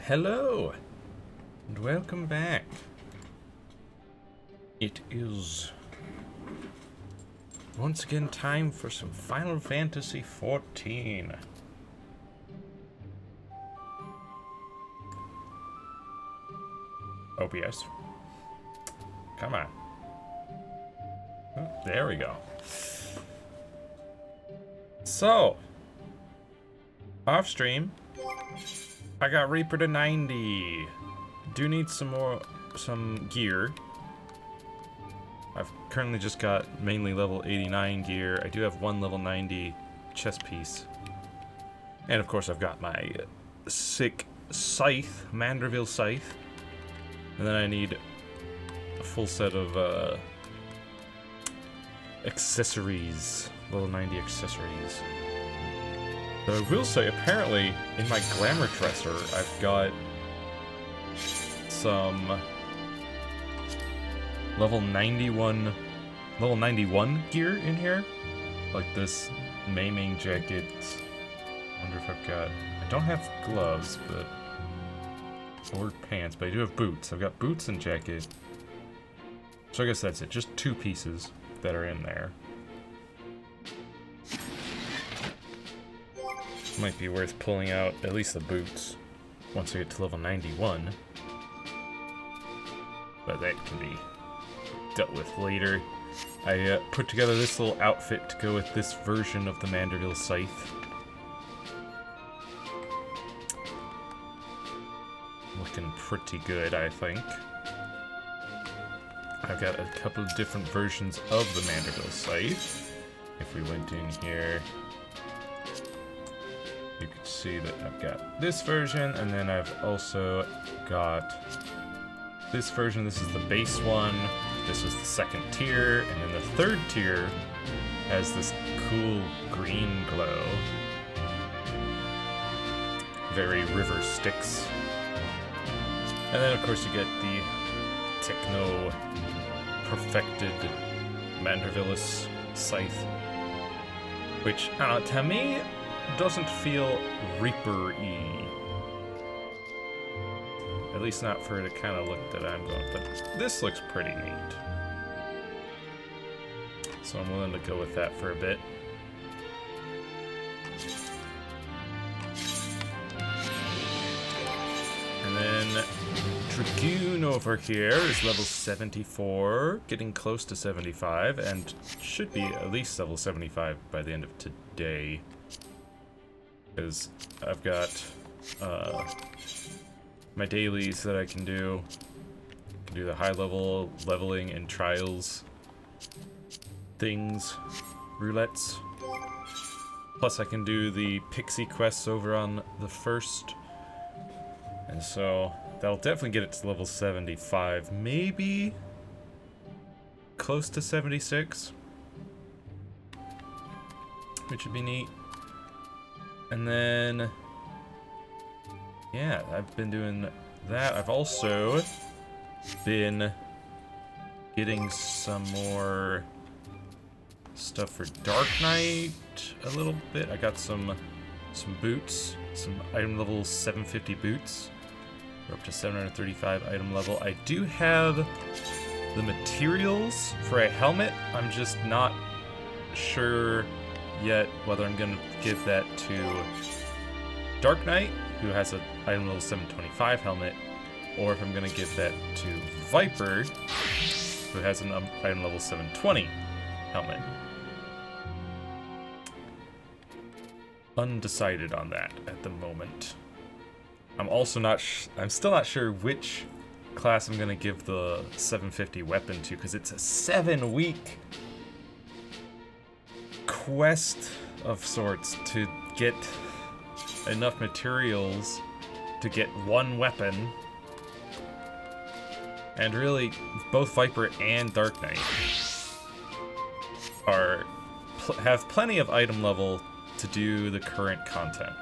Hello, and welcome back. It is once again time for some Final Fantasy XIV. OBS. Come on. Oh, there we go. So, off stream, I got Reaper to 90. Do need some gear. I've currently just got mainly level 89 gear. I do have one level 90 chest piece. And of course I've got my sick scythe, Manderville scythe. And then I need a full set of accessories, level 90 accessories. So I will say, apparently, in my glamour dresser, I've got some level 91 gear in here. Like this maiming jacket. I wonder if I've got... I don't have gloves, but... or pants, but I do have boots. I've got boots and jacket. So I guess that's it. Just two pieces that are in there. Might be worth pulling out at least the boots once I get to level 91. But that can be dealt with later. I put together this little outfit to go with this version of the Manderville scythe. Looking pretty good, I think. I've got a couple of different versions of the Manderville scythe. If we went in here, you can see that I've got this version, and then I've also got this version. This is the base one. This is the second tier, and then the third tier has this cool green glow. Very River Styx. And then of course you get the techno perfected Mandervillus scythe, which, I don't know, to me, doesn't feel Reaper-y. At least not for the kind of look that I'm going, but this looks pretty neat. So I'm willing to go with that for a bit. And then Dragoon over here is level 74, getting close to 75, and should be at least level 75 by the end of today. Because I've got my dailies that I can do. I can do the high level leveling and trials things, roulettes. Plus I can do the pixie quests over on the first. And so that'll definitely get it to level 75, maybe close to 76, which would be neat. And then, yeah, I've been doing that. I've also been getting some more stuff for Dark Knight a little bit. I got some boots, some item level 750 boots. We're up to 735 item level. I do have the materials for a helmet. I'm just not sure yet whether I'm going to give that to Dark Knight, who has an item level 725 helmet, or if I'm going to give that to Viper, who has an item level 720 helmet. Undecided on that at the moment. I'm also not I'm still not sure which class I'm going to give the 750 weapon to, because it's a 7-week quest of sorts to get enough materials to get one weapon. And really, both Viper and Dark Knight have plenty of item level to do the current content.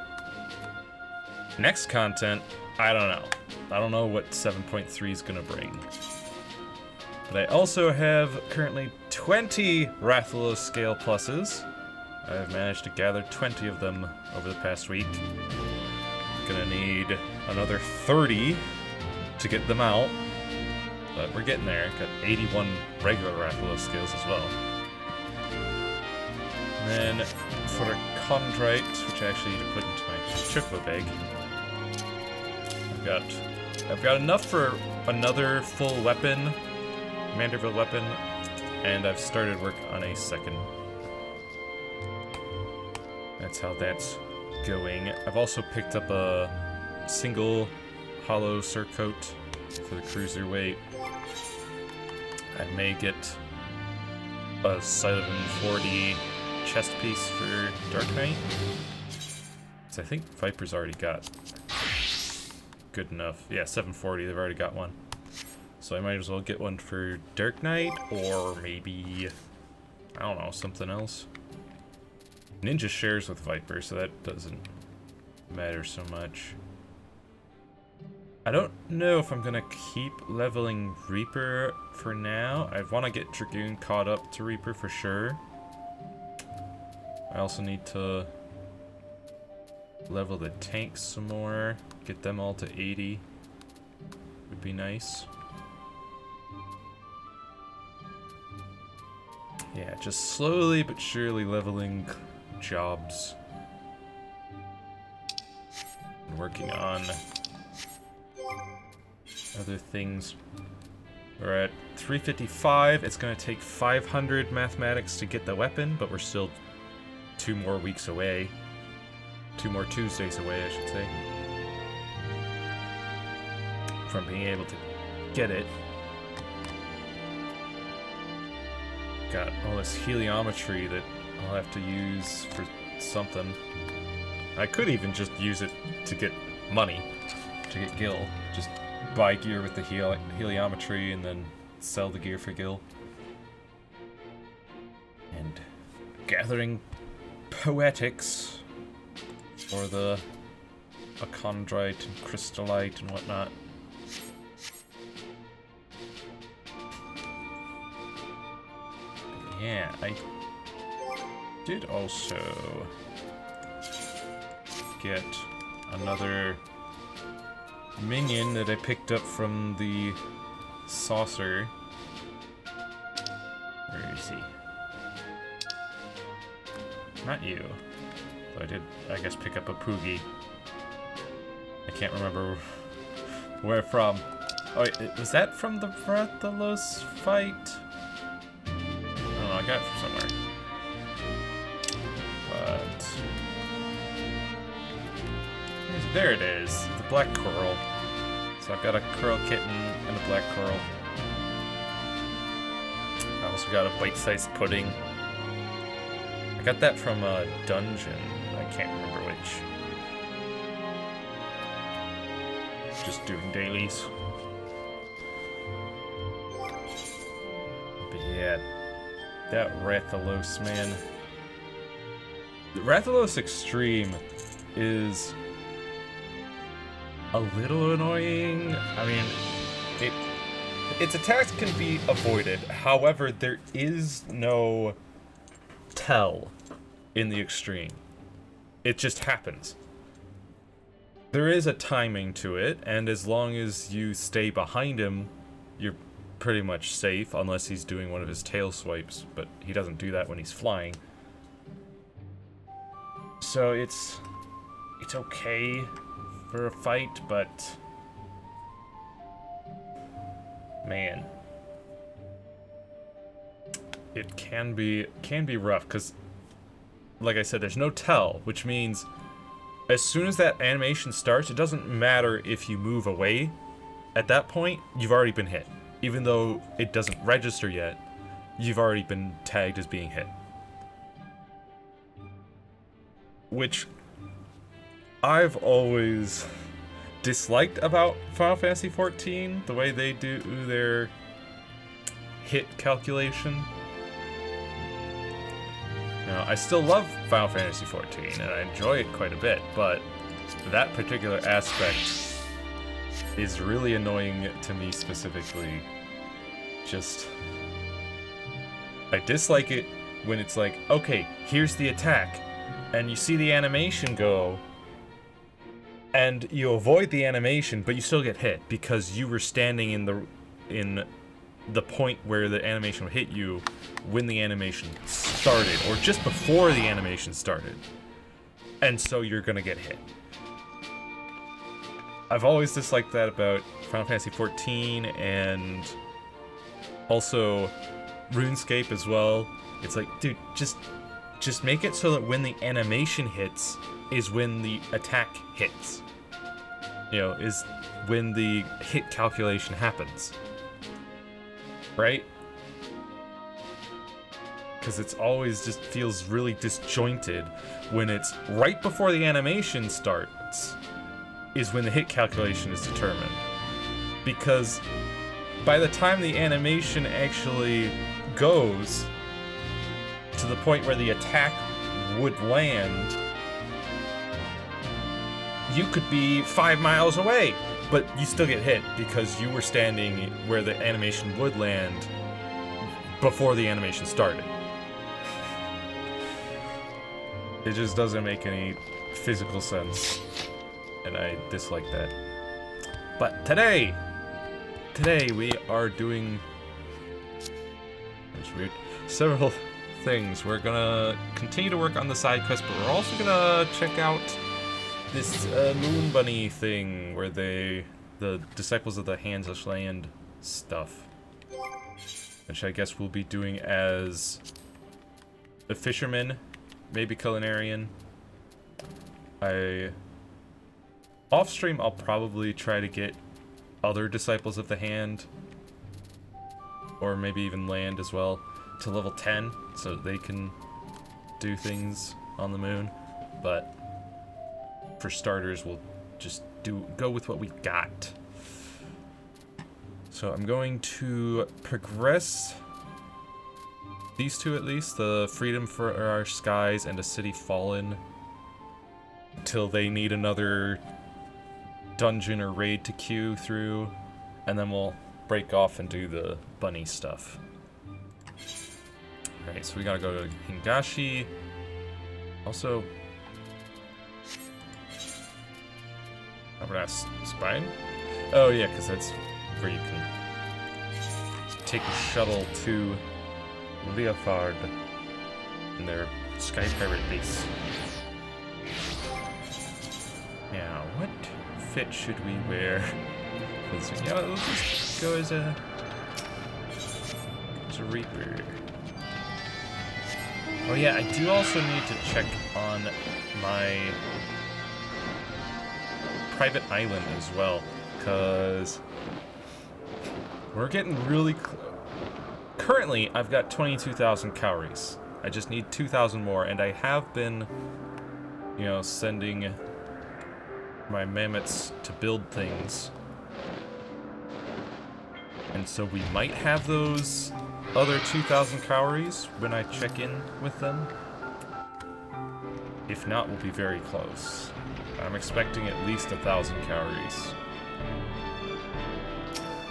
Next content, I don't know. I don't know what 7.3 is gonna bring. But I also have currently 20 Rathalos scale pluses. I've managed to gather 20 of them over the past week. Gonna need another 30 to get them out. But we're getting there. Got 81 regular Rathalos skills as well. And then for the Chondrite, which I actually need to put into my Chocobo bag, I've got enough for another full weapon, Manderville weapon, and I've started work on a second. That's how that's going. I've also picked up a single hollow surcoat for the cruiserweight. I may get a 740 chest piece for Dark Knight. So I think Viper's already got good enough. Yeah, 740, they've already got one. So I might as well get one for Dark Knight, or maybe, I don't know, something else. Ninja shares with Viper, so that doesn't matter so much. I don't know if I'm gonna keep leveling Reaper for now. I want to get Dragoon caught up to Reaper for sure. I also need to level the tanks some more. Get them all to 80. Would be nice. Yeah, just slowly but surely leveling jobs. And working on other things. We're at 355. It's going to take 500 mathematics to get the weapon, but we're still 2 more weeks away. 2 more Tuesdays away, I should say, from being able to get it. Got all this heliometry that I'll have to use for something. I could even just use it to get money, to get gil. Just buy gear with the heliometry and then sell the gear for gil. And gathering poetics for the Chondrite and Crystallite and whatnot. Yeah, I did also get another minion that I picked up from the saucer. Where is he? Not you. So I did, I guess, pick up a Poogie. I can't remember where from. Oh, wait, was that from the Rathalos fight? I don't know, I got it from somewhere. But there it is, the black coral. So I've got a coral kitten and a black coral. I also got a bite-sized pudding. I got that from a dungeon. I can't remember which. Just doing dailies. But yeah, that Rathalos, man. The Rathalos Extreme is a little annoying. I mean, its attacks can be avoided. However, there is no tell in the Extreme. It just happens. There is a timing to it, and as long as you stay behind him, you're pretty much safe, unless he's doing one of his tail swipes, but he doesn't do that when he's flying. So it's okay for a fight, but man, it can be rough, because like I said, there's no tell, which means as soon as that animation starts, it doesn't matter if you move away. At that point, you've already been hit. Even though it doesn't register yet, you've already been tagged as being hit. Which I've always disliked about Final Fantasy XIV, the way they do their hit calculation. Now, I still love Final Fantasy XIV, and I enjoy it quite a bit, but that particular aspect is really annoying to me specifically. Just, I dislike it when it's like, okay, here's the attack, and you see the animation go, and you avoid the animation, but you still get hit because you were standing in the point where the animation would hit you when the animation started, or just before the animation started. And so you're gonna get hit. I've always disliked that about Final Fantasy XIV and also RuneScape as well. It's like, dude, just make it so that when the animation hits is when the attack hits. You know, is when the hit calculation happens. Right? Because it's always just feels really disjointed when it's right before the animation starts is when the hit calculation is determined. Because by the time the animation actually goes to the point where the attack would land, you could be 5 miles away, but you still get hit because you were standing where the animation would land before the animation started. It just doesn't make any physical sense, and I dislike that. But today we are doing several things. We're gonna continue to work on the side quest, but we're also gonna check out this moon bunny thing where the disciples of the Hansish land stuff, which I guess we'll be doing as a fisherman, maybe culinarian. Off stream I'll probably try to get other disciples of the hand, or maybe even land as well, to level 10 so they can do things on the moon. But for starters, we'll just go with what we got. So I'm going to progress these two, at least, the Freedom for Our Skies and A City Fallen, till they need another dungeon or raid to queue through, and then we'll break off and do the bunny stuff. Alright, so we gotta go to Hingashi. Also, Spine? Oh yeah, because that's where you can take a shuttle to Leofard in their Sky Pirate base. Now, what fit should we wear? Yeah, let's just go as a Reaper. Oh yeah, I do also need to check on my private island as well, because we're getting really currently I've got 22,000 calories. I just need 2,000 more, and I have been, you know, sending my mammoths to build things, and so we might have those other 2,000 calories when I check in with them. If not, we'll be very close. I'm expecting at least 1,000 calories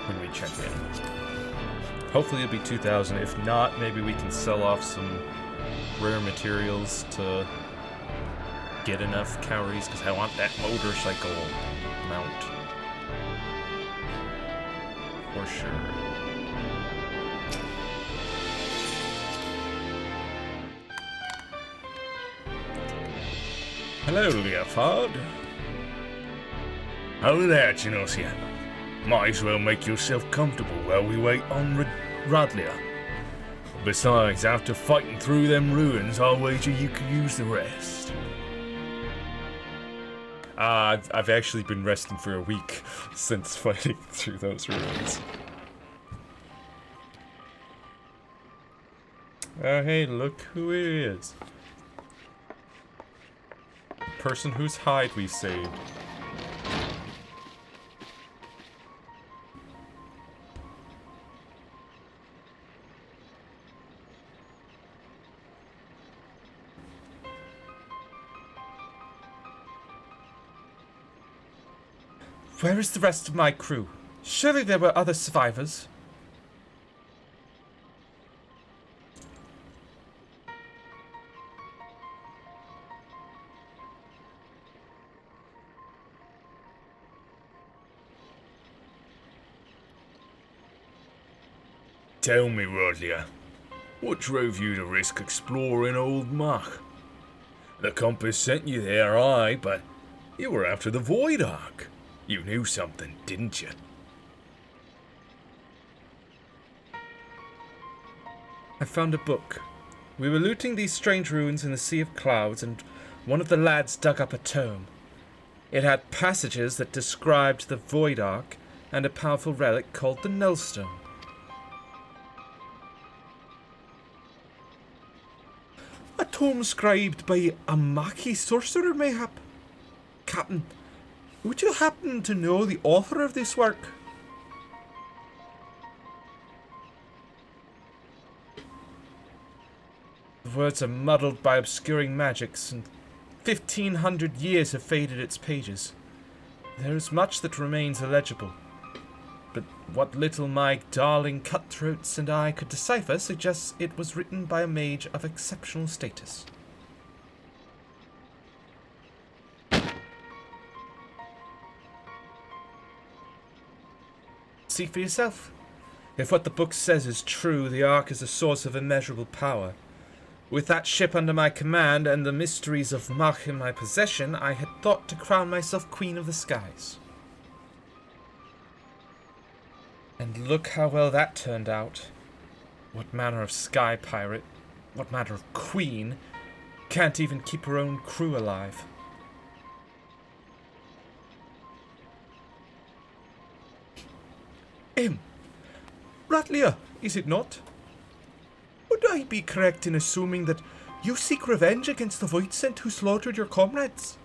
when we check in. Hopefully it'll be 2,000. If not, maybe we can sell off some rare materials to get enough calories, because I want that motorcycle mount for sure. Hello, Leofard. Oh there, Genosia. Might as well make yourself comfortable while we wait on Radlia. Besides, after fighting through them ruins, I'll wager you could use the rest. I've actually been resting for a week since fighting through those ruins. Oh hey, look who it is. Person whose hide we saved. Where is the rest of my crew? Surely there were other survivors. Tell me, Rodlia, what drove you to risk exploring Old Mach? The compass sent you there, aye, but you were after the Void Ark. You knew something, didn't you? I found a book. We were looting these strange ruins in the Sea of Clouds, and one of the lads dug up a tome. It had passages that described the Void Ark and a powerful relic called the Nullstone. A tome scribed by a Maki sorcerer, mayhap? Captain, would you happen to know the author of this work? The words are muddled by obscuring magics, and 1,500 years have faded its pages. There is much that remains illegible, but what little my darling cutthroats and I could decipher suggests it was written by a mage of exceptional status. See for yourself. If what the book says is true, the Ark is a source of immeasurable power. With that ship under my command and the mysteries of Mach in my possession, I had thought to crown myself Queen of the Skies. And look how well that turned out. What manner of sky pirate, what manner of queen, can't even keep her own crew alive? Ratlia, is it not? Would I be correct in assuming that you seek revenge against the Voidsent who slaughtered your comrades?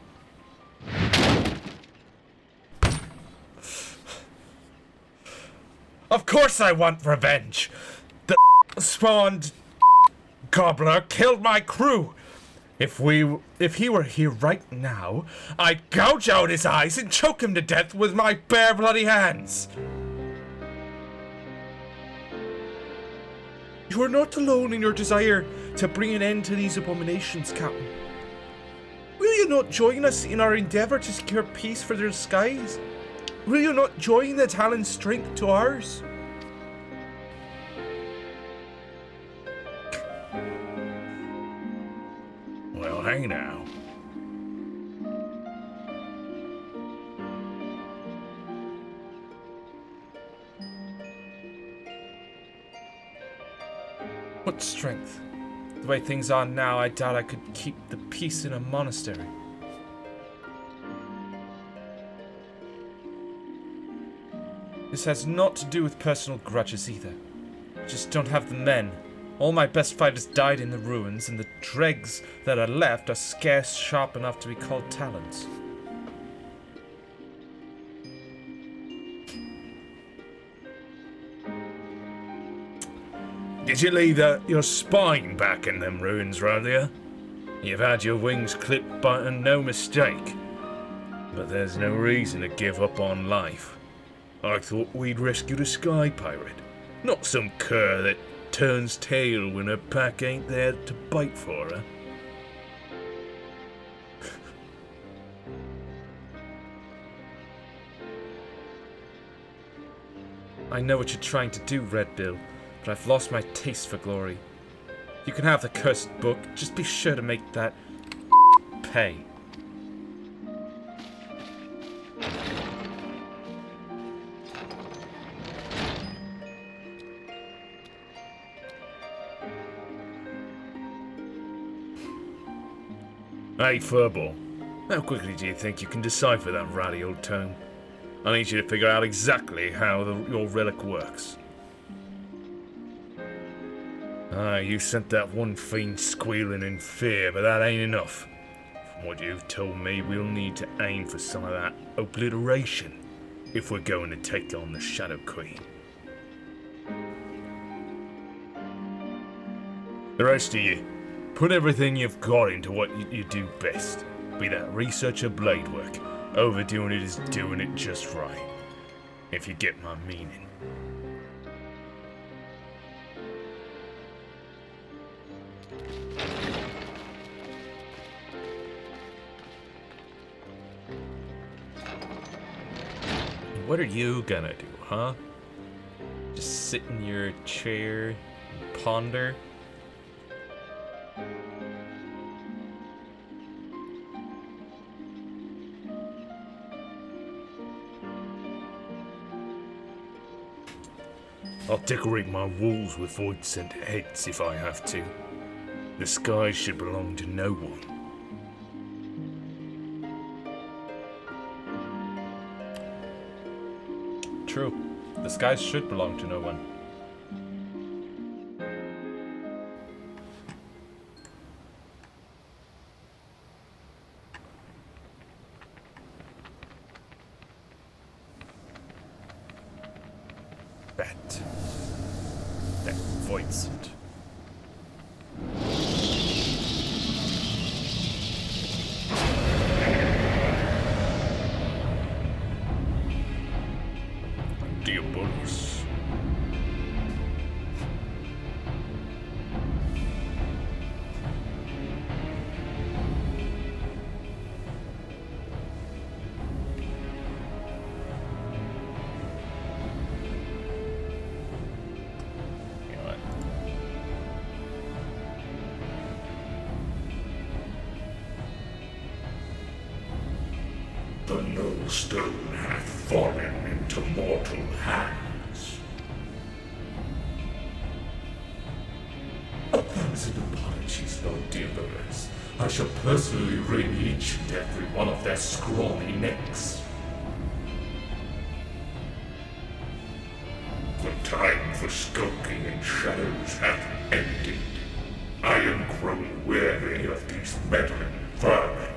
Of course I want revenge! The spawned gobbler killed my crew! If he were here right now, I'd gouge out his eyes and choke him to death with my bare bloody hands! You are not alone in your desire to bring an end to these abominations, Captain. Will you not join us in our endeavor to secure peace for their skies? Will you not join the Talon's strength to ours? Well, hey now. What strength? The way things are now, I doubt I could keep the peace in a monastery. This has naught to do with personal grudges either. I just don't have the men. All my best fighters died in the ruins, and the dregs that are left are scarce sharp enough to be called talons. Did you leave your spine back in them ruins, Rodlia? You've had your wings clipped by no mistake. But there's no reason to give up on life. I thought we'd rescued a sky pirate, not some cur that turns tail when her pack ain't there to bite for her. I know what you're trying to do, Red Bill, but I've lost my taste for glory. You can have the cursed book, just be sure to make that pay. Hey, Furball, how quickly do you think you can decipher that ratty old tome? I need you to figure out exactly how your relic works. You sent that one fiend squealing in fear, but that ain't enough. From what you've told me, we'll need to aim for some of that obliteration if we're going to take on the Shadow Queen. The rest of you, put everything you've got into what you do best. Be that research or blade work. Overdoing it is doing it just right. If you get my meaning. What are you gonna do, huh? Just sit in your chair and ponder. I'll decorate my walls with void-sent heads if I have to. The sky should belong to no one. True. The skies should belong to no one. That void-sent. Diabolus. You know what? The Nullstone hath fallen into mortal hands. A thousand apologies, Lord Diabolus. I shall personally wring each and every one of their scrawny necks. The time for skulking in shadows hath ended. I am grown weary of these meddling vermin.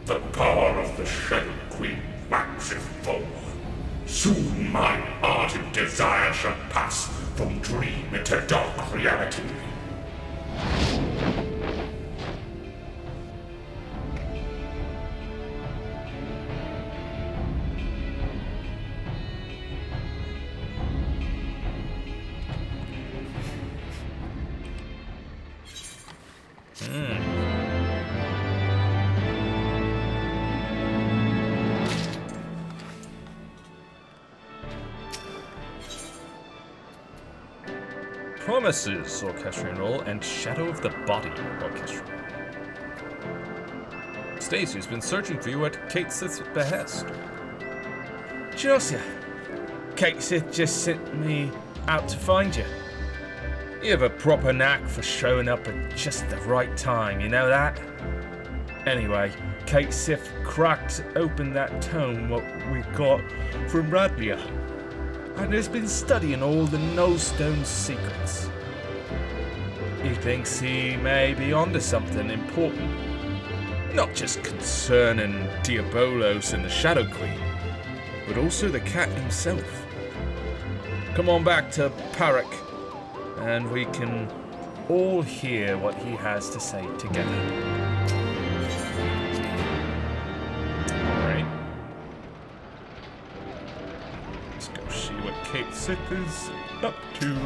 The power of the Shadow Queen waxeth full. Soon my ardent desire shall pass from dream into dark reality. Promises Orchestrion Roll and Shadow of the Body Orchestra. Stacy's been searching for you at Kate Sith's behest. Josiah, Kate Sith just sent me out to find you. You have a proper knack for showing up at just the right time, you know that? Anyway, Kate Sith cracked open that tome what we got from Radlia, and has been studying all the Nullstone's secrets. He thinks he may be onto something important, not just concerning Diabolos and the Shadow Queen, but also the cat himself. Come on back to Parak, and we can all hear what he has to say together. Alright. Let's go see what Kate Sith is up to.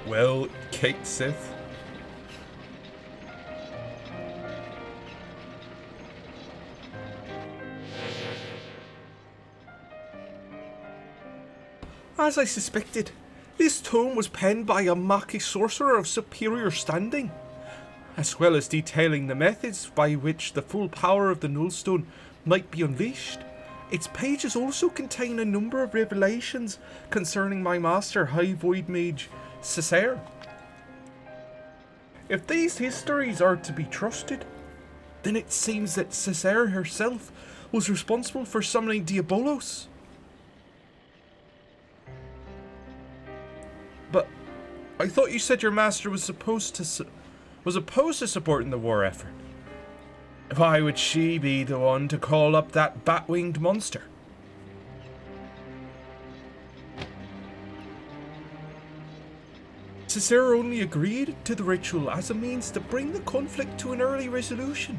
Well, Kate Sith. As I suspected, this tome was penned by a Maki sorcerer of superior standing, as well as detailing the methods by which the full power of the Nullstone might be unleashed. Its pages also contain a number of revelations concerning my master, High Void Mage Cessair. If these histories are to be trusted, then it seems that Cessair herself was responsible for summoning Diabolos. But I thought you said your master was opposed to supporting the war effort. Why would she be the one to call up that bat-winged monster? Cesare only agreed to the ritual as a means to bring the conflict to an early resolution.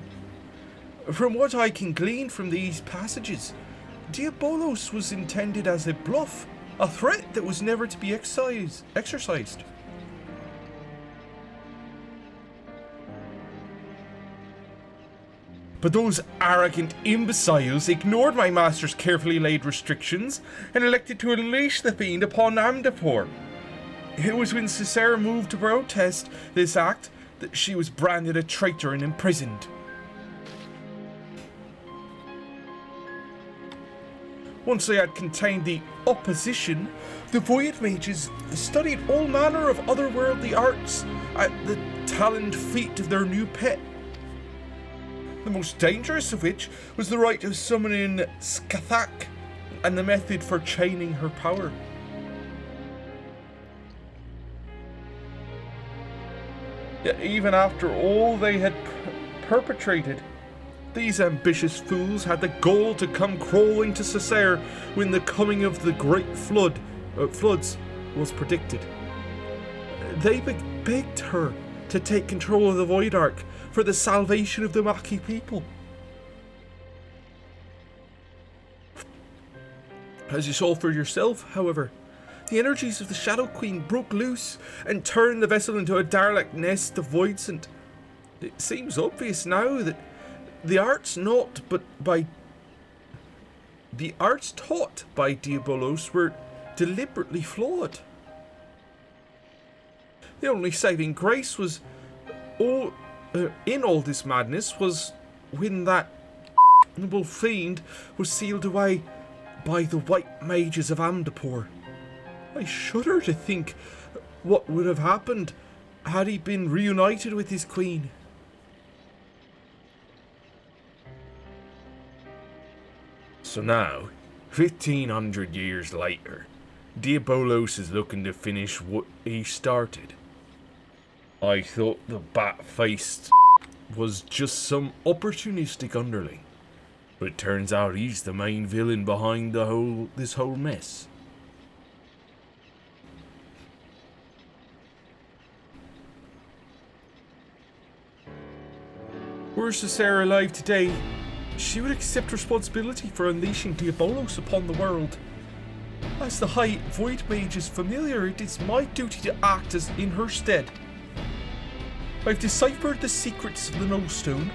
From what I can glean from these passages, Diabolos was intended as a bluff, a threat that was never to be exercised. But those arrogant imbeciles ignored my master's carefully laid restrictions and elected to unleash the fiend upon Amdapor. It was when Cesare moved to protest this act that she was branded a traitor and imprisoned. Once they had contained the opposition, the Void Mages studied all manner of otherworldly arts at the taloned feet of their new pet. The most dangerous of which was the rite of summoning Skathak and the method for chaining her power. Yet even after all they had perpetrated, these ambitious fools had the gall to come crawling to Cesare when the coming of the great floods was predicted. They begged her to take control of the Void Ark for the salvation of the Maki people. As you saw for yourself, however, the energies of the Shadow Queen broke loose and turned the vessel into a derelict nest of voidsent. It seems obvious now that the arts taught by Diabolos were deliberately flawed. The only saving grace was in all this madness was when that noble fiend was sealed away by the white mages of Amdapor. I shudder to think what would have happened had he been reunited with his queen. So now, 1500 years later, Diabolos is looking to finish what he started. I thought the bat-faced was just some opportunistic underling, but it turns out he's the main villain behind this whole mess. Were Cesare alive today, she would accept responsibility for unleashing Diabolos upon the world. As the High Void Mage's familiar, it is my duty to act as in her stead. I've deciphered the secrets of the Nullstone,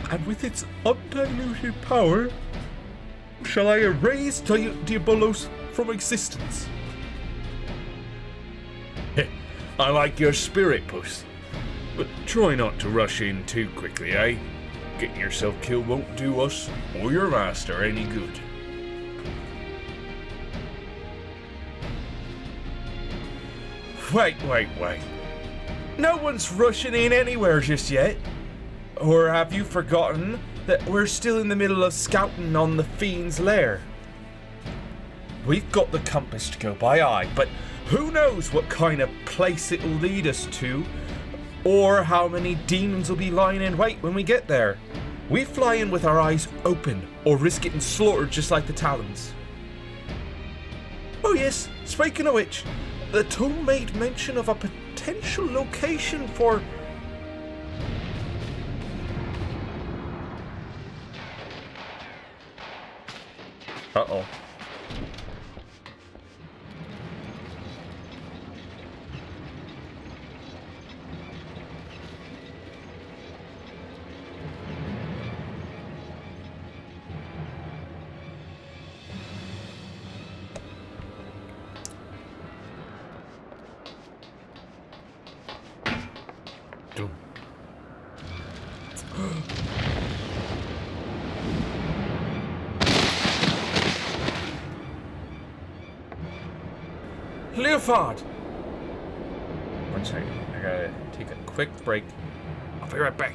and with its undiluted power, shall I erase Diabolos from existence. I like your spirit, Puss. But try not to rush in too quickly, eh? Getting yourself killed won't do us or your master any good. Wait. No one's rushing in anywhere just yet. Or have you forgotten that we're still in the middle of scouting on the fiend's lair? We've got the compass to go by, aye, but who knows what kind of place it'll lead us to, or how many demons will be lying in wait when we get there. We fly in with our eyes open, or risk getting slaughtered just like the Talons. Oh yes, speaking of which, the tome made mention of a potential location for... Uh-oh. Leopard! One second. I gotta take a quick break. I'll be right back.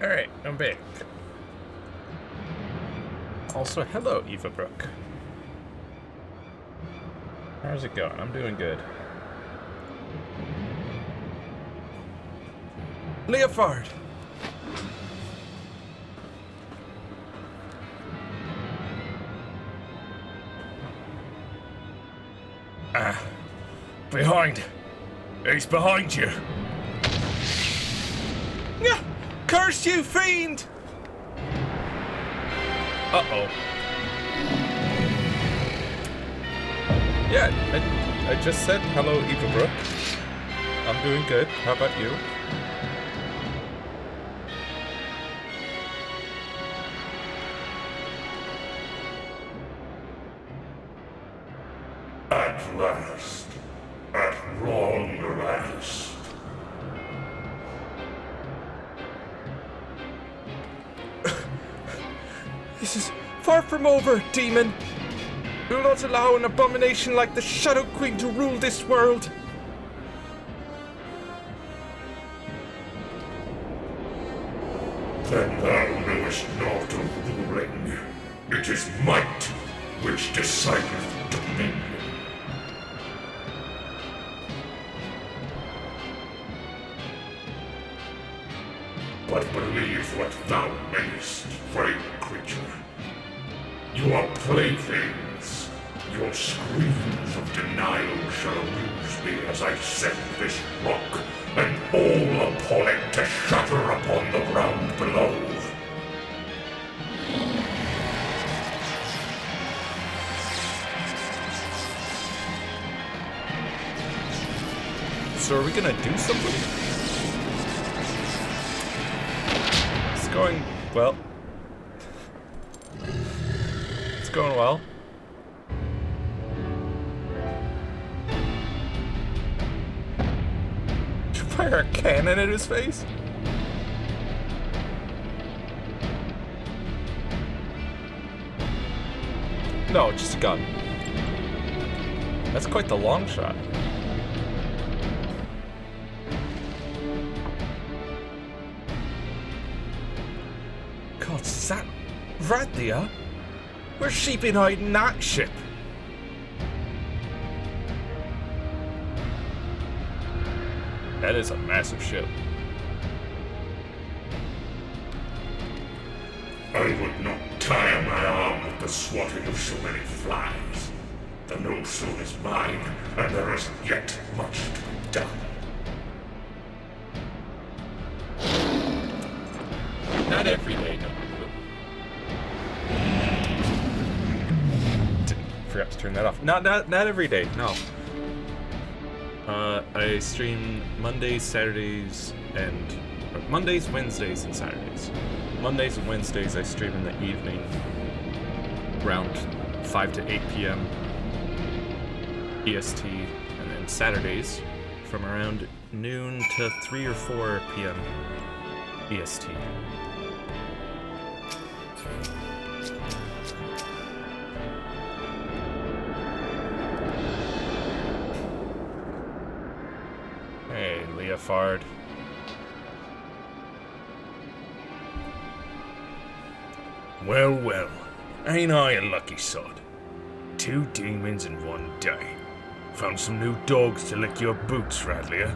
Alright, I'm back. Also, hello, Eva Brooke. How's it going? I'm doing good. Leofard! Behind. He's behind you. Yeah, curse you, fiend! Uh-oh. Yeah, I just said hello, Eva Brooke. I'm doing good. How about you? At last. At long last. This is far from over, demon. We will not allow an abomination like the Shadow Queen to rule this world. Then thou knowest not of ruling. It is might which decideth dominion. But believe what thou mayest, frail creature. Your playthings, your screams of denial shall amuse me as I send this rock and all upon it to shatter upon the ground below. So are we gonna do something? It's going well. It's going well. Did you fire a cannon at his face? No, just a gun. That's quite the long shot. God, is that Radlia? Where's she been hiding that ship? That is a massive ship. I would not tire my arm with the swatting of so many flies. The no soul is mine, and there is yet much to be done. Not every day, no. Forgot to turn that off. Not every day, no. I stream Mondays, Saturdays, and Mondays, Wednesdays, and Saturdays. Mondays and Wednesdays I stream in the evening, around 5 to 8 p.m. EST, and then Saturdays from around noon to 3 or 4 p.m. EST. Hey, Leofard. Well, well. Ain't I a lucky sod? 2 demons in one day. Found some new dogs to lick your boots, Radlia.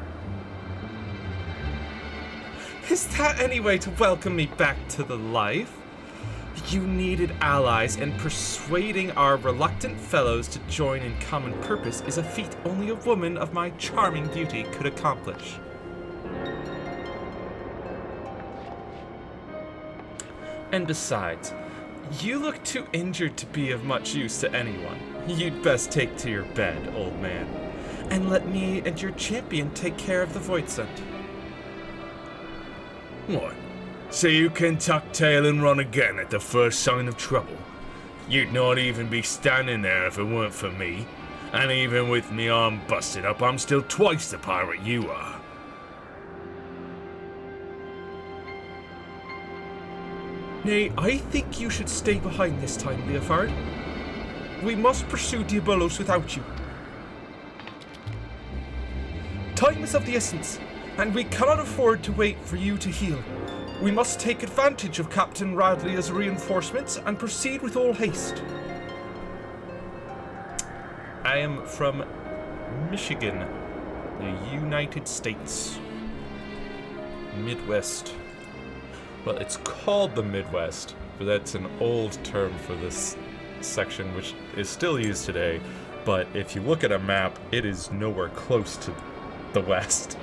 Is that any way to welcome me back to the life? You needed allies, and persuading our reluctant fellows to join in common purpose is a feat only a woman of my charming beauty could accomplish. And besides, you look too injured to be of much use to anyone. You'd best take to your bed, old man, and let me and your champion take care of the Voidsent. What? So you can tuck tail and run again at the first sign of trouble? You'd not even be standing there if it weren't for me. And even with me arm busted up, I'm still twice the pirate you are. Nay, I think you should stay behind this time, Leofard. We must pursue Diabolos without you. Time is of the essence, and we cannot afford to wait for you to heal. We must take advantage of Captain Radley's reinforcements and proceed with all haste. I am from Michigan, the United States. Midwest. Well, it's called the Midwest, but that's an old term for this section, which is still used today. But if you look at a map, it is nowhere close to the West.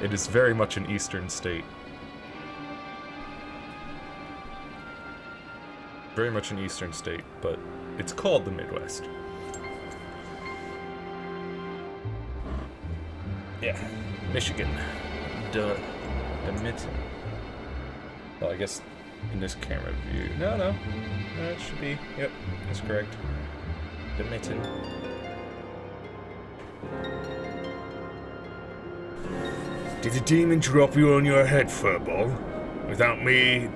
It is very much an eastern state. Very much an eastern state, but it's called the Midwest. Yeah, Michigan. The mid. Well, I guess in this camera view. No, it should be. Yep, that's correct. The mitten. Did the demon drop you on your head, Furball? Without me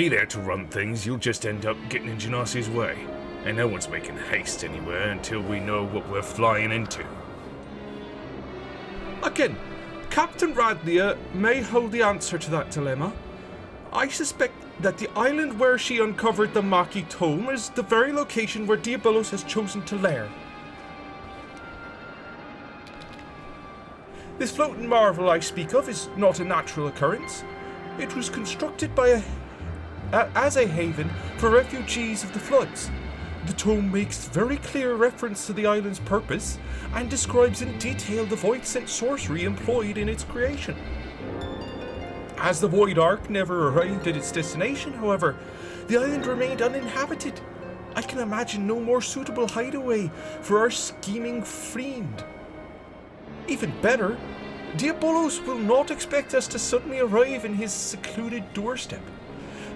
there to run things, you'll just end up getting in Genasi's way. And no one's making haste anywhere until we know what we're flying into. Again, Captain Radley may hold the answer to that dilemma. I suspect that the island where she uncovered the Maki Tome is the very location where Diabolos has chosen to lair. This floating marvel I speak of is not a natural occurrence. It was constructed by as a haven for refugees of the floods. The tome makes very clear reference to the island's purpose and describes in detail the void-sent sorcery employed in its creation. As the Void Ark never arrived at its destination, however, the island remained uninhabited. I can imagine no more suitable hideaway for our scheming friend. Even better, Diabolos will not expect us to suddenly arrive in his secluded doorstep.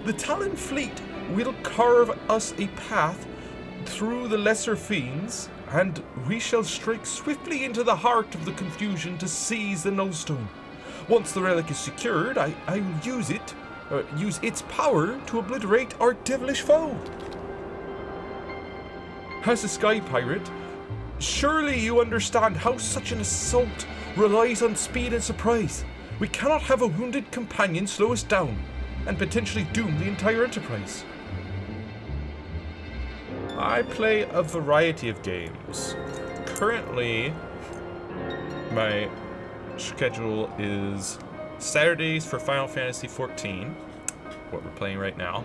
The Talon fleet will carve us a path through the lesser fiends, and we shall strike swiftly into the heart of the confusion to seize the Nullstone. Once the relic is secured, I will use its power to obliterate our devilish foe. As a sky pirate, surely you understand how such an assault relies on speed and surprise. We cannot have a wounded companion slow us down and potentially doom the entire enterprise. I play a variety of games. Currently, my schedule is Saturdays for Final Fantasy XIV, what we're playing right now.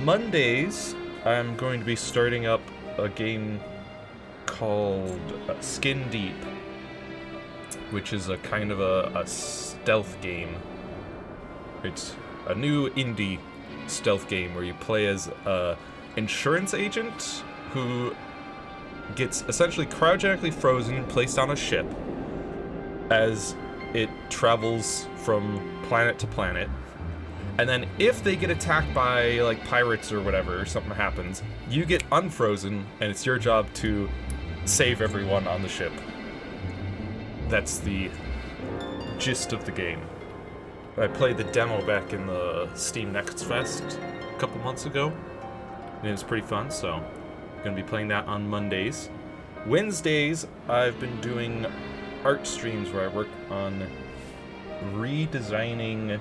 Mondays, I'm going to be starting up a game called Skin Deep, which is a kind of a stealth game. It's a new indie stealth game where you play as a insurance agent who gets essentially cryogenically frozen and placed on a ship as it travels from planet to planet. And then if they get attacked by like pirates or whatever, or something happens, you get unfrozen and it's your job to save everyone on the ship. That's the gist of the game. I played the demo back in the Steam Next Fest a couple months ago, and it was pretty fun, so I'm going to be playing that on Mondays. Wednesdays, I've been doing art streams where I work on redesigning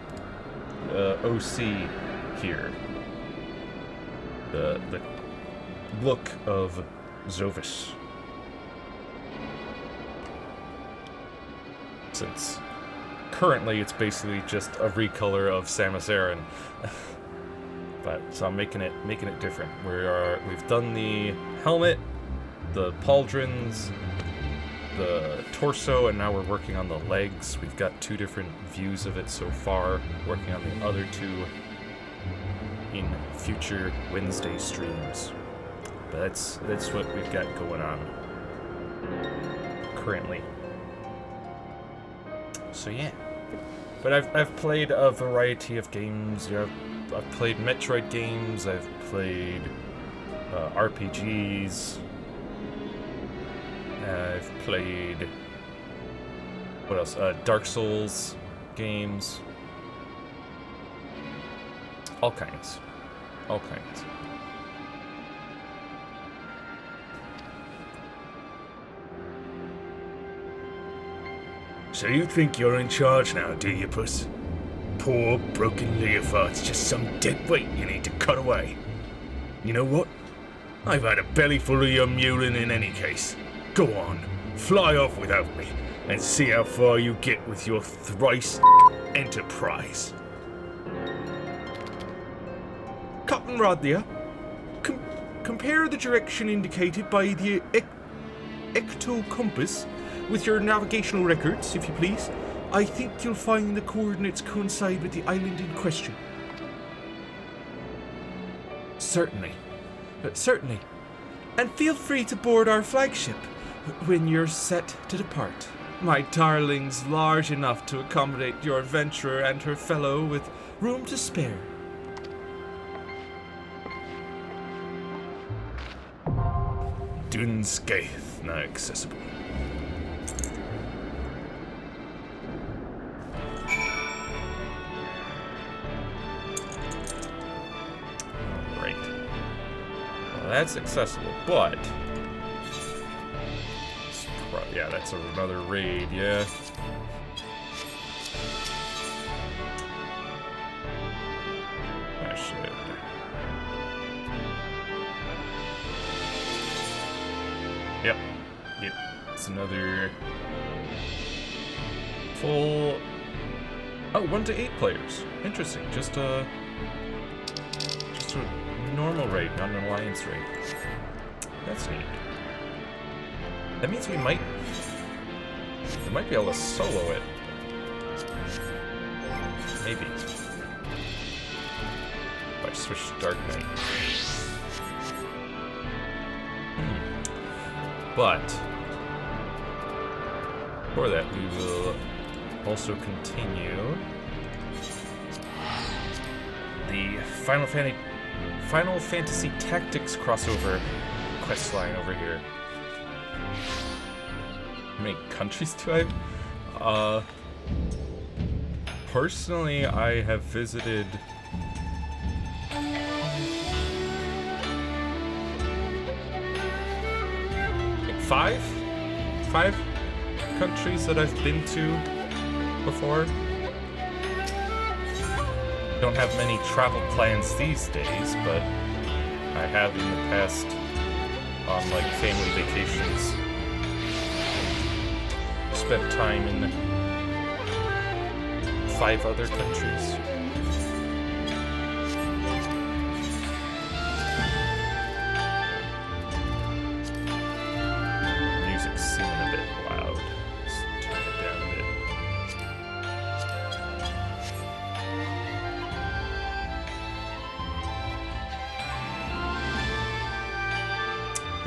OC here. The look of Zovis. Since currently it's basically just a recolor of Samus Aran. But so I'm making it different. We've done the helmet, the pauldrons, the torso, and now we're working on the legs. We've got 2 different views of it so far, working on the other 2 in future Wednesday streams. But that's what we've got going on currently. So yeah. But I've played a variety of games. You know, I've played Metroid games, I've played RPGs, I've played, what else, Dark Souls games, all kinds. So you think you're in charge now, do you, Puss? poor, broken Leofard's just some dead weight you need to cut away. You know what? I've had a belly full of your mewling in any case. Go on, fly off without me, and see how far you get with your thrice enterprise. Captain Rodlia, compare the direction indicated by the ectocompass with your navigational records, if you please. I think you'll find the coordinates coincide with the island in question. Certainly. Certainly. And feel free to board our flagship when you're set to depart. My darling's large enough to accommodate your adventurer and her fellow with room to spare. Dunscaith now accessible. Right. Well, that's accessible, but... yeah, that's another raid, yeah. I should... Yep. It's another... full... oh, 1 to 8 players. Interesting. Just a normal raid, not an alliance raid. That's neat. That means we might be able to solo it. Maybe. If I switch to Dark Knight. But for that, we will also continue the Final Fantasy Tactics crossover questline over here. How many countries do I have? Personally, I have visited like five countries that I've been to before. Don't have many travel plans these days, but I have in the past on like family vacations spent time in 5 other countries. Music's seeming a bit loud. Let's turn it down a bit.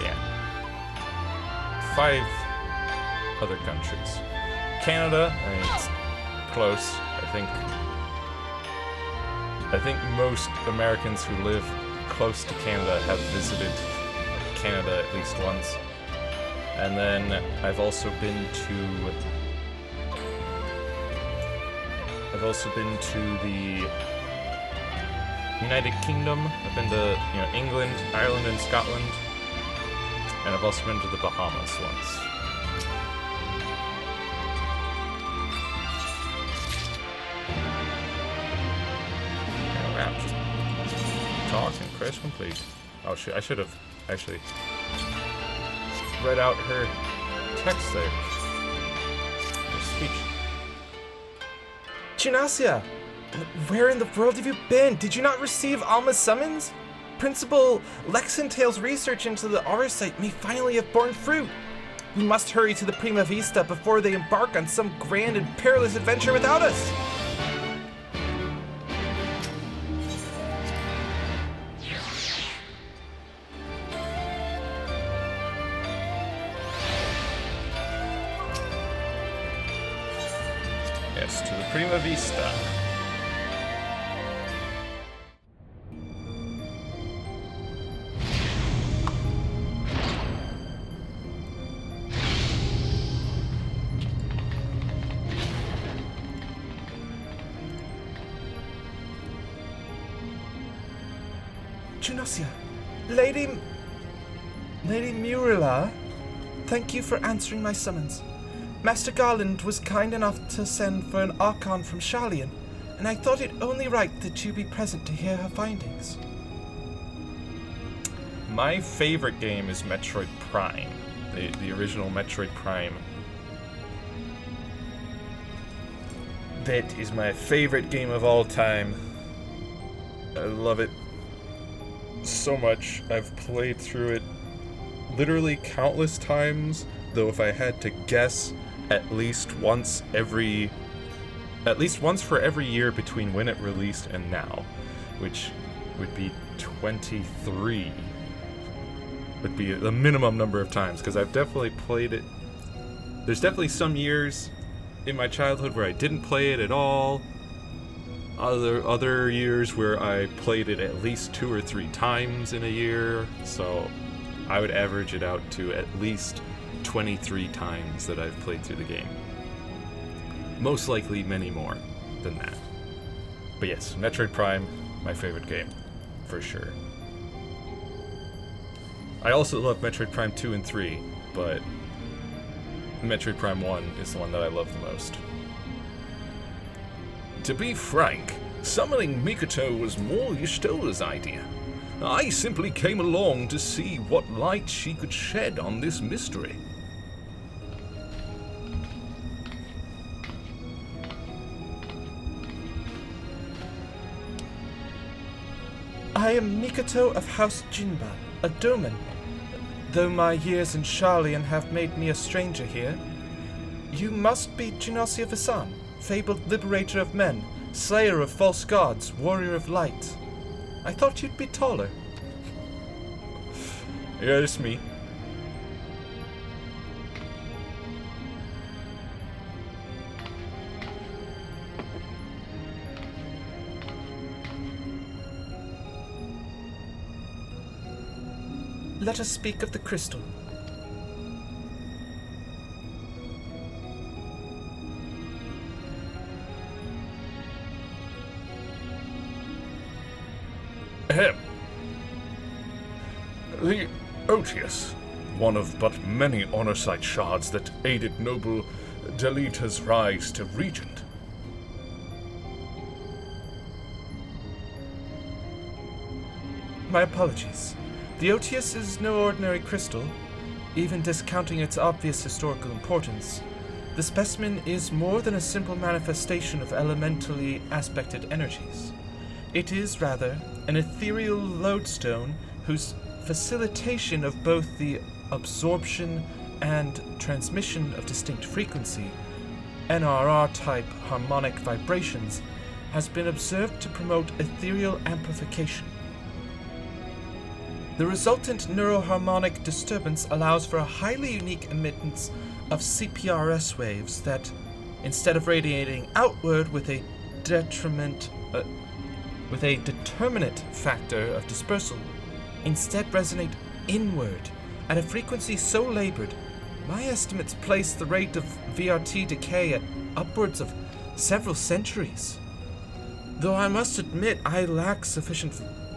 Yeah. 5 other countries. Canada, I mean, it's close. I think most Americans who live close to Canada have visited Canada at least once. And then I've also been to the United Kingdom. I've been to, England, Ireland, and Scotland. And I've also been to the Bahamas once. Talks and press complete. Oh shit, I should have actually read out her text there. Her speech. Chinasia, where in the world have you been? Did you not receive Alma's summons? Principal Lexentale's research into the Aura site may finally have borne fruit. We must hurry to the Prima Vista before they embark on some grand and perilous adventure without us. Yes, to the Prima Vista. Junosia, Lady Murilla, thank you for answering my summons. Master Garland was kind enough to send for an Archon from Shalian. and I thought it only right that you be present to hear her findings. My favorite game is Metroid Prime, the original Metroid Prime. That is my favorite game of all time. I love it so much. I've played through it literally countless times, though if I had to guess, at least once for every year between when it released and now, which would be 23. Would be the minimum number of times, because I've definitely played it. There's definitely some years in my childhood where I didn't play it at all. Other years where I played it at least 2 or 3 times in a year, so I would average it out to at least 23 times that I've played through the game. Most likely many more than that. But yes, Metroid Prime, my favorite game, for sure. I also love Metroid Prime 2 and 3, but Metroid Prime 1 is the one that I love the most. To be frank, summoning Mikoto was more Y'shtola's idea. I simply came along to see what light she could shed on this mystery. I am Mikoto of House Jinba, a doman. Though my years in Sharlayan have made me a stranger here, you must be Genosia Vasan, fabled liberator of men, slayer of false gods, warrior of light. I thought you'd be taller. Yeah, it's me. Let us speak of the crystal. Ahem. The Otius, one of but many honor site shards that aided noble Delita's rise to regent. My apologies. The Otius is no ordinary crystal, even discounting its obvious historical importance. The specimen is more than a simple manifestation of elementally aspected energies. It is, rather, an ethereal lodestone whose facilitation of both the absorption and transmission of distinct frequency, NRR-type harmonic vibrations, has been observed to promote ethereal amplification. The resultant neuroharmonic disturbance allows for a highly unique emittance of CPRS waves that, instead of radiating outward with a determinate factor of dispersal, instead resonate inward at a frequency so labored, my estimates place the rate of VRT decay at upwards of several centuries. Though I must admit I lack sufficient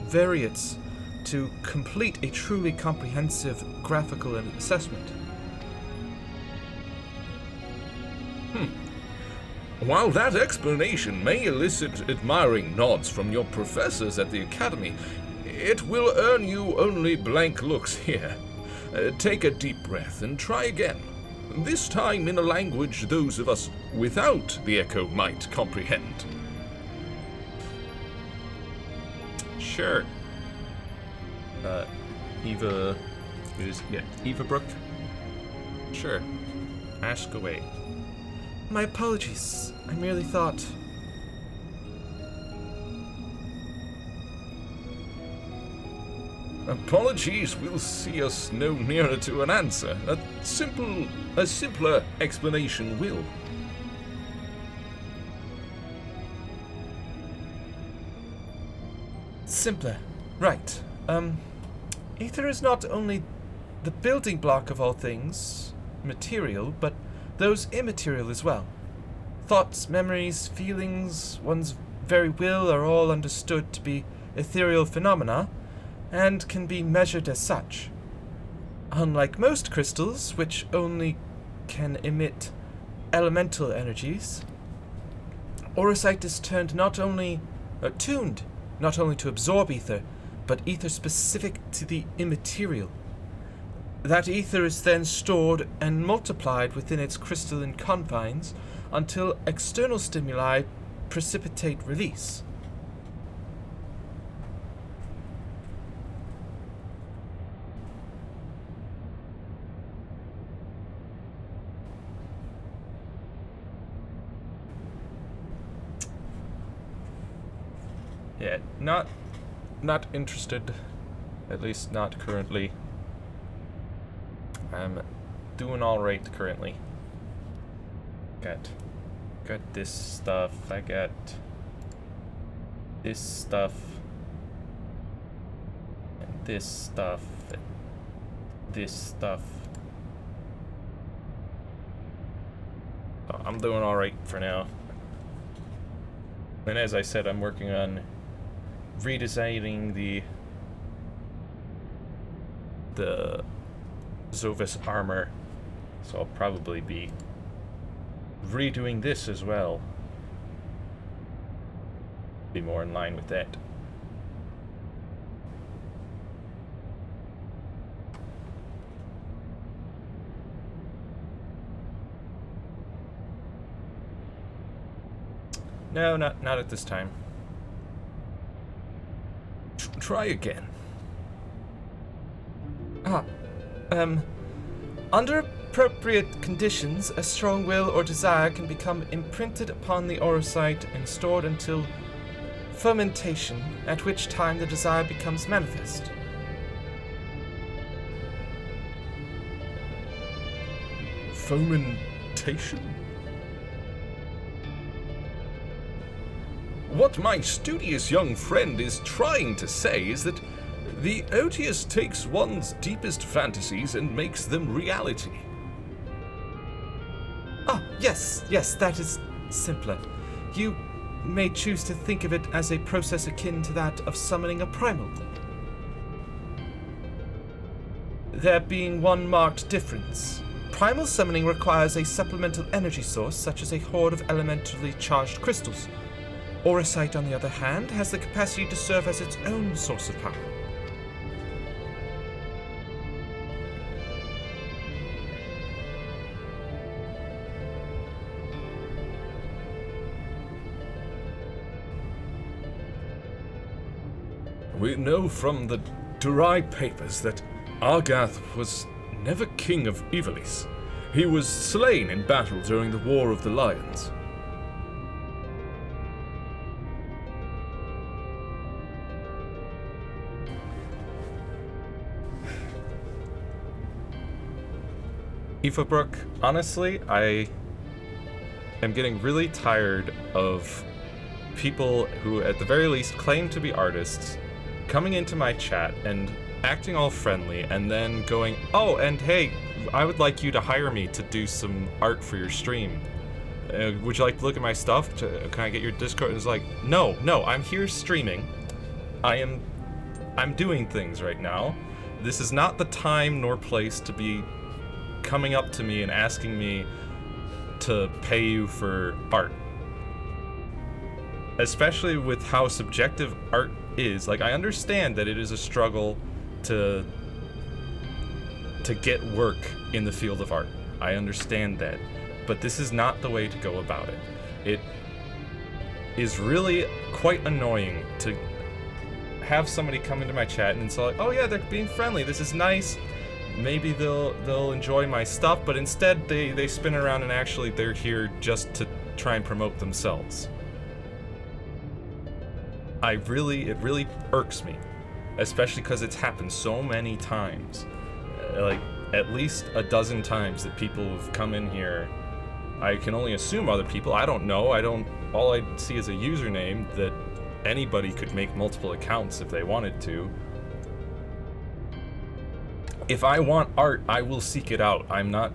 variates to complete a truly comprehensive graphical assessment. While that explanation may elicit admiring nods from your professors at the Academy, it will earn you only blank looks here. Take a deep breath and try again, this time in a language those of us without the echo might comprehend. Sure. Eva Brook? Sure. Ask away. My apologies. I merely thought... Apologies will see us no nearer to an answer. A simpler explanation will. Simpler. Right. Ether is not only the building block of all things, material, but those immaterial as well. Thoughts, memories, feelings, one's very will are all understood to be ethereal phenomena, and can be measured as such. Unlike most crystals, which only can emit elemental energies, Auracite is tuned not only to absorb ether, but ether specific to the immaterial. That ether is then stored and multiplied within its crystalline confines until external stimuli precipitate release. Yeah, not interested. At least not currently. I'm doing alright currently. Got this stuff. I got this stuff. And this stuff. And this stuff. Oh, I'm doing alright for now. And as I said, I'm working on redesigning the Zovis armor, so I'll probably be redoing this as well. Be more in line with that. No, not at this time. Try again. Under appropriate conditions, a strong will or desire can become imprinted upon the auracite and stored until fermentation, at which time the desire becomes manifest. Fomentation? What my studious young friend is trying to say is that the Otius takes one's deepest fantasies and makes them reality. Ah, yes, that is simpler. You may choose to think of it as a process akin to that of summoning a primal. There being one marked difference. Primal summoning requires a supplemental energy source, such as a horde of elementally charged crystals. Auracite, on the other hand, has the capacity to serve as its own source of power. We know from the Durai papers that Argath was never king of Ivalice. He was slain in battle during the War of the Lions. Ifabrook, honestly, I am getting really tired of people who, at the very least, claim to be artists, coming into my chat and acting all friendly, and then going, oh, and hey, I would like you to hire me to do some art for your stream. Would you like to look at my stuff? Can I get your Discord? And it's like, no, I'm here streaming. I'm doing things right now. This is not the time nor place to be coming up to me and asking me to pay you for art. Especially with how subjective art is. Like, I understand that it is a struggle to get work in the field of art. I understand that. But this is not the way to go about it. It is really quite annoying to have somebody come into my chat and it's like, oh yeah, they're being friendly, this is nice, maybe they'll enjoy my stuff, but instead they spin around and actually they're here just to try and promote themselves. It really irks me, especially because it's happened so many times, like at least a dozen times that people have come in here. I can only assume other people, I don't know, all I see is a username that anybody could make multiple accounts if they wanted to. If I want art, I will seek it out. I'm not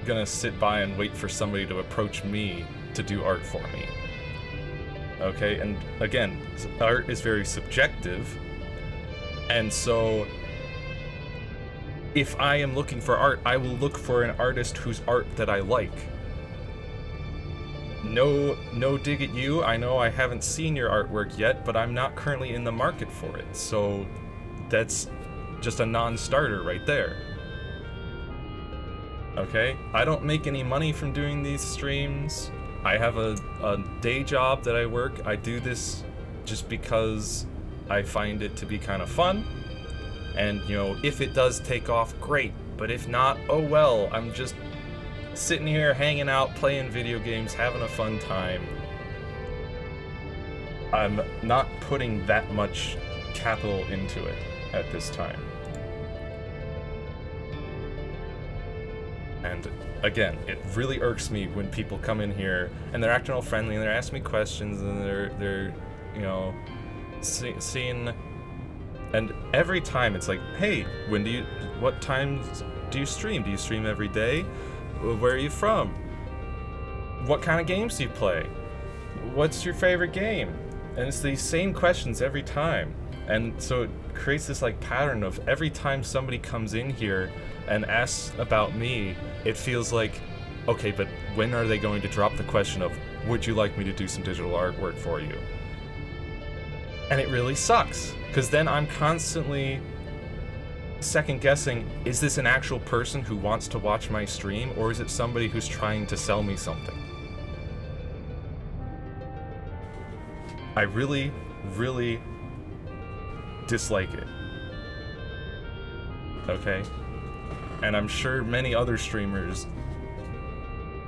gonna sit by and wait for somebody to approach me to do art for me. Okay, and again, art is very subjective, and so if I am looking for art, I will look for an artist whose art that I like. no dig at you. I know I haven't seen your artwork yet, but I'm not currently in the market for it. So that's just a non-starter right there. Okay? I don't make any money from doing these streams. I have a day job that I work. I do this just because I find it to be kind of fun. And, you know, if it does take off, great. But if not, oh well. I'm just sitting here hanging out, playing video games, having a fun time. I'm not putting that much capital into it at this time. And again, it really irks me when people come in here and they're acting all friendly and they're asking me questions and they're you know, seeing, and every time it's like, hey, what times do you stream? Do you stream every day? Where are you from? What kind of games do you play? What's your favorite game? And it's these same questions every time. And so it creates this like pattern of every time somebody comes in here and asks about me, it feels like, okay, but when are they going to drop the question of, would you like me to do some digital artwork for you? And it really sucks, because then I'm constantly second guessing, is this an actual person who wants to watch my stream, or is it somebody who's trying to sell me something? I really, really dislike it. Okay? And I'm sure many other streamers,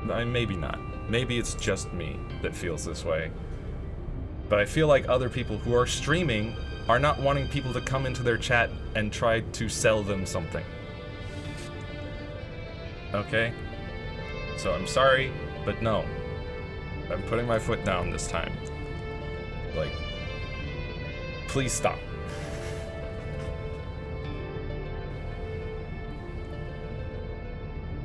maybe not. Maybe it's just me that feels this way. But I feel like other people who are streaming are not wanting people to come into their chat and try to sell them something. Okay? So I'm sorry, but no. I'm putting my foot down this time. Like, please stop.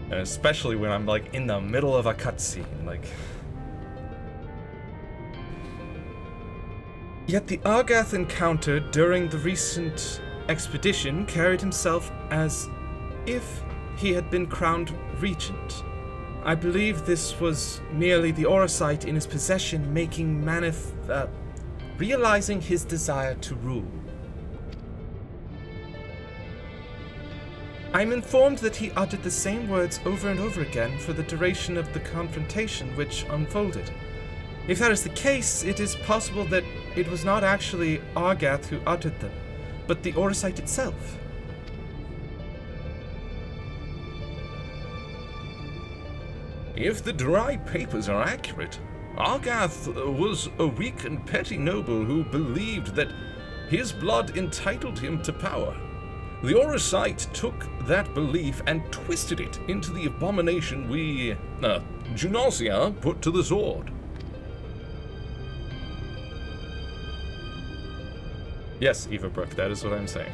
And especially when I'm like in the middle of a cutscene, like. Yet the Argath encounter during the recent expedition carried himself as if he had been crowned regent. I believe this was merely the Orosite in his possession realizing his desire to rule. I'm informed that he uttered the same words over and over again for the duration of the confrontation which unfolded. If that is the case, it is possible that it was not actually Argath who uttered them, but the Orosite itself. If the dry papers are accurate, Argath was a weak and petty noble who believed that his blood entitled him to power. The Orosite took that belief and twisted it into the abomination we, Junosia, put to the sword. Yes, Eva Brooke, that is what I'm saying.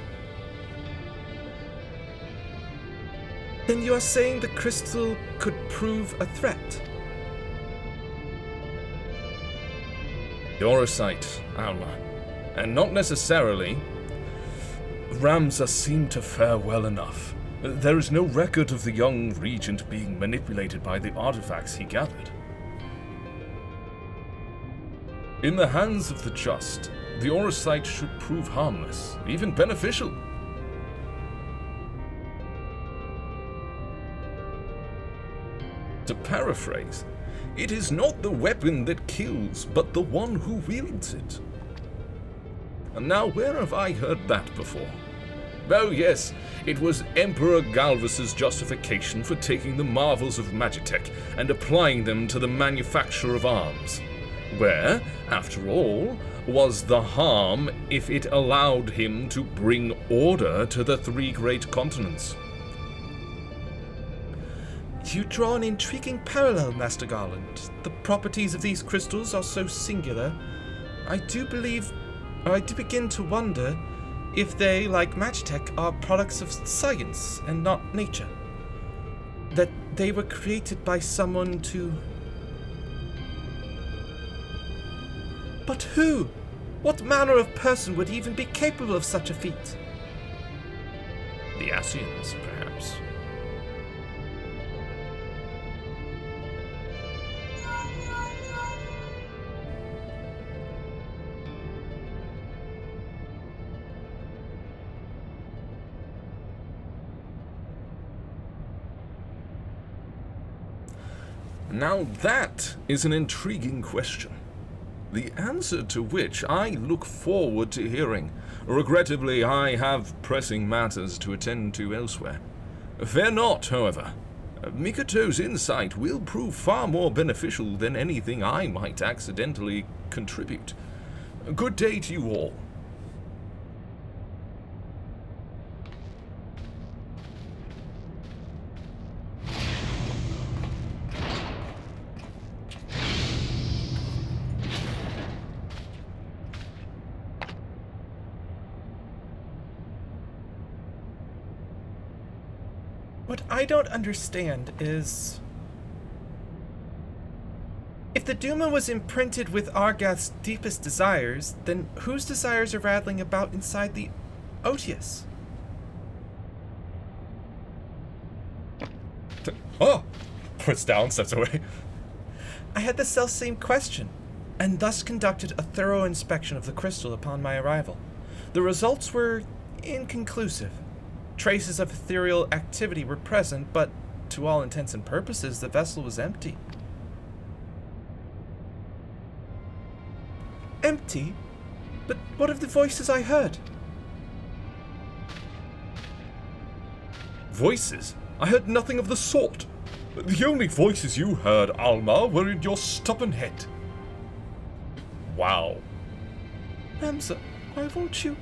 Then you are saying the crystal could prove a threat? The Orosite, Alma, and not necessarily. Ramza seemed to fare well enough. There is no record of the young regent being manipulated by the artifacts he gathered. In the hands of the just, the Orosite should prove harmless, even beneficial. To paraphrase, it is not the weapon that kills, but the one who wields it. And now, where have I heard that before? Oh yes, it was Emperor Galvus's justification for taking the marvels of Magitech and applying them to the manufacture of arms. Where, after all, was the harm if it allowed him to bring order to the three great continents? You draw an intriguing parallel, Master Garland. The properties of these crystals are so singular. I do begin to wonder if they, like Magitech, are products of science and not nature. That they were created by someone to... But who? What manner of person would even be capable of such a feat? The Asians, perhaps. Now that is an intriguing question, the answer to which I look forward to hearing. Regrettably, I have pressing matters to attend to elsewhere. Fear not, however. Mikoto's insight will prove far more beneficial than anything I might accidentally contribute. Good day to you all. What I don't understand is... if the Duma was imprinted with Argath's deepest desires, then whose desires are rattling about inside the Otius? Oh! Puts down, steps away. I had the self-same question, and thus conducted a thorough inspection of the crystal upon my arrival. The results were inconclusive. Traces of ethereal activity were present, but to all intents and purposes, the vessel was empty. Empty? But what of the voices I heard? Voices? I heard nothing of the sort. The only voices you heard, Alma, were in your stubborn head. Wow. Ramza, why won't you?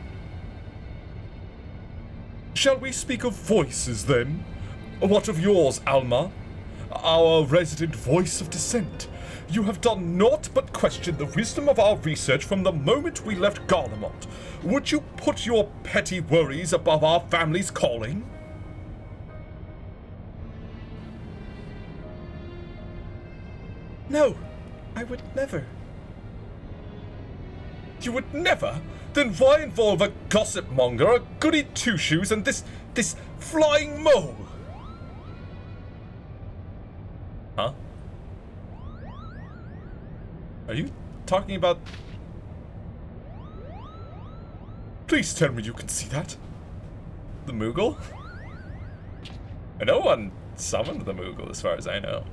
Shall we speak of voices, then? What of yours, Alma? Our resident voice of dissent. You have done naught but question the wisdom of our research from the moment we left Garlemont. Would you put your petty worries above our family's calling? No, I would never. You would never? Then why involve a gossip monger, a goody two-shoes, and this flying mole? Huh? Are you talking about... Please tell me you can see that. The Moogle? No one summoned the Moogle, as far as I know.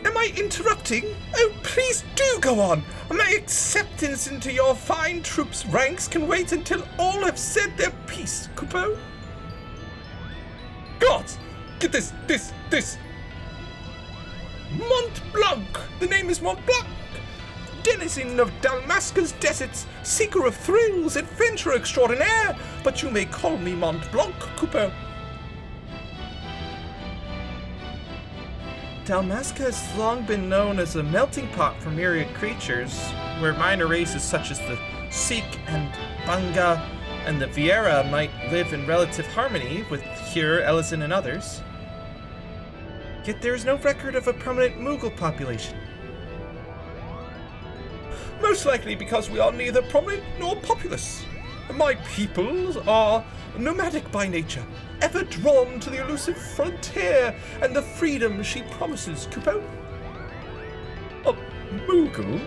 Am I interrupting? Oh, please do go on. My acceptance into your fine troops' ranks can wait until all have said their piece, Kupo. Gods! Get this! Mont Blanc! The name is Mont Blanc! Denizen of Dalmasca's deserts, seeker of thrills, adventurer extraordinaire, but you may call me Mont Blanc, Kupo. Dalmasca has long been known as a melting pot for myriad creatures, where minor races such as the Sikh and Banga and the Vieira might live in relative harmony with Hyur, Ellison, and others. Yet there is no record of a permanent Moogle population. Most likely because we are neither prominent nor populous. My peoples are nomadic by nature, ever drawn to the elusive frontier and the freedom she promises, Kupo. A Moogle?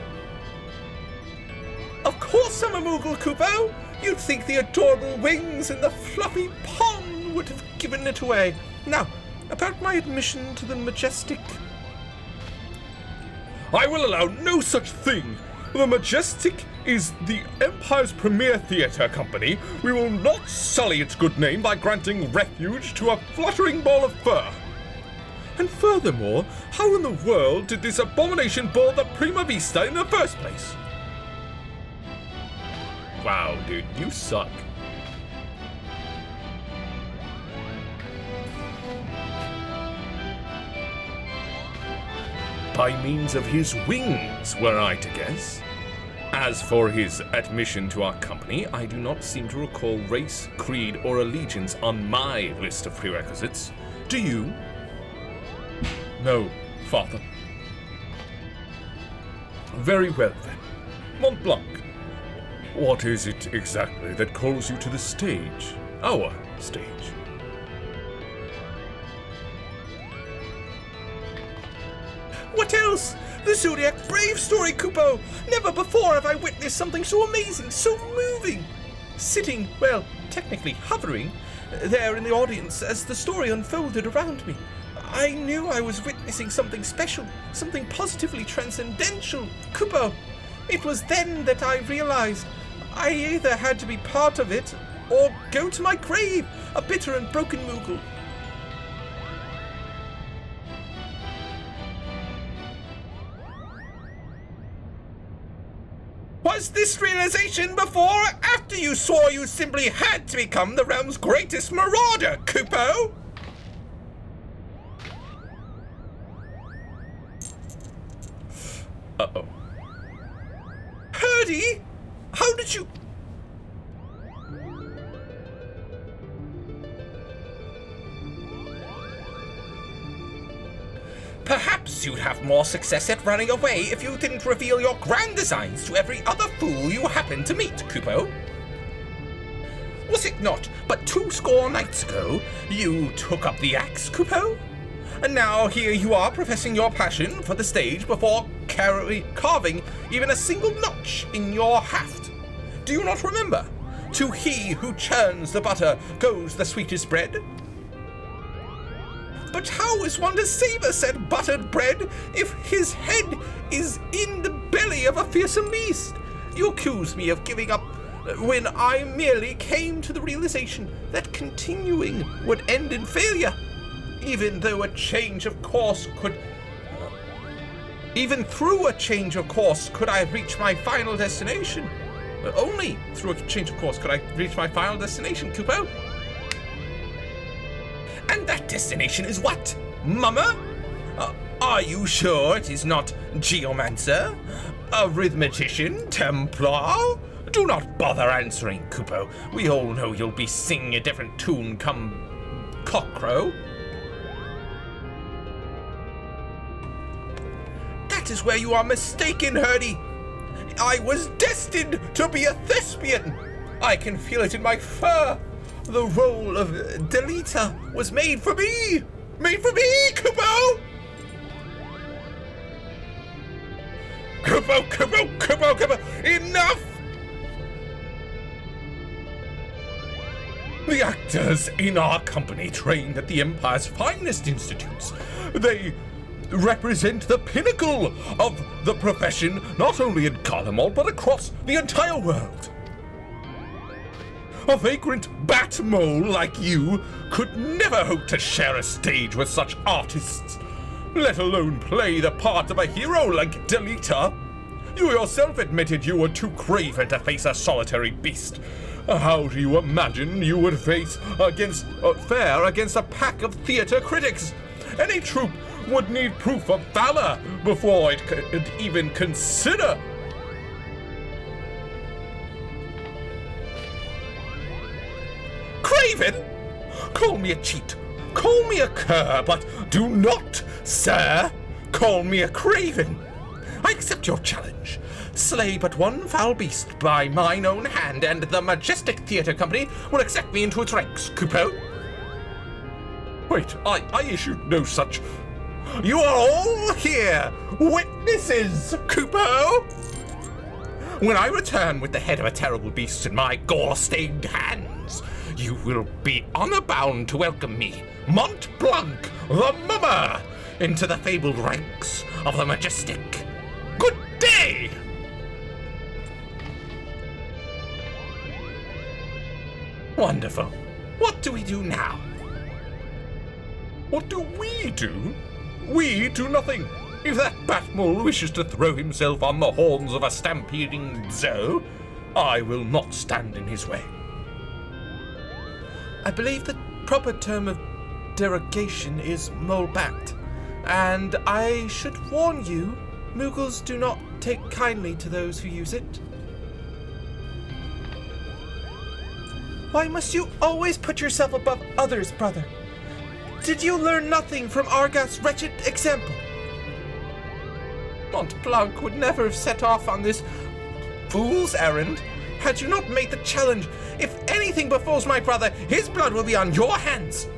Of course I'm a Moogle, Kupo! You'd think the adorable wings and the fluffy pom would have given it away. Now, about my admission to the majestic... I will allow no such thing! The Majestic is the Empire's premier theatre company. We will not sully its good name by granting refuge to a fluttering ball of fur. And furthermore, how in the world did this abomination board the Prima Vista in the first place? Wow, dude, you suck. By means of his wings, were I to guess. As for his admission to our company, I do not seem to recall race, creed, or allegiance on my list of prerequisites. Do you? No, Father. Very well then. Mont Blanc, what is it exactly that calls you to the stage? Our stage. What else? The Zodiac Brave story, Kupo! Never before have I witnessed something so amazing, so moving! Sitting, well, technically hovering, there in the audience as the story unfolded around me, I knew I was witnessing something special, something positively transcendental, Kupo. It was then that I realized I either had to be part of it or go to my grave, a bitter and broken Moogle. Was this realization before or after you saw you simply had to become the realm's greatest marauder, Kupo? Uh-oh. Herdy? How did you... Perhaps you'd have more success at running away if you didn't reveal your grand designs to every other fool you happened to meet, Kupo. Was it not but 2 nights ago you took up the axe, Kupo? And now here you are professing your passion for the stage before carving even a single notch in your haft. Do you not remember? To he who churns the butter goes the sweetest bread. But how is one to savor said buttered bread if his head is in the belly of a fearsome beast? You accuse me of giving up when I merely came to the realization that continuing would end in failure. Even through a change of course could I reach my final destination. Only through a change of course could I reach my final destination, Kupo. And that destination is what? Mama? Are you sure it is not Geomancer? Arithmetician? Templar? Do not bother answering, Kupo. We all know you'll be singing a different tune come cockcrow. That is where you are mistaken, Herdy. I was destined to be a thespian. I can feel it in my fur. The role of Delita was made for me! Made for me, Kupo! Kupo! Enough! The actors in our company trained at the Empire's finest institutes. They represent the pinnacle of the profession, not only in Garlemald, but across the entire world. A vagrant bat mole like you could never hope to share a stage with such artists, let alone play the part of a hero like Delita. You yourself admitted you were too craven to face a solitary beast. How do you imagine you would fare against a pack of theatre critics? Any troupe would need proof of valor before it could even consider. Craven? Call me a cheat, call me a cur, but do not, sir, call me a craven. I accept your challenge. Slay but one foul beast by mine own hand, and the Majestic Theatre Company will accept me into its ranks, Kupo. Wait, I issued no such... You are all here, witnesses, Kupo! When I return with the head of a terrible beast in my gore-stained hands, you will be honor-bound to welcome me, Mont Blanc, the Mummer, into the fabled ranks of the Majestic. Good day! Wonderful. What do we do now? What do we do? We do nothing. If that Batmole wishes to throw himself on the horns of a stampeding zoo, I will not stand in his way. I believe the proper term of derogation is mole-backed, and I should warn you, Moogles do not take kindly to those who use it. Why must you always put yourself above others, brother? Did you learn nothing from Argath's wretched example? Mont Blanc would never have set off on this fool's errand had you not made the challenge. If anything befalls my brother, his blood will be on your hands.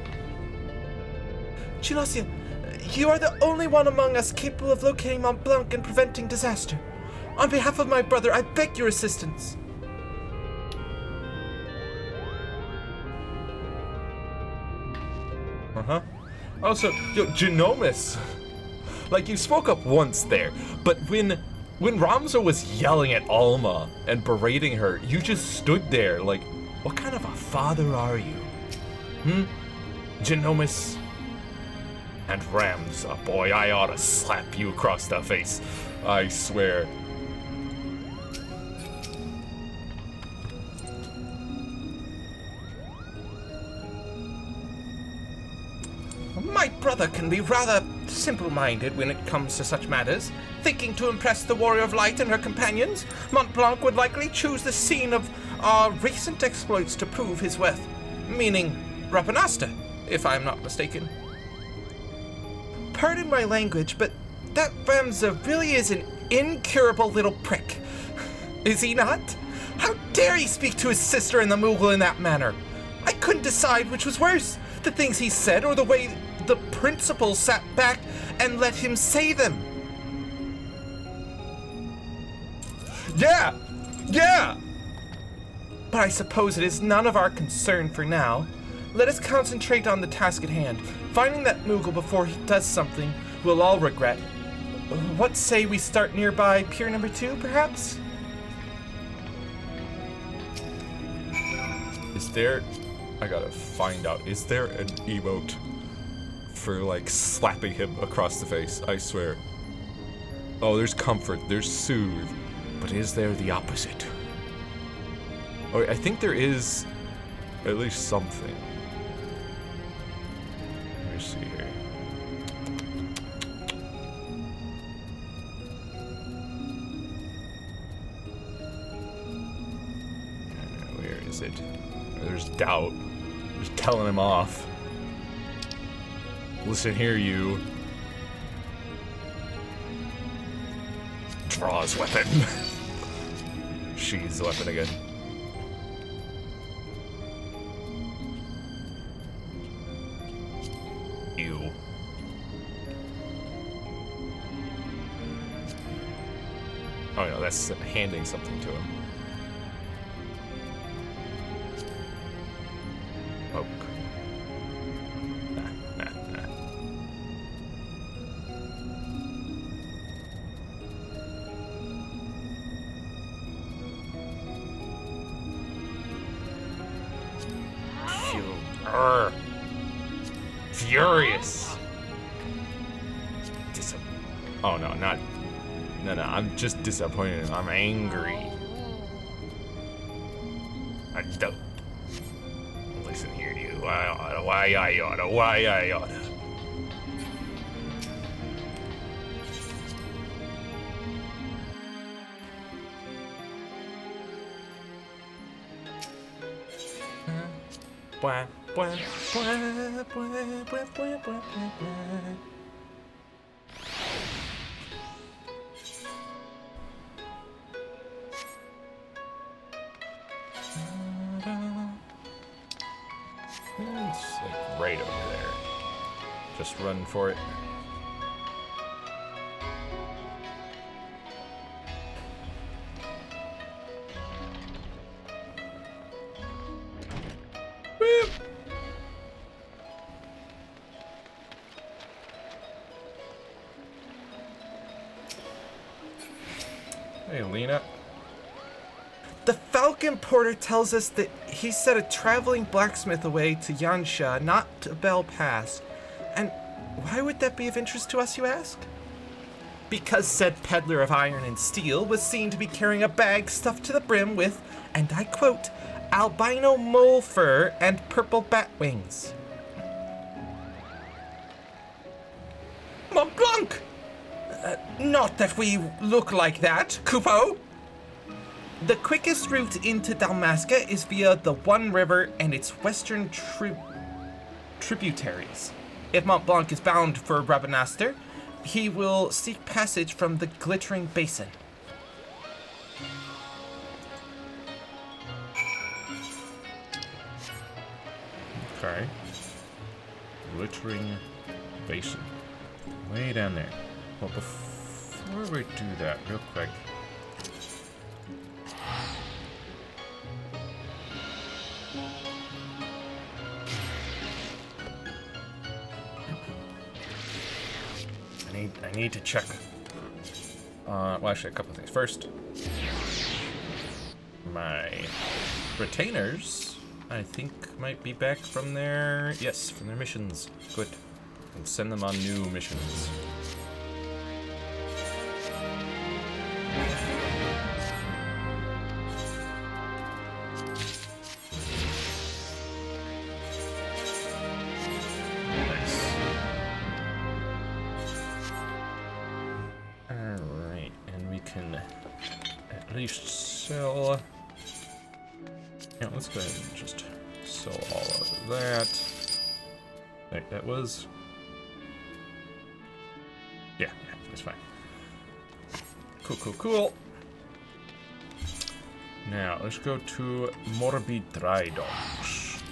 Chilosia, you are the only one among us capable of locating Mont Blanc and preventing disaster. On behalf of my brother, I beg your assistance. Also, Genomus. Like, you spoke up once there, but when Ramza was yelling at Alma and berating her, you just stood there like, what kind of a father are you? Genomus? And Ramza, boy, I ought to slap you across the face. I swear. My brother can be rather simple-minded when it comes to such matters. Thinking to impress the Warrior of Light and her companions, Mont Blanc would likely choose the scene of our recent exploits to prove his worth. Meaning Rapanasta, if I'm not mistaken. Pardon my language, but that Ramza really is an incurable little prick. Is he not? How dare he speak to his sister and the Moogle in that manner? I couldn't decide which was worse, the things he said or the way the principal sat back and let him say them. Yeah! But I suppose it is none of our concern for now. Let us concentrate on the task at hand. Finding that Moogle before he does something we'll all regret. What say we start nearby pier number 2, perhaps? I gotta find out, is there an emote for, like, slapping him across the face? I swear. Oh, there's comfort, there's soothe, but is there the opposite? Oh, I think there is at least something. Let me see here. Where is it? There's doubt. Just telling him off. Listen here, you. Draw his weapon. Sheathes the weapon again. You. Oh no, that's handing something to him. Poke. Nah. Furious. Oh no, not. No, I'm just disappointed. I'm angry. I don't. Listen here, you. Why I oughta. Blah, blah, blah, blah, blah, blah, blah, blah. It's like right over there. Just run for it. Whoop. Hey, Lena. The Falcon Porter tells us that he sent a traveling blacksmith away to Yansha, not to Bell Pass. And why would that be of interest to us, you ask? Because said peddler of iron and steel was seen to be carrying a bag stuffed to the brim with, and I quote, albino mole fur and purple bat wings. Mont Blanc! Not that we look like that, Kupo. The quickest route into Dalmasca is via the One River and its western tributaries. If Mont Blanc is bound for Rabanastre, he will seek passage from the Glittering Basin. Okay. Glittering Basin. Way down there. Well, before we do that, real quick. I need to check. Well, actually, a couple of things. First, my retainers, I think, might be back from their... Yes, from their missions. Good. And send them on new missions. Nice. Alright, and we can at least sell... Yeah, let's go ahead and just sell all of that. Right, that was... Yeah, that's fine. Cool. Now, let's go to Morbid Drydogs.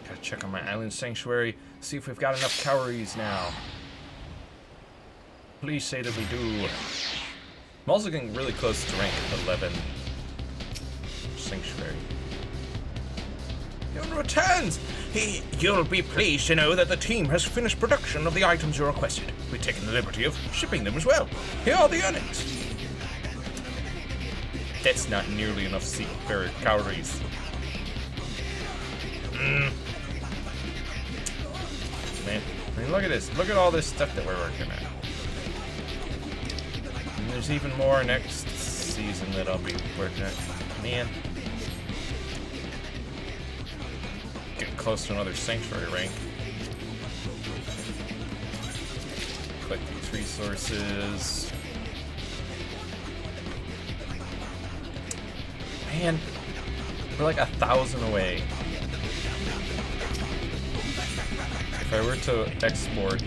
Gotta check on my island sanctuary, see if we've got enough calories now. Please say that we do. I'm also getting really close to rank 11 Sanctuary. Yun returns! You'll be pleased to know that the team has finished production of the items you requested. We've taken the liberty of shipping them as well. Here are the earnings. That's not nearly enough seafarer calories. Man, I mean, look at this. Look at all this stuff that we're working on. And there's even more next season that I'll be working on. Man. Getting close to another sanctuary rank. Collect these resources. Man, we're like 1,000 away. If I were to export, I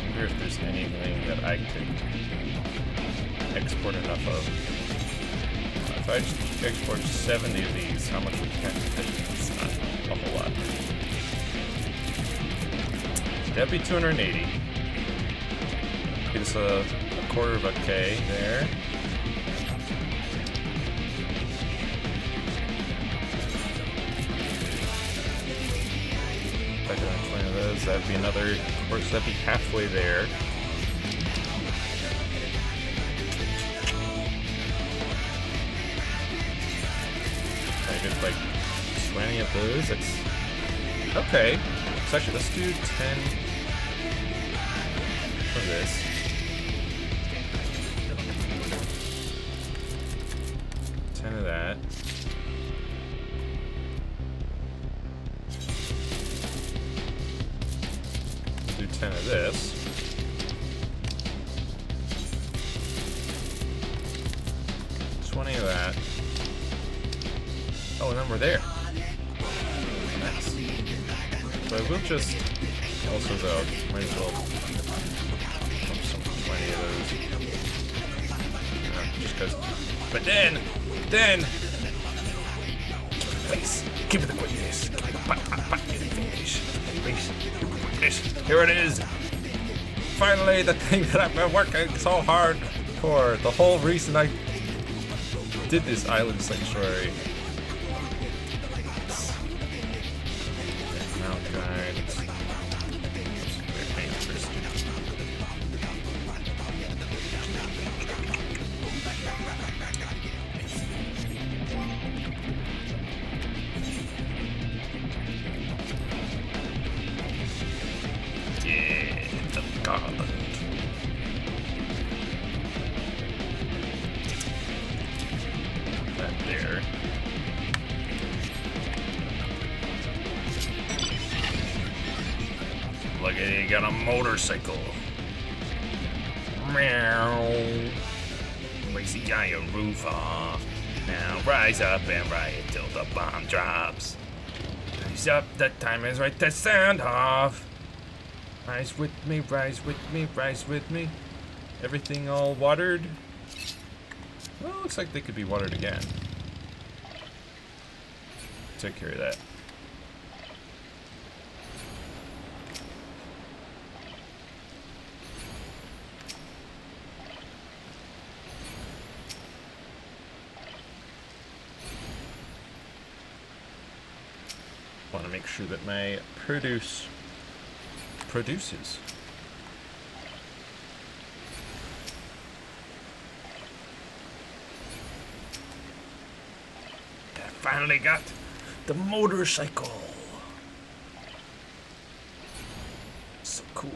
wonder if there's anything that I could export enough of. If I just export 70 of these, how much would that be? It's not a whole lot. That'd be 280. Get us a quarter of a K there. If I do 20 of those, that'd be another, of course, that'd be halfway there. I get like 20 of those, that's, okay. So actually, let's do 10 of this. Of that. Do 10 of this. $20 of that. Oh, and then we're there. Nice. So I will just also though, might as well pump some 20 of those. Just because. But then, please, give me the quickness. Give me the quickness. Here it is. Finally, the thing that I've been working so hard for. The whole reason I did this island sanctuary. Mount guides. You got a motorcycle. Meow. Raise the iron roof off. Now rise up and ride till the bomb drops. Rise up, the time is right to sound off. Rise with me, rise with me, rise with me. Everything all watered. Well, looks like they could be watered again. Take care of that. Want to make sure that my produces. I finally got the motorcycle. So cool.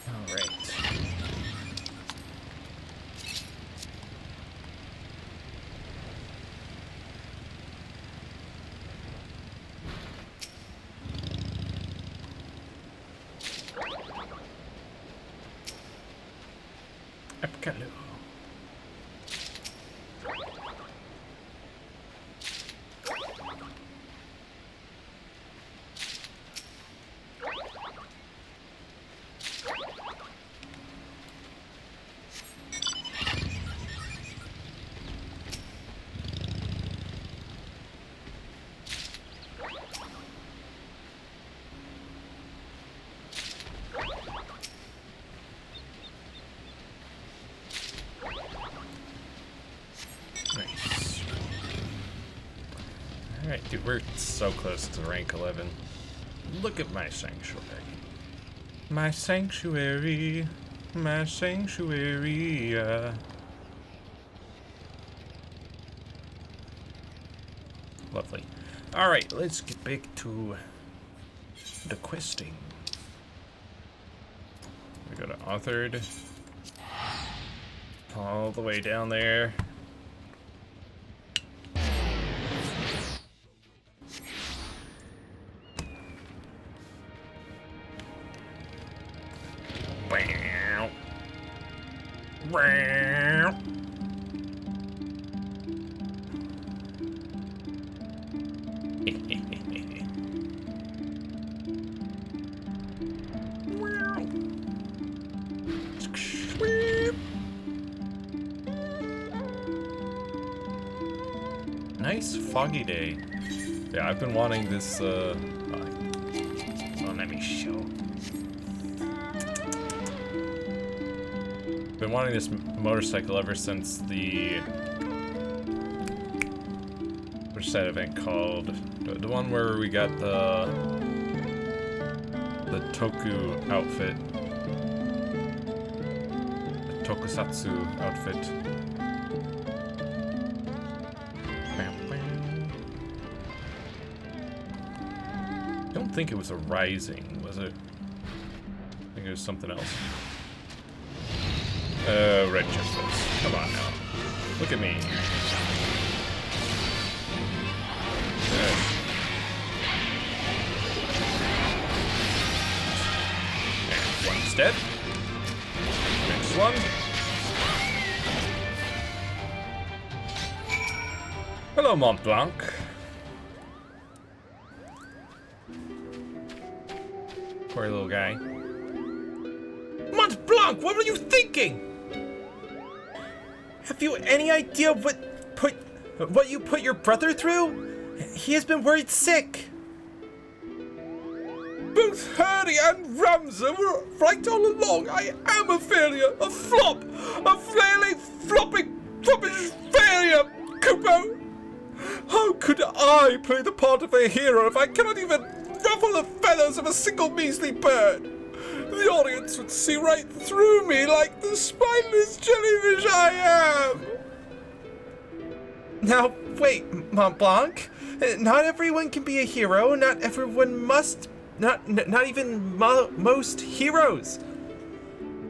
All right. Epcalo. Nice. Alright, dude, we're so close to rank 11. Look at my sanctuary. My sanctuary. My sanctuary. Lovely. Alright, let's get back to the questing. We go to authored. All the way down there. Nice foggy day. Yeah, I've been wanting this, oh, let me show. Been wanting this motorcycle ever since the, what's that event called? The one where we got the Toku outfit. The Tokusatsu outfit. I don't think it was a Rising, was it? I think it was something else. Red chestnuts. Come on now. Look at me. And one's dead. Next one. Hello, Mont Blanc. Poor little guy. Mont Blanc, what were you thinking? Have you any idea what you put your brother through? He has been worried sick. Both Hurdy and Ramza were right all along. I am a failure, a flop, a flailing, flopping, floppish failure, Kupo. How could I play the part of a hero if I cannot even ruffle the feathers of a single measly bird? The audience would see right through me like the spineless jellyfish I am. Now, wait, Mont Blanc. Not everyone can be a hero. Not everyone must. Not even most heroes.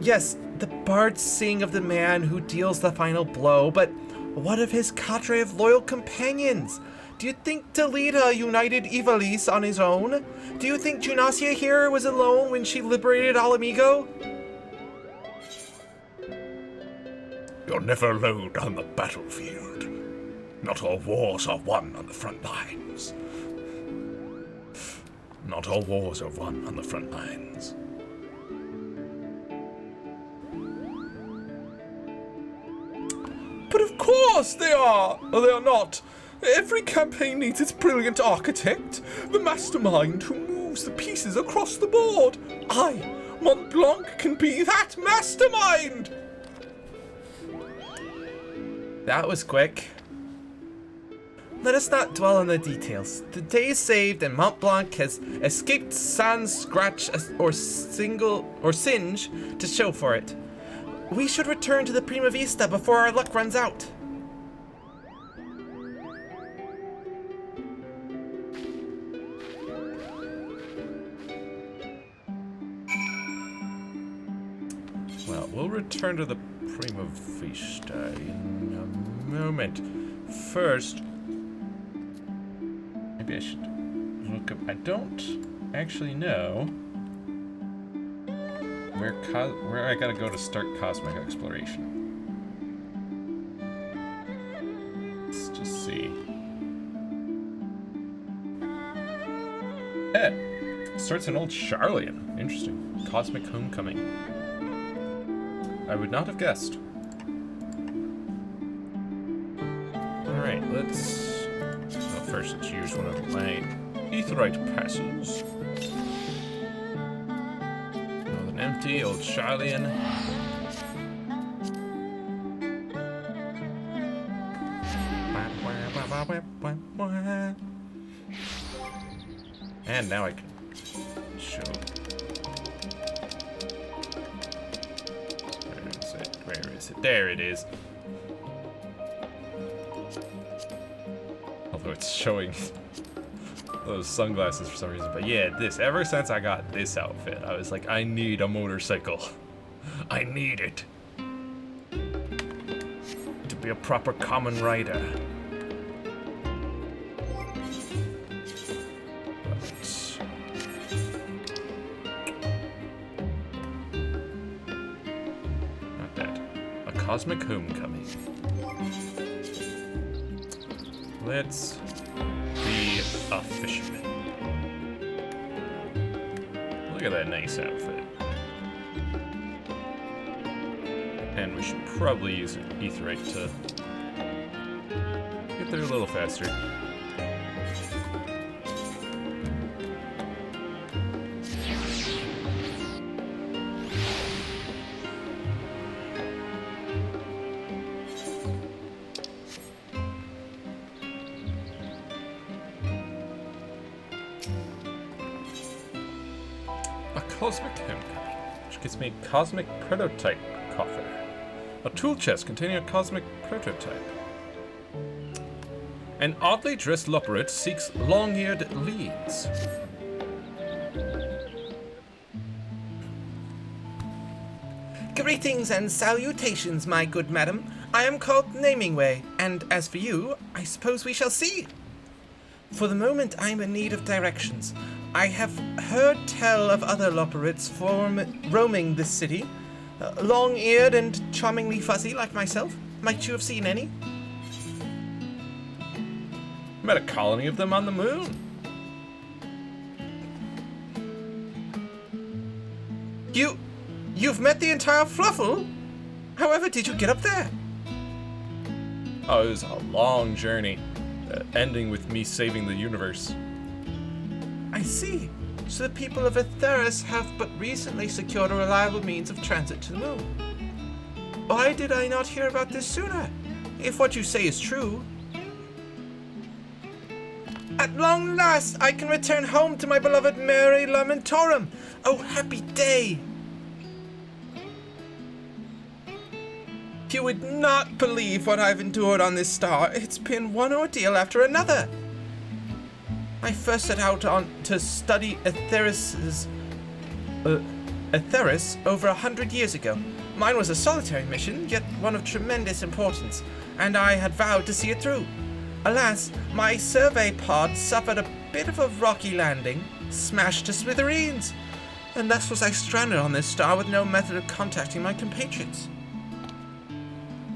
Yes, the bards sing of the man who deals the final blow, but what of his cadre of loyal companions? Do you think Delita united Ivalice on his own? Do you think Junasia here was alone when she liberated Alamigo? You're never alone on the battlefield. Not all wars are won on the front lines. Not all wars are won on the front lines. But of course they are! Or they are not. Every campaign needs its brilliant architect, the mastermind who moves the pieces across the board. I, Mont Blanc, can be that mastermind! That was quick. Let us not dwell on the details. The day is saved and Mont Blanc has escaped sans scratch or singe to show for it. We should return to the Prima Vista before our luck runs out. Well, we'll return to the Prima Vista in a moment. First, maybe I should look up. I don't actually know where I gotta go to start cosmic exploration. Let's just see. Starts in Old Charlian. Interesting. Cosmic Homecoming. I would not have guessed. Alright, let's... Well, first let's use one of my Aetheryte passes. With an empty Old Charlian. And now I can show... Where is it? There it is. Although it's showing those sunglasses for some reason. But yeah, ever since I got this outfit, I was like, I need a motorcycle. I need it. To be a proper common rider. Cosmic Homecoming. Let's be a fisherman. Look at that nice outfit. And we should probably use an Aetheryte to get there a little faster. Cosmic Homecoming, which gives me a Cosmic Prototype coffer. A tool chest containing a Cosmic Prototype. An oddly dressed Loperate seeks long-eared leads. Greetings and salutations, my good madam. I am called Namingway, and as for you, I suppose we shall see. For the moment, I am in need of directions. I have heard tell of other Loperates roaming this city, long-eared and charmingly fuzzy like myself. Might you have seen any? Met a colony of them on the moon. You've met the entire Fluffle? However did you get up there? Oh, it was a long journey, ending with me saving the universe. I see. So the people of Aetheris have but recently secured a reliable means of transit to the moon. Why did I not hear about this sooner? If what you say is true. At long last, I can return home to my beloved Mare Lamentorum. Oh, happy day! You would not believe what I've endured on this star. It's been one ordeal after another. I first set out to study Aetheris over 100 years ago. Mine was a solitary mission, yet one of tremendous importance, and I had vowed to see it through. Alas, my survey pod suffered a bit of a rocky landing, smashed to smithereens, and thus was I stranded on this star with no method of contacting my compatriots.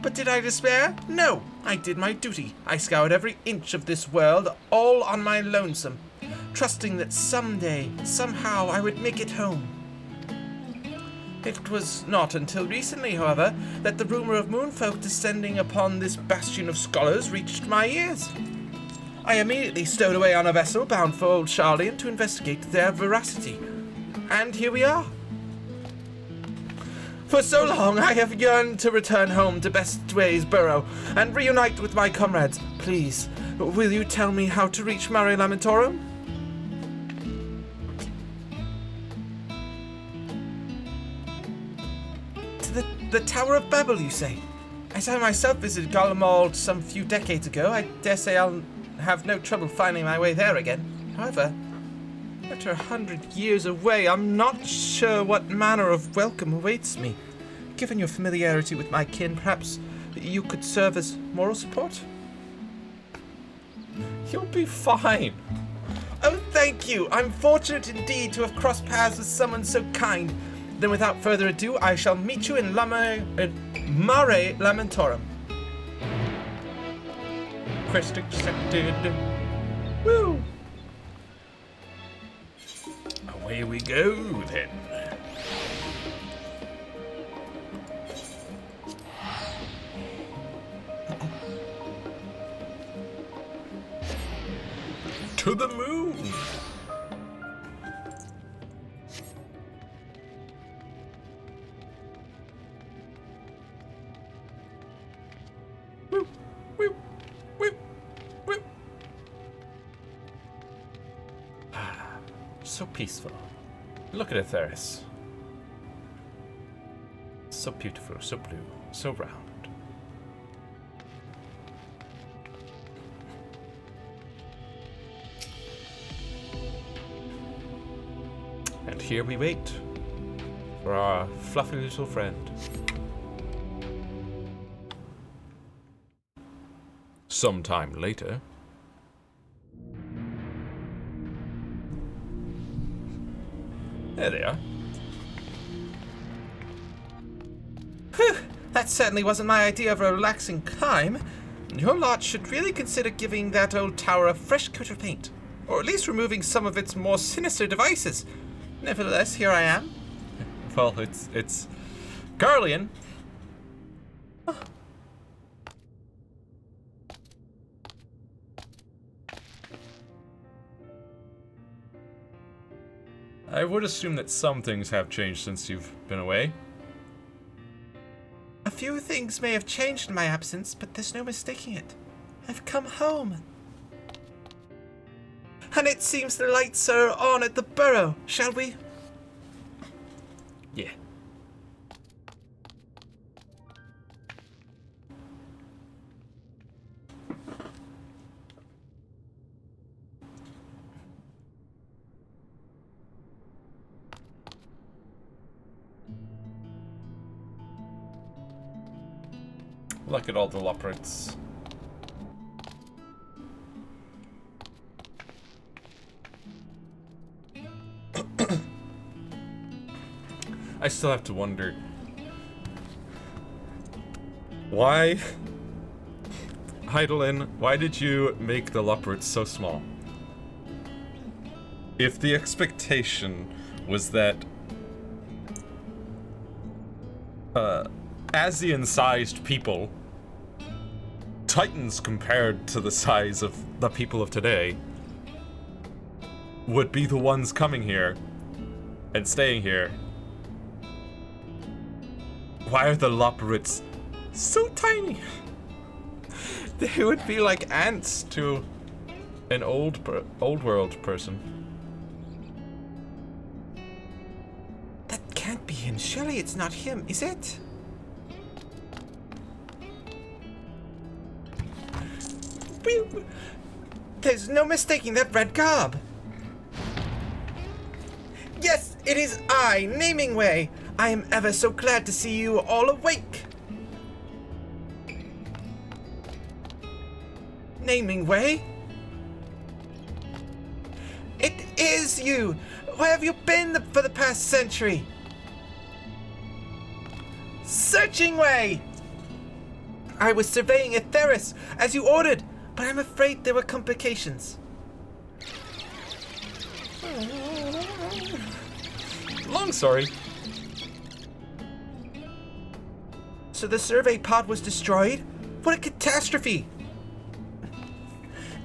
But did I despair? No, I did my duty. I scoured every inch of this world, all on my lonesome, trusting that someday, somehow, I would make it home. It was not until recently, however, that the rumor of moonfolk descending upon this bastion of scholars reached my ears. I immediately stowed away on a vessel bound for Old Charlian to investigate their veracity. And here we are. For so long, I have yearned to return home to Bestway's Burrow and reunite with my comrades. Please, will you tell me how to reach Mare Lamentorum? To the Tower of Babel, you say? As I myself visited Garlemald some few decades ago, I dare say I'll have no trouble finding my way there again. However, after 100 years away, I'm not sure what manner of welcome awaits me. Given your familiarity with my kin, perhaps you could serve as moral support? You'll be fine. Oh, thank you. I'm fortunate indeed to have crossed paths with someone so kind. Then without further ado, I shall meet you in Mare Lamentorum. Quest accepted. Woo! Away we go then. To the moon. Woo! Woo! Woo! Woo! So peaceful. Look at Aetheris. So beautiful, so blue, so round. And here we wait for our fluffy little friend. Sometime later. There they are. Whew! That certainly wasn't my idea of a relaxing climb. Your lot should really consider giving that old tower a fresh coat of paint, or at least removing some of its more sinister devices. Nevertheless, here I am. Well, it's Garlean. I would assume that some things have changed since you've been away. A few things may have changed in my absence, but there's no mistaking it. I've come home. And it seems the lights are on at the Burrow. Shall we? Yeah. Look at all the leopards. I still have to wonder why, Heidelin, why did you make the leopards so small? If the expectation was that Asian-sized people, titans compared to the size of the people of today, would be the ones coming here and staying here. Why are the Loporrits so tiny? They would be like ants to an old world person. That can't be him. Surely it's not him, is it? There's no mistaking that red garb. Yes, it is I, Namingway. I am ever so glad to see you all awake. Namingway? It is you! Where have you been for the past century? Searching Way! I was surveying Etheris, as you ordered, but I'm afraid there were complications. Long story. So the survey pod was destroyed? What a catastrophe!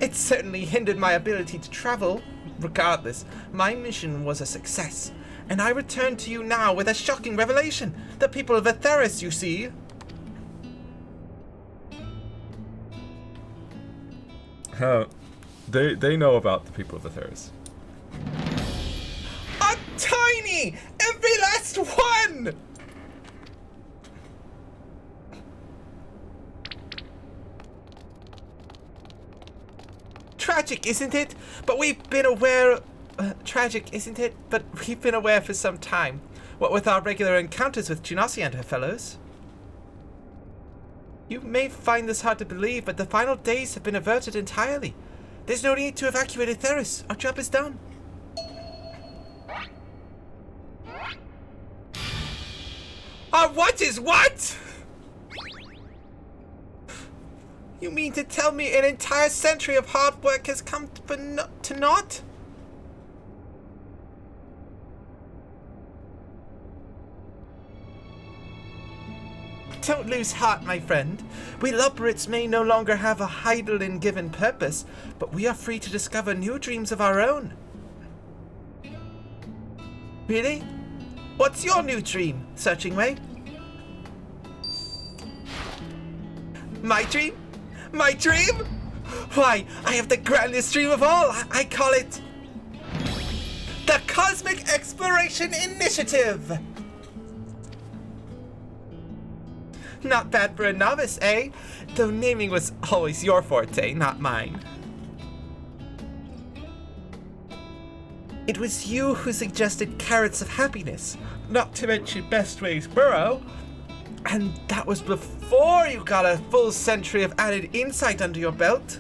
It certainly hindered my ability to travel. Regardless, my mission was a success, and I return to you now with a shocking revelation. The people of Etheris, you see. They know about the people of Etheris. A tiny! Every last one! Tragic, isn't it? But we've been aware... tragic, isn't it? But we've been aware for some time. What with our regular encounters with Genasi and her fellows. You may find this hard to believe, but the final days have been averted entirely. There's no need to evacuate Etheris. Our job is done. What is what? You mean to tell me an entire century of hard work has come to naught? Don't lose heart, my friend. We Loporrits may no longer have a Heidelin given purpose, but we are free to discover new dreams of our own. Really? What's your new dream, Searching Way? My dream? My dream? Why, I have the grandest dream of all. I call it the Cosmic Exploration Initiative. Not bad for a novice, eh? Though naming was always your forte, not mine. It was you who suggested Carrots of Happiness, not to mention Bestway's Burrow. And that was before you got a full century of added insight under your belt.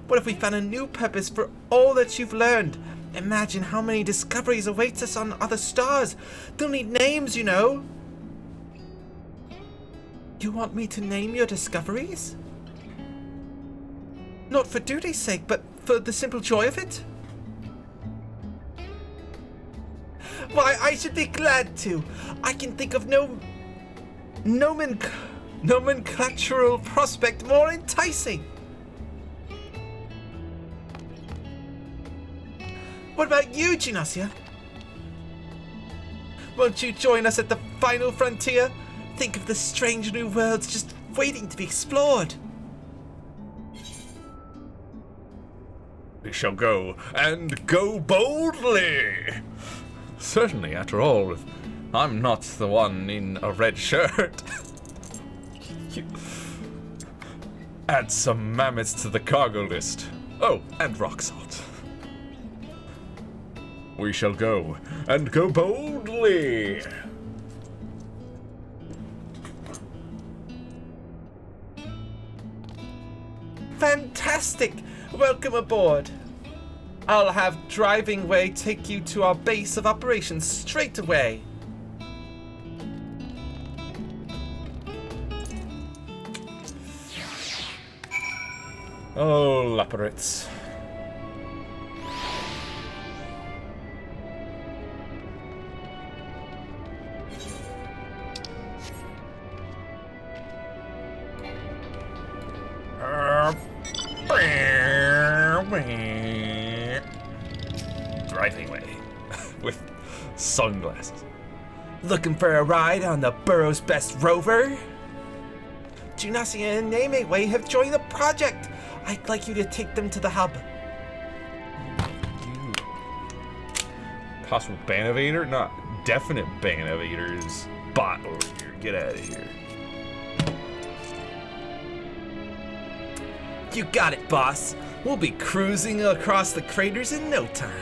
What if we found a new purpose for all that you've learned? Imagine how many discoveries await us on other stars. They'll need names, you know. You want me to name your discoveries? Not for duty's sake, but for the simple joy of it? Why, I should be glad to. I can think of no nomenclatural prospect more enticing. What about you, Ginasia? Won't you join us at the final frontier? Think of the strange new worlds just waiting to be explored. We shall go, and go boldly! Certainly, after all, I'm not the one in a red shirt. Add some mammoths to the cargo list. Oh, and rock salt. We shall go, and go boldly! Fantastic! Welcome aboard. I'll have Driving Way take you to our base of operations straight away. Oh, Loporrits. driving way. With sunglasses. Looking for a ride on the Burrow's best rover? Junasi and Nameway have joined the project. I'd like you to take them to the hub. Possible ban evader? Not definite ban evaders. Bot over here. Get out of here. You got it, boss. We'll be cruising across the craters in no time.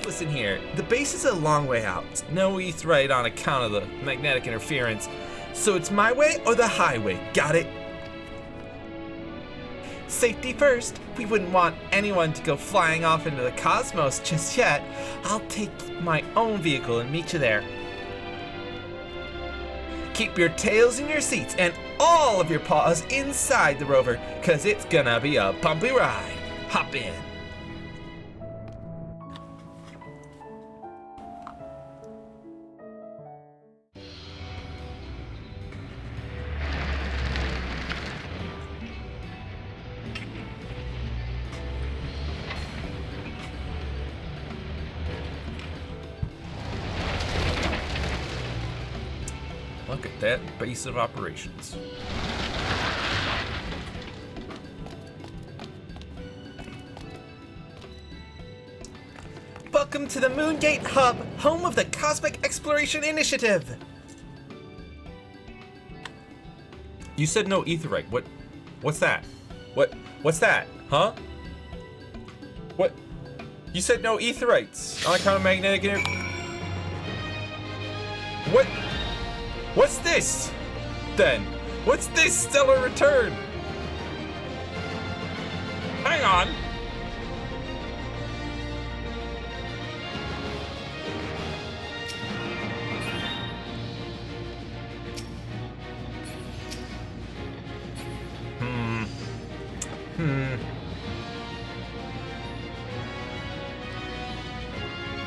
Listen here, the base is a long way out. No aetheryte on account of the magnetic interference. So it's my way or the highway, got it? Safety first. We wouldn't want anyone to go flying off into the cosmos just yet. I'll take my own vehicle and meet you there. Keep your tails in your seats and all of your paws inside the rover, cause it's gonna be a bumpy ride. Hop in. Look at that base of operations. Welcome to the Moongate Hub, home of the Cosmic Exploration Initiative. You said no aetheryte. What's that? What's that? Huh? What? You said no aetherites on account of magnetic What? What's this? Then? What's this stellar return? Hang on.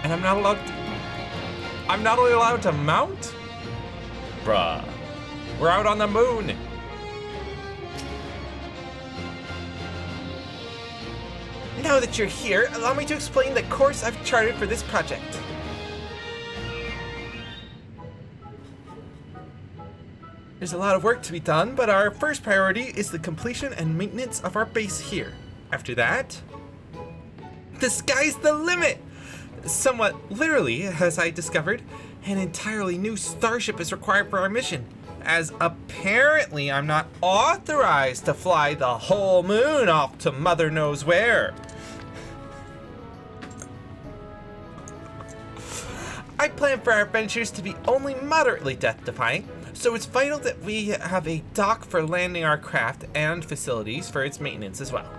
And I'm not only allowed to mount? Bruh. We're out on the moon. Now that you're here, allow me to explain the course I've charted for this project. There's a lot of work to be done, but our first priority is the completion and maintenance of our base here. After that, the sky's the limit! Somewhat literally, as I discovered, an entirely new starship is required for our mission, as apparently I'm not authorized to fly the whole moon off to Mother knows where. I plan for our adventures to be only moderately death-defying, so it's vital that we have a dock for landing our craft and facilities for its maintenance as well.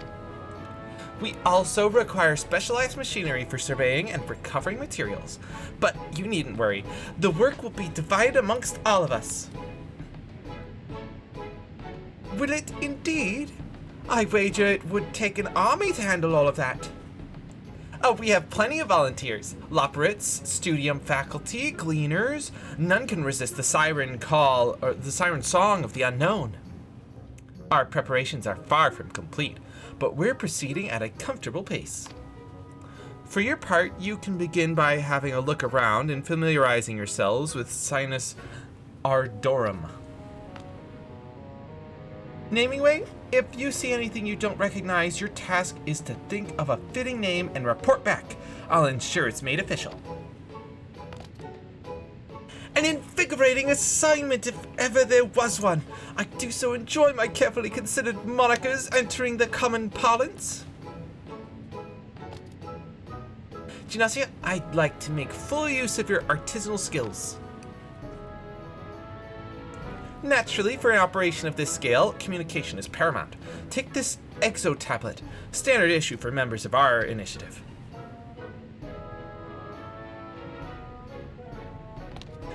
We also require specialized machinery for surveying and recovering materials, but you needn't worry, the work will be divided amongst all of us. Will it indeed? I wager it would take an army to handle all of that. Oh, we have plenty of volunteers. Loporits, studium faculty, gleaners. None can resist the siren call, or the siren song of the unknown. Our preparations are far from complete, but we're proceeding at a comfortable pace. For your part, you can begin by having a look around and familiarizing yourselves with Sinus Ardorum. Naming way, if you see anything you don't recognize, your task is to think of a fitting name and report back. I'll ensure it's made official. An invigorating assignment if ever there was one. I do so enjoy my carefully considered monikers entering the common parlance. Gymnasia, I'd like to make full use of your artisanal skills. Naturally, for an operation of this scale, communication is paramount. Take this Exo tablet, standard issue for members of our initiative.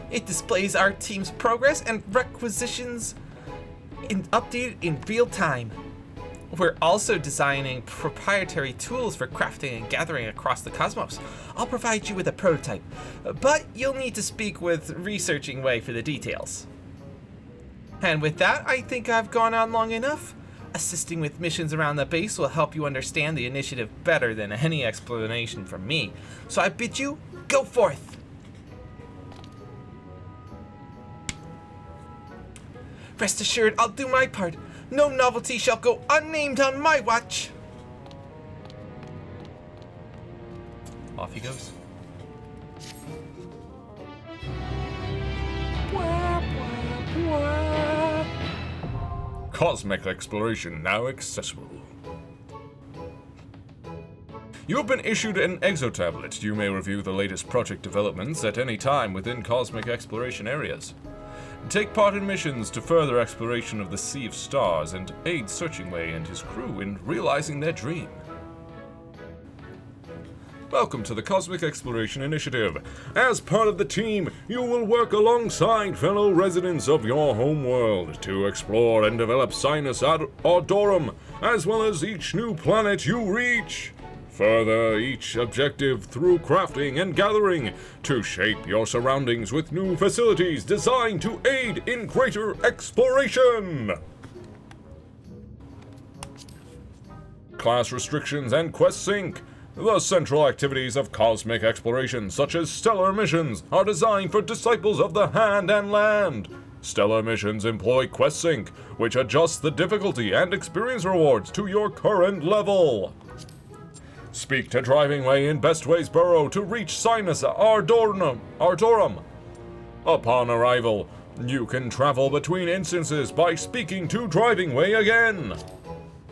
It displays our team's progress and requisitions updated in real time. We're also designing proprietary tools for crafting and gathering across the cosmos. I'll provide you with a prototype, but you'll need to speak with Researching Way for the details. And with that, I think I've gone on long enough. Assisting with missions around the base will help you understand the initiative better than any explanation from me. So I bid you, go forth! Rest assured, I'll do my part. No novelty shall go unnamed on my watch. Off he goes. Cosmic exploration now accessible. You have been issued an exotablet. You may review the latest project developments at any time within cosmic exploration areas. Take part in missions to further exploration of the Sea of Stars and aid Searchingway and his crew in realizing their dream. Welcome to the Cosmic Exploration Initiative. As part of the team, you will work alongside fellow residents of your homeworld to explore and develop Sinus Ardorum, as well as each new planet you reach. Further each objective through crafting and gathering to shape your surroundings with new facilities designed to aid in greater exploration. Class restrictions and quest sync. The central activities of cosmic exploration, such as stellar missions, are designed for disciples of the Hand and Land. Stellar missions employ quest sync, which adjusts the difficulty and experience rewards to your current level. Speak to Drivingway in Bestways Burrow to reach Sinus Ardorum. Upon arrival, you can travel between instances by speaking to Drivingway again.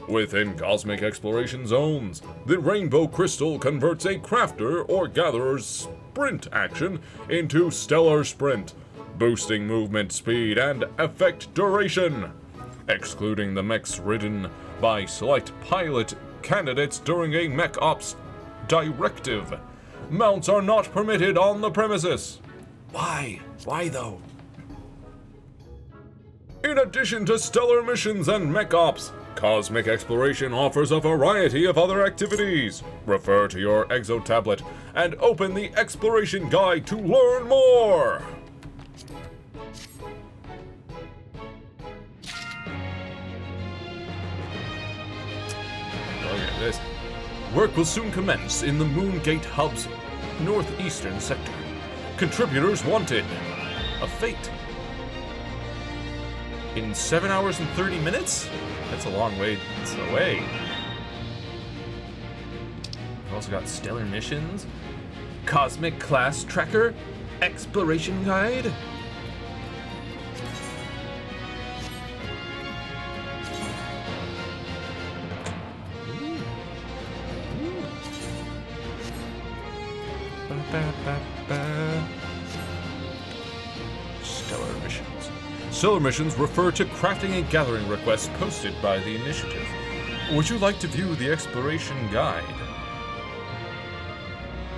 Within Cosmic Exploration Zones, the Rainbow Crystal converts a Crafter or Gatherer's sprint action into Stellar Sprint, boosting movement speed and effect duration, excluding the mechs ridden by select pilot candidates during a mech ops directive. Mounts are not permitted on the premises. Why? Why though? In addition to stellar missions and mech ops, Cosmic Exploration offers a variety of other activities. Refer to your exotablet and open the exploration guide to learn more. Look at this. Work will soon commence in the Moongate Hub's northeastern sector. Contributors wanted. A fate. In 7 hours and 30 minutes? That's a long way. It's away. We've also got stellar missions, cosmic class tracker, exploration guide. Stellar missions. Stellar missions refer to crafting and gathering requests posted by the initiative. Would you like to view the exploration guide?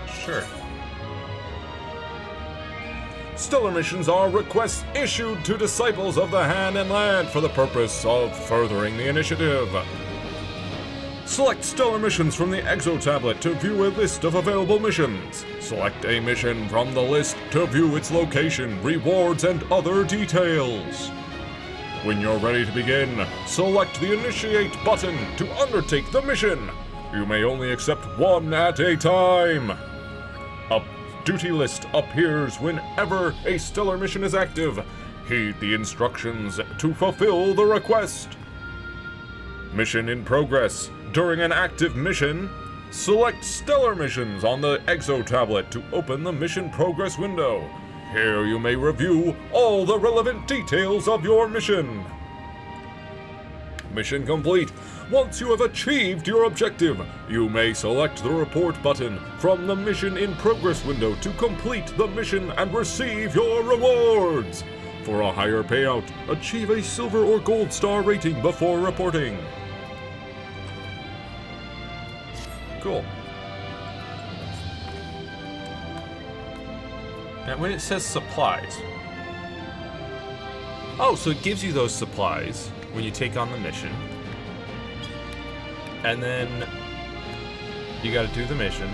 Sure. Stellar missions are requests issued to disciples of the Hand and Land for the purpose of furthering the initiative. Select stellar missions from the exotablet to view a list of available missions. Select a mission from the list to view its location, rewards, and other details. When you're ready to begin, select the Initiate button to undertake the mission. You may only accept one at a time. A duty list appears whenever a stellar mission is active. Heed the instructions to fulfill the request. Mission in progress. During an active mission, select Stellar Missions on the exotablet to open the mission progress window. Here you may review all the relevant details of your mission. Mission complete. Once you have achieved your objective, you may select the Report button from the Mission in Progress window to complete the mission and receive your rewards. For a higher payout, achieve a Silver or Gold Star rating before reporting. Cool. Now when it says supplies. Oh, so it gives you those supplies when you take on the mission. And then you gotta do the mission.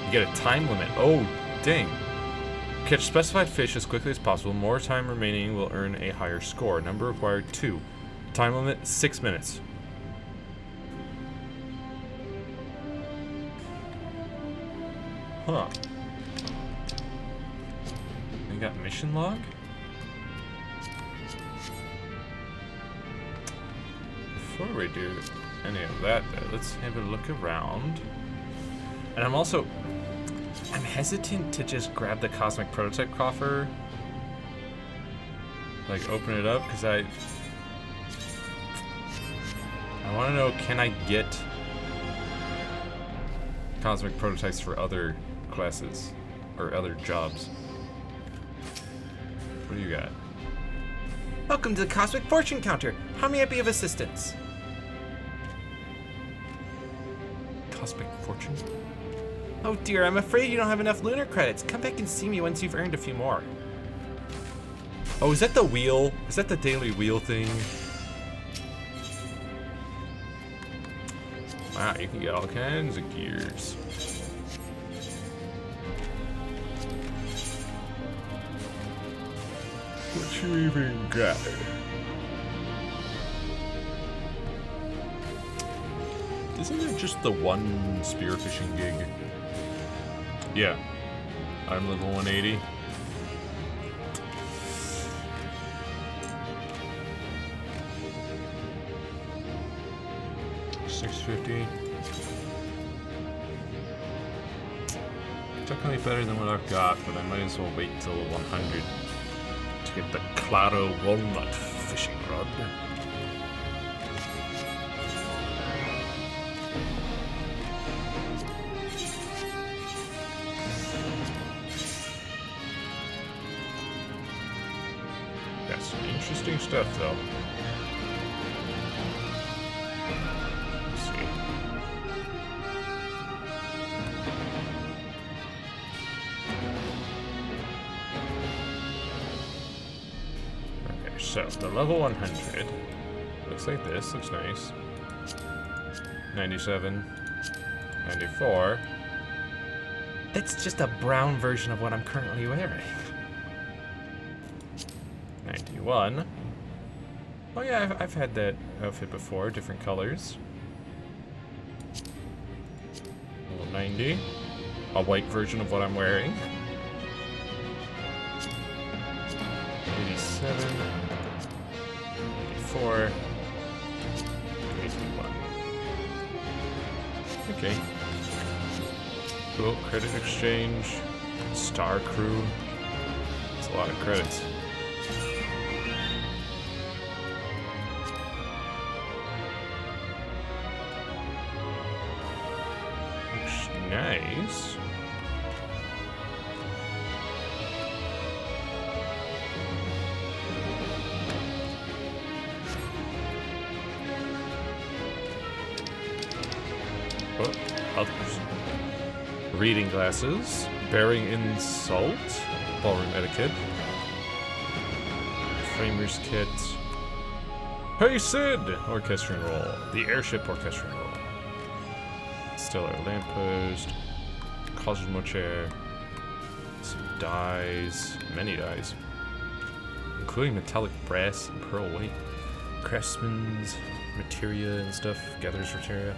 You get a time limit. Oh, dang. Catch specified fish as quickly as possible. More time remaining will earn a higher score. Number required 2. Time limit 6 minutes. Huh. We got mission log? Before we do any of that, though, let's have a look around. And I'm hesitant to just grab the Cosmic Prototype Coffer. Like, open it up, because I want to know, can I get Cosmic Prototypes for other classes? Or other jobs? What do you got? Welcome to the Cosmic Fortune Counter. How may I be of assistance? Cosmic Fortune? Oh dear, I'm afraid you don't have enough lunar credits. Come back and see me once you've earned a few more. Oh, is that the wheel? Is that the daily wheel thing? Wow, you can get all kinds of gears. What you even got? Isn't there just the one spearfishing gig? Yeah. I'm level 180. $650. Definitely better than what I've got, but I might as well wait till 100 to get the Claro Walnut fishing rod. Got some interesting stuff, though. Let's see. Okay, so the level 100 looks like this. Looks nice. 97, 94. That's just a brown version of what I'm currently wearing. 91. Oh yeah, I've had that outfit before, different colors. Level 90. A white version of what I'm wearing. 87. 84. 81. Okay. Cool. Credit exchange. Star crew. That's a lot of credits. Nice. Oh, others. Reading glasses, bearing insult, ballroom etiquette, framers kit. Hey Sid! Orchestrion roll. The airship orchestrion roll. Stellar lamppost, Cosmo chair, some dies, many dies, including metallic brass and pearl white, craftsman's materia and stuff, gatherer's materia.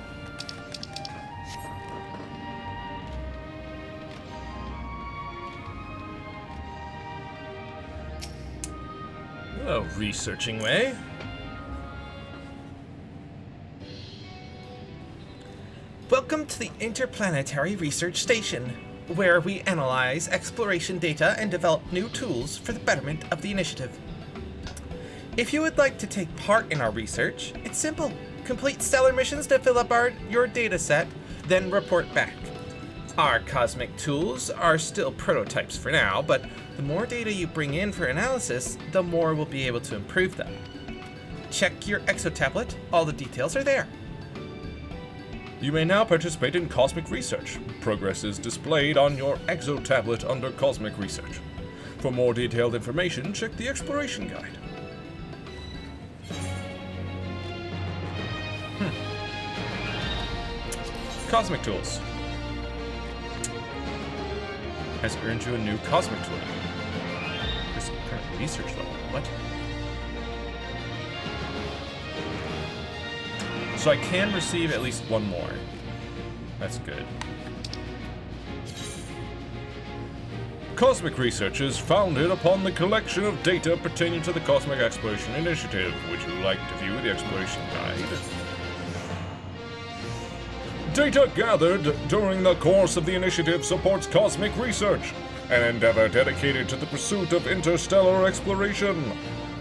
Oh, researching way. Welcome to the Interplanetary Research Station, where we analyze exploration data and develop new tools for the betterment of the initiative. If you would like to take part in our research, it's simple. Complete stellar missions to fill up your data set, then report back. Our cosmic tools are still prototypes for now, but the more data you bring in for analysis, the more we'll be able to improve them. Check your exotablet, all the details are there. You may now participate in cosmic research. Progress is displayed on your exotablet under cosmic research. For more detailed information, check the exploration guide. Cosmic tools. has earned you a new cosmic tool. This current research level. What? So I can receive at least one more. That's good. Cosmic research is founded upon the collection of data pertaining to the Cosmic Exploration Initiative. Would you like to view the exploration guide? Data gathered during the course of the initiative supports cosmic research, an endeavor dedicated to the pursuit of interstellar exploration.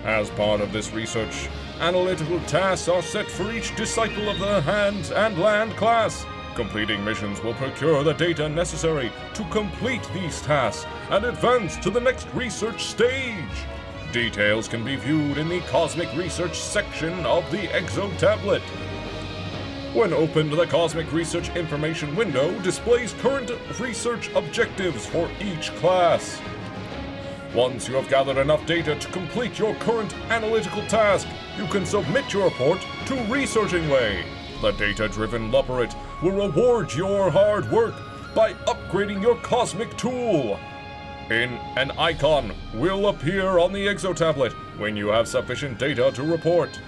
As part of this research, analytical tasks are set for each disciple of the Hand and Land class. Completing missions will procure the data necessary to complete these tasks and advance to the next research stage. Details can be viewed in the Cosmic Research section of the Exo tablet. When opened, the Cosmic Research information window displays current research objectives for each class. Once you have gathered enough data to complete your current analytical task, you can submit your report to Researchingway. The data-driven Luperate will reward your hard work by upgrading your cosmic tool. An icon will appear on the Exo tablet when you have sufficient data to report.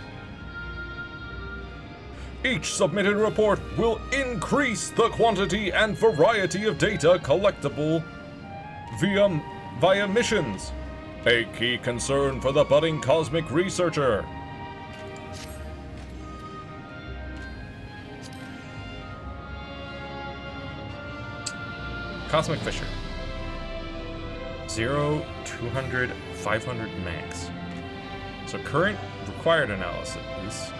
Each submitted report will increase the quantity and variety of data collectible via missions, a key concern for the budding cosmic researcher. Cosmic Fisher. 0, 200, 500 max. So current required analysis.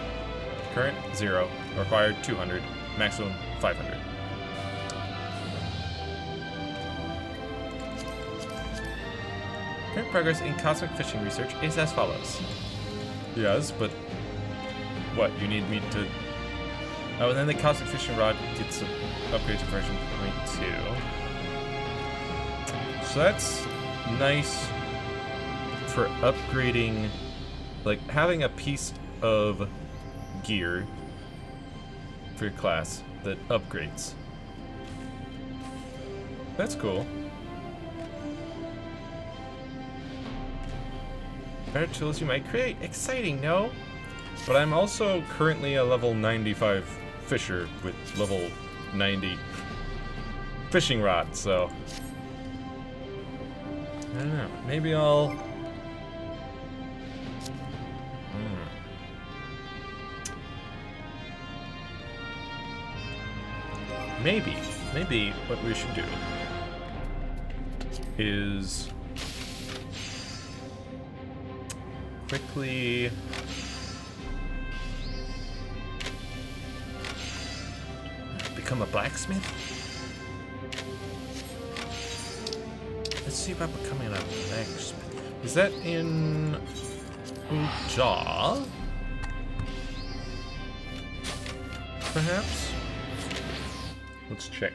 Current 0, required 200, maximum 500. Current progress in cosmic fishing research is as follows. Yes, but what, you need me to... Oh, and then the cosmic fishing rod gets an upgrade to version 0.2. So that's nice for upgrading, like having a piece of gear for your class that upgrades. That's cool. Better tools you might create. Exciting, no? But I'm also currently a level 95 fisher with level 90 fishing rod, so I don't know. Maybe I'll... Maybe what we should do is quickly become a blacksmith. Let's see about becoming a blacksmith. Is that in Uja? Perhaps? Let's check.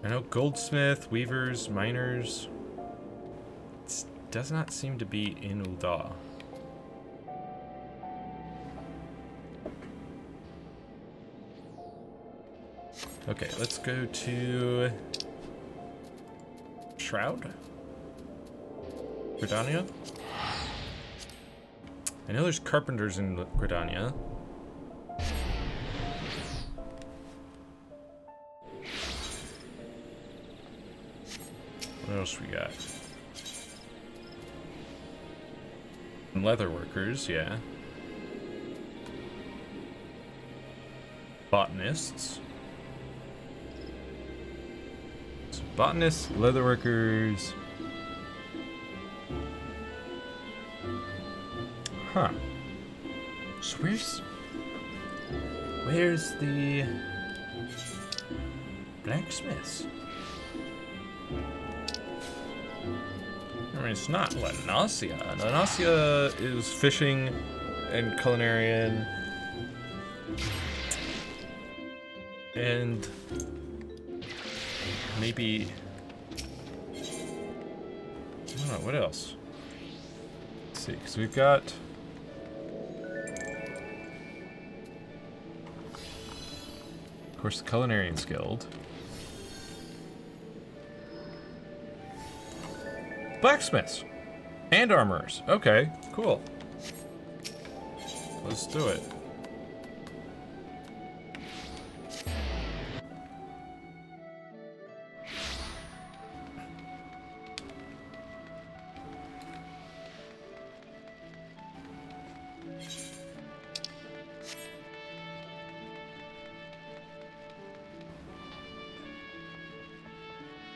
I know goldsmith, weavers, miners. It does not seem to be in Ul'dah. Okay, let's go to Shroud? Gridania? I know there's carpenters in Gridania. What else we got? Leather workers, yeah. Botanists. So botanists, leather workers. Huh. So where's the blacksmiths? I mean, it's not Lanasia. Lanasia is fishing and culinarian. And maybe, I don't know, what else? Let's see, because we've got course, the Culinarians Guild. Blacksmiths. And armorers. Okay, cool. Let's do it.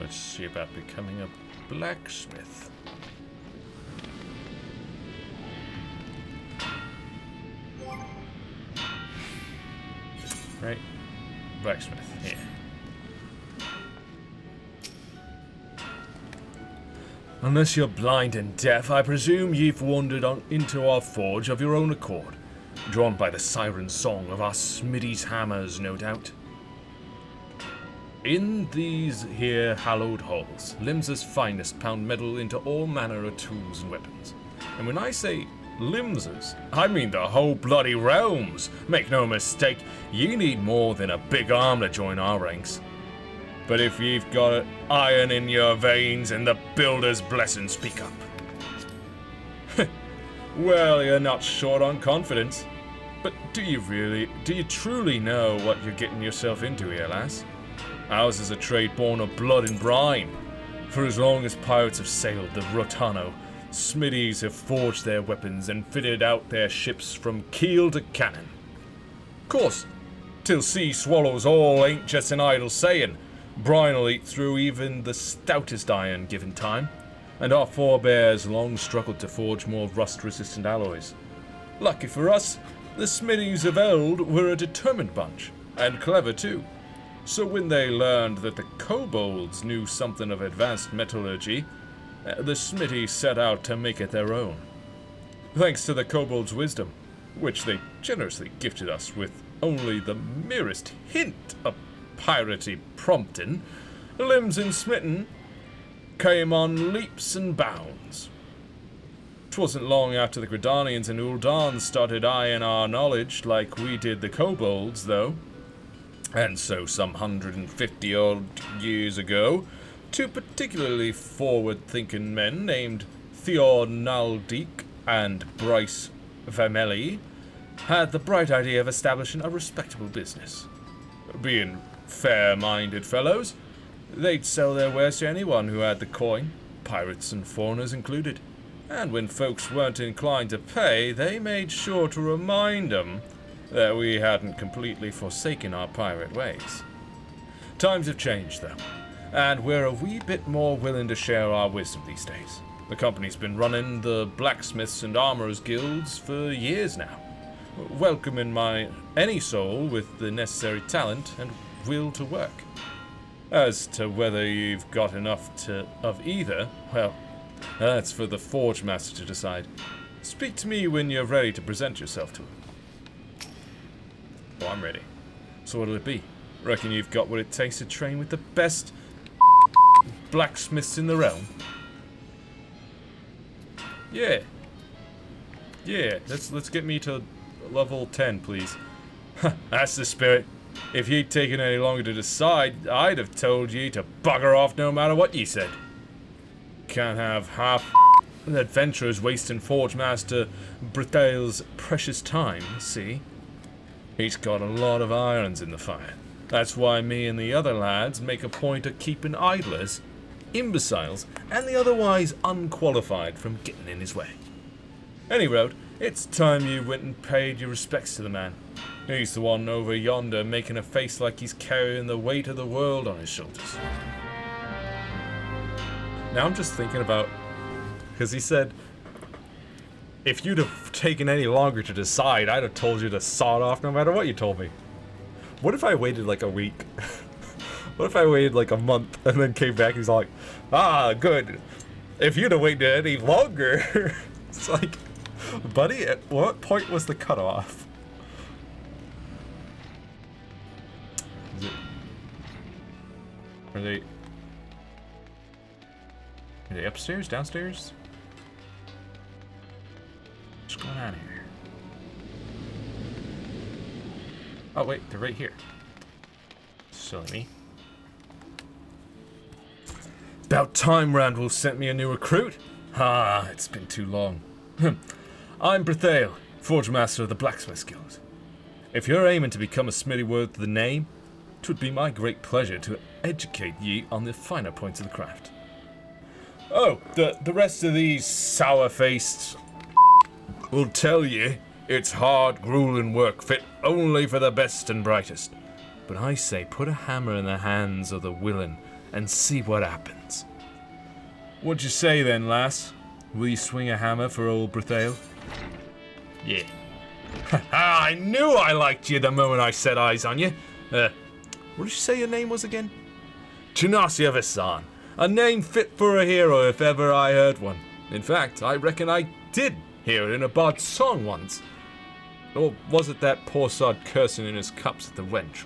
Let's see about becoming a blacksmith. Right? Blacksmith, yeah. Unless you're blind and deaf, I presume you've wandered on into our forge of your own accord, drawn by the siren song of our Smitty's hammers, no doubt. In these here hallowed halls, Limsa's finest pound metal into all manner of tools and weapons. And when I say Limsa's, I mean the whole bloody realms. Make no mistake, you need more than a big arm to join our ranks. But if you've got iron in your veins and the builder's blessing, speak up. Well, you're not short on confidence. But do you truly know what you're getting yourself into here, lass? Ours is a trade born of blood and brine. For as long as pirates have sailed the Rotano, Smithies have forged their weapons and fitted out their ships from keel to cannon. Course, till sea swallows all ain't just an idle saying. Brine'll eat through even the stoutest iron given time, and our forebears long struggled to forge more rust-resistant alloys. Lucky for us, the Smithies of old were a determined bunch, and clever too. So when they learned that the kobolds knew something of advanced metallurgy, the Smithies set out to make it their own. Thanks to the kobolds' wisdom, which they generously gifted us with only the merest hint of piratey prompting, Limbs and Smitten came on leaps and bounds. 'Twasn't long after the Gridanians and Uldans started eyeing our knowledge like we did the kobolds, though. And so some 150-odd years ago, two particularly forward-thinking men named Theor Naldik and Bryce Vamelli had the bright idea of establishing a respectable business. Being fair-minded fellows, they'd sell their wares to anyone who had the coin, pirates and foreigners included. And when folks weren't inclined to pay, they made sure to remind them that we hadn't completely forsaken our pirate ways. Times have changed, though, and we're a wee bit more willing to share our wisdom these days. The company's been running the blacksmiths and armorers guilds for years now, welcoming any soul with the necessary talent and will to work. As to whether you've got enough of either, well, that's for the Forge Master to decide. Speak to me when you're ready to present yourself to him. Oh, I'm ready. So what'll it be? Reckon you've got what it takes to train with the best blacksmiths in the realm? Yeah. Yeah, let's get me to level 10, please. That's the spirit. If you'd taken any longer to decide, I'd have told you to bugger off no matter what you said. Can't have half the adventurers wasting Forge Master Britail's precious time, see? He's got a lot of irons in the fire. That's why me and the other lads make a point of keeping idlers, imbeciles, and the otherwise unqualified from getting in his way. Any road, it's time you went and paid your respects to the man. He's the one over yonder making a face like he's carrying the weight of the world on his shoulders. Now I'm just thinking about, because he said, if you'd have taken any longer to decide, I'd have told you to saw it off no matter what you told me. What if I waited like a week? What if I waited like a month and then came back and he's like, ah, good. If you'd have waited any longer. It's like, buddy, at what point was the cutoff? Is it... Are they upstairs, downstairs? What's going on here? Oh wait, they're right here. silly me. About time Randall sent me a new recruit. Ah, it's been too long. I'm Berthale, Forge Master of the Blacksmith's Guild. If you're aiming to become a smithy worth the name, 'twould be my great pleasure to educate ye on the finer points of the craft. Oh, the rest of these sour-faced will tell ye it's hard, grueling work fit only for the best and brightest. But I say put a hammer in the hands of the willing and see what happens. What'd you say then, lass? Will you swing a hammer for old Berthale? Yeah. I knew I liked you the moment I set eyes on you. What did you say your name was again? Chinasia Visan. A name fit for a hero if ever I heard one. In fact, I reckon I did hear it in a bard song once. Or was it that poor sod cursing in his cups at the wench?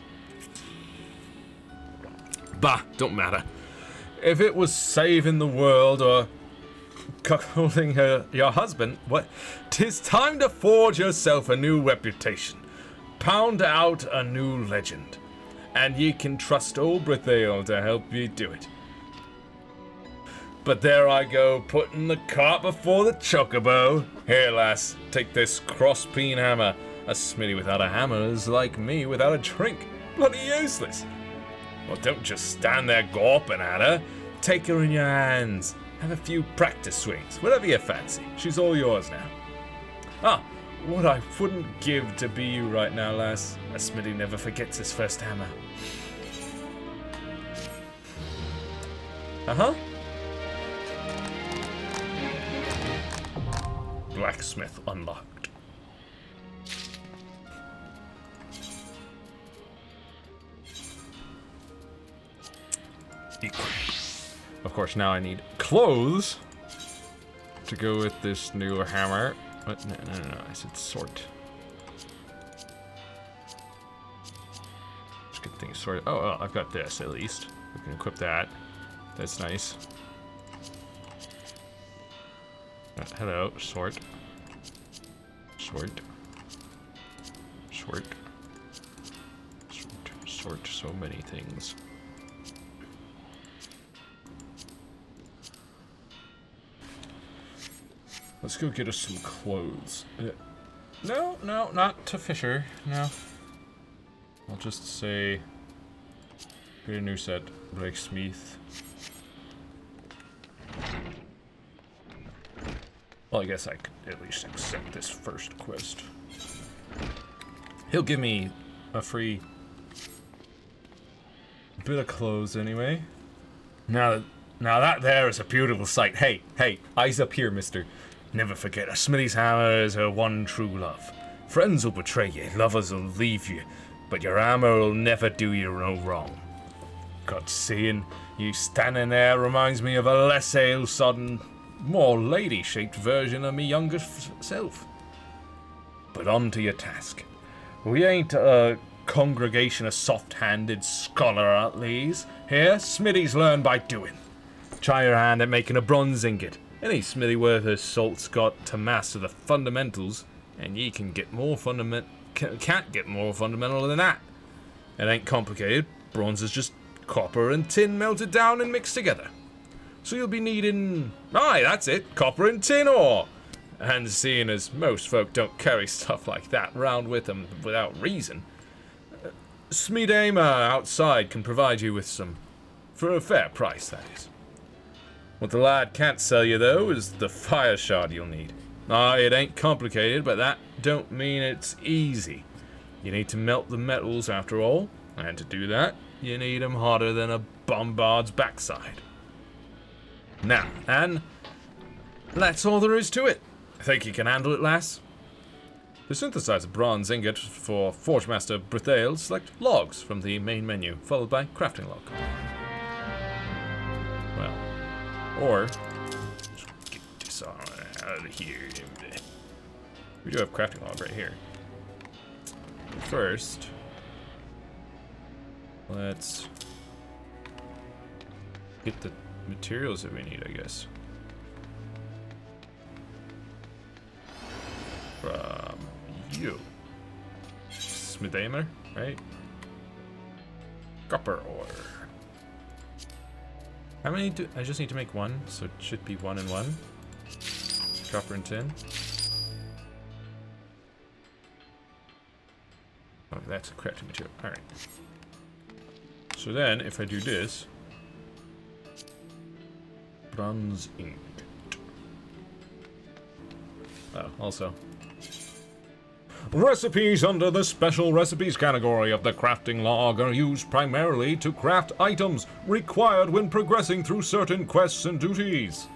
Bah, don't matter. If it was saving the world or cuckolding your husband, what? 'Tis time to forge yourself a new reputation. Pound out a new legend. And ye can trust old Berthale to help ye do it. But there I go, putting the cart before the chocobo. Here, lass, take this cross-peen hammer. A smithy without a hammer is like me without a drink. Bloody useless. Well, don't just stand there gawping at her. Take her in your hands. Have a few practice swings, whatever you fancy. She's all yours now. Ah, what I wouldn't give to be you right now, lass. A smithy never forgets his first hammer. Uh-huh. Blacksmith unlocked. Equip. Of course, now I need clothes to go with this new hammer. What? No, I said sword. Let's get things sorted. Oh, I've got this at least. We can equip that. That's nice. Hello, sword. Sword. Sword. Sword. Sword. So many things. Let's go get us some clothes. No, not to Fisher. No. I'll just say, get a new set. Blacksmith. Well, I guess I could at least accept this first quest. He'll give me a free bit of clothes anyway. Now that there is a beautiful sight. Hey, eyes up here, mister. Never forget, a smithy's hammer is her one true love. Friends will betray you, lovers will leave you, but your hammer will never do you no wrong. God, seeing you standing there reminds me of a less ale-sodden, more lady-shaped version of me younger self. But on to your task. We ain't a congregation of soft-handed scholar-outlays. Here, smithies learn by doing. Try your hand at making a bronze ingot. Any smithy worth his salt's got to master the fundamentals, and ye can get more can't get more fundamental than that. It ain't complicated. Bronze is just copper and tin melted down and mixed together. So you'll be needing, aye, that's it, copper and tin ore. And seeing as most folk don't carry stuff like that round with them without reason, Smee Damer outside can provide you with some, for a fair price, that is. What the lad can't sell you, though, is the fire shard you'll need. Aye, it ain't complicated, but that don't mean it's easy. You need to melt the metals, after all, and to do that, you need 'em hotter than a bombard's backside. Now, and that's all there is to it. Think you can handle it, lass? To synthesize a bronze ingot for Forge Master Berthale, select logs from the main menu, followed by crafting log. Well, or just get this on out of here. We do have crafting log right here. First, let's get the materials that we need, I guess. From you. Smithamer, right? Copper ore. How many do I just need to make one? So it should be 1 and 1. Copper and tin. Oh, that's a crafting material. Alright. So then, if I do this, bronze ingot. Oh, also. Recipes under the special recipes category of the crafting log are used primarily to craft items required when progressing through certain quests and duties.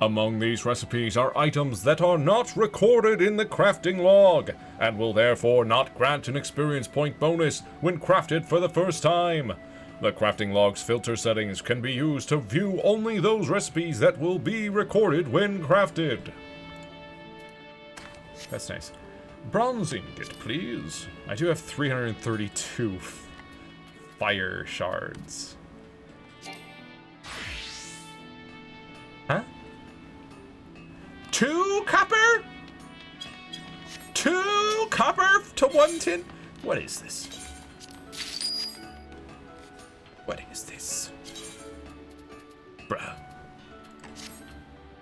Among these recipes are items that are not recorded in the crafting log, and will therefore not grant an experience point bonus when crafted for the first time. The crafting log's filter settings can be used to view only those recipes that will be recorded when crafted. That's nice. Bronze ingot, please. I do have 332 fire shards. Huh? 2 copper? 2 copper to 1 tin? What is this? What is this? Bruh.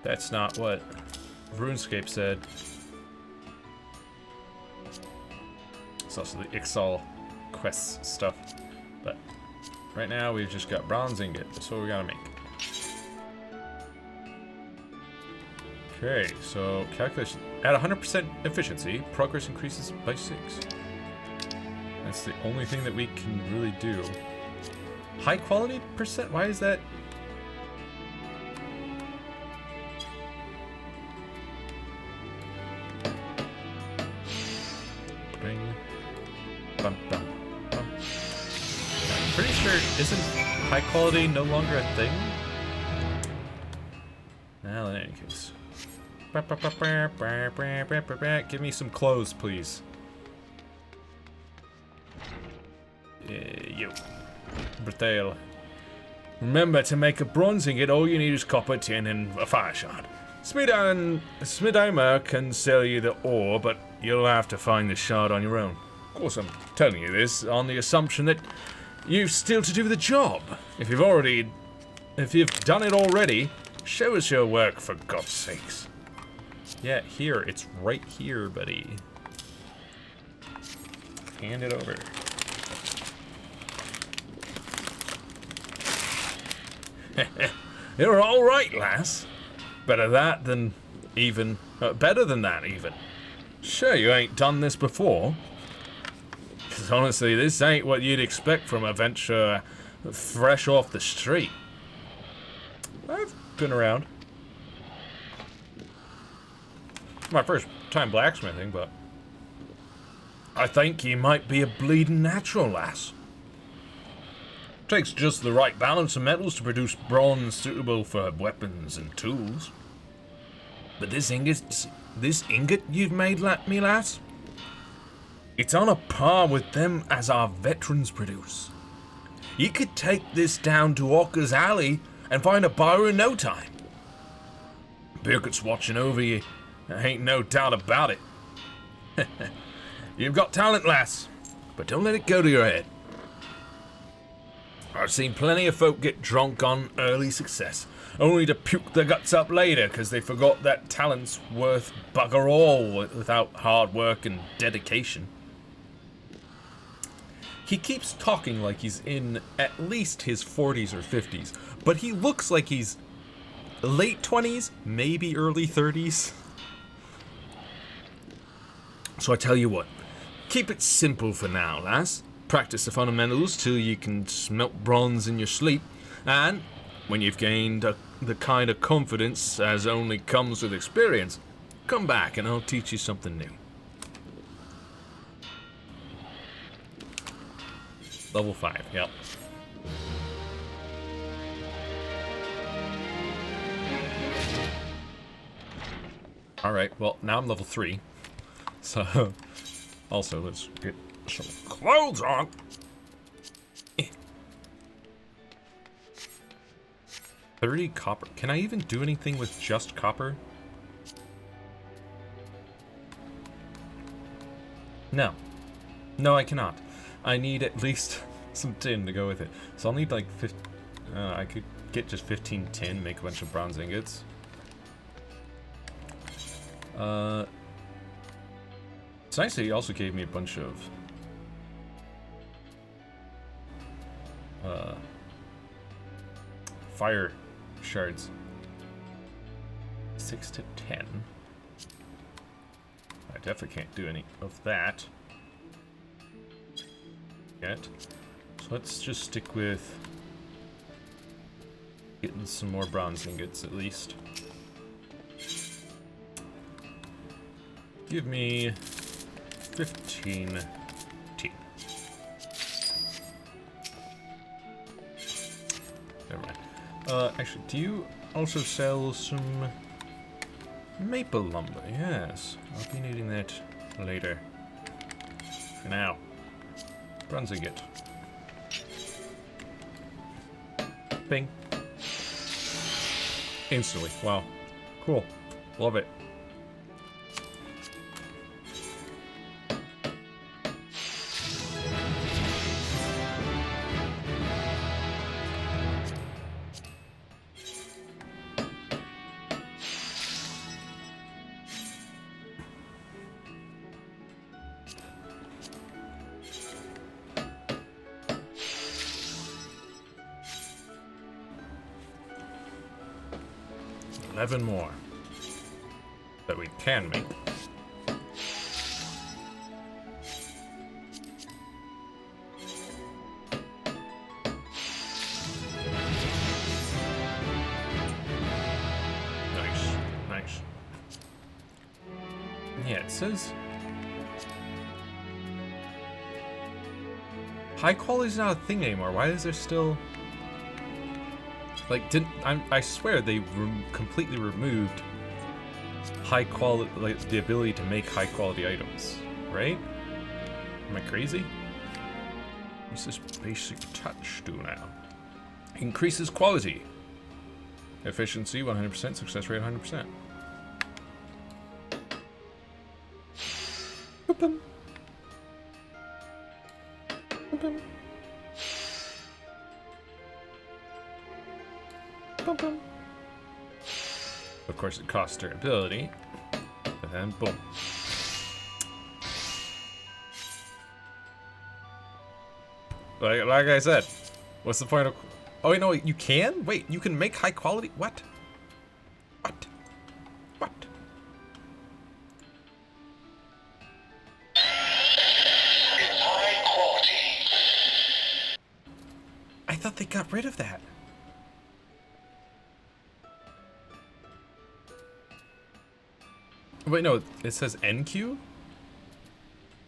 That's not what RuneScape said. It's also the Ixal quest stuff. But right now we've just got bronze ingot. That's what we gotta make. Okay, so calculation. At 100% efficiency, progress increases by 6. That's the only thing that we can really do. High quality percent? Why is that? Bring. Bum, bum, bum. I'm pretty sure, isn't high quality no longer a thing? Well, in any case. Give me some clothes, please. You. Berthale. Remember, to make a bronze ingot, all you need is copper, tin, and a fire shard. Smidheimer can sell you the ore, but you'll have to find the shard on your own. Of course, I'm telling you this on the assumption that you've still to do the job. If you've done it already, show us your work, for God's sakes. Yeah, here. It's right here, buddy. Hand it over. You're all right, lass. Better that than even. Better than that, even. Sure, you ain't done this before. Because honestly, this ain't what you'd expect from a venture fresh off the street. I've been around. My first time blacksmithing, but I think you might be a bleeding natural, lass. Takes just the right balance of metals to produce bronze suitable for weapons and tools. But this ingot you've made, me lass, it's on a par with them as our veterans produce. You could take this down to Orca's Alley and find a buyer in no time. Birgit's watching over you, there ain't no doubt about it. You've got talent, lass, but don't let it go to your head. I've seen plenty of folk get drunk on early success, only to puke their guts up later because they forgot that talent's worth bugger all without hard work and dedication. he keeps talking like he's in at least his 40s or 50s, but he looks like he's late 20s, maybe early 30s. So I tell you what, keep it simple for now, lass. Practice the fundamentals till you can smelt bronze in your sleep, and when you've gained the kind of confidence as only comes with experience, come back and I'll teach you something new. Level 5, yep. Alright, well, now I'm level 3. So, also, let's get some clothes on. 30 copper. Can I even do anything with just copper? No. No, I cannot. I need at least some tin to go with it. So I'll need like I could get just 15 tin, make a bunch of bronze ingots. It's nice that he also gave me a bunch of fire shards. 6 to 10. I definitely can't do any of that yet. So let's just stick with getting some more bronze ingots at least. Give me 15 tea. Never mind. Actually, do you also sell some maple lumber? Yes, I'll be needing that later. For now, bronze ingot. Bing. Instantly. Wow. Cool. Love it. Seven more that we can make. Nice, nice. Yeah, it says high quality is not a thing anymore. Why is there still? Like, I swear they completely removed high quality, like the ability to make high quality items, right? Am I crazy? What's this basic touch do now? Increases quality. Efficiency 100%, success rate 100%. Boop-bum. Boop-bum. Of course, it costs durability, but then boom. Like I said, what's the point of? Oh wait, no, you can? Wait, you can make high quality? What? What? What? High quality. I thought they got rid of that. Wait, no, it says NQ?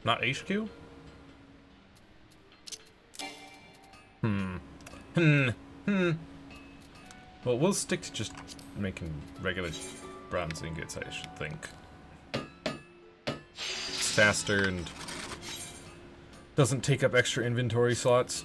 Not HQ? Well, we'll stick to just making regular bronze ingots, I should think. It's faster and doesn't take up extra inventory slots.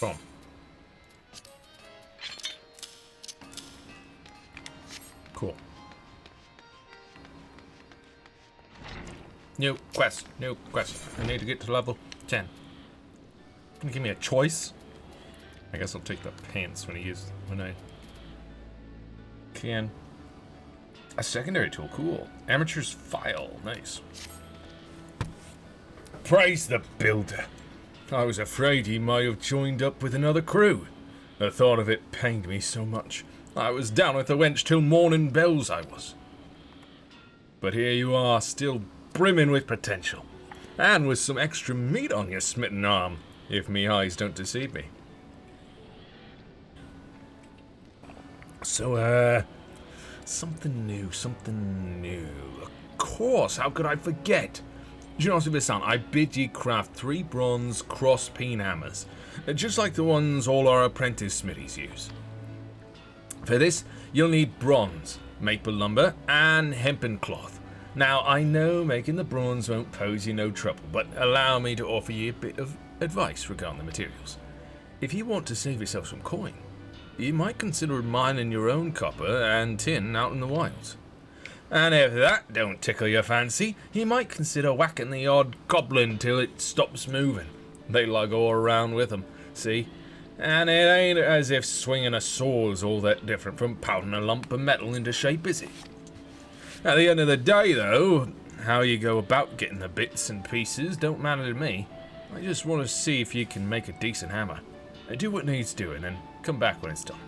Boom. Cool. New quest. New quest. I need to get to level 10. Can you give me a choice? I guess I'll take the pants when I can. A secondary tool. Cool. Amateur's file. Nice. Praise the builder. I was afraid he might have joined up with another crew. The thought of it pained me so much. I was down with the wench till morning bells, I was. But here you are, still brimming with potential. And with some extra meat on your smitten arm, if me eyes don't deceive me. So, something new. Of course, how could I forget? Genosi-san, I bid ye craft 3 bronze cross-peen hammers, just like the ones all our apprentice smithies use. For this, you'll need bronze, maple lumber, and hempen cloth. Now, I know making the bronze won't pose you no trouble, but allow me to offer you a bit of advice regarding the materials. If you want to save yourself some coin, you might consider mining your own copper and tin out in the wilds. And if that don't tickle your fancy, you might consider whacking the odd goblin till it stops moving. They lug all around with them, see? And it ain't as if swinging a sword's all that different from pounding a lump of metal into shape, is it? At the end of the day, though, how you go about getting the bits and pieces don't matter to me. I just want to see if you can make a decent hammer. Do what needs doing and come back when it's done.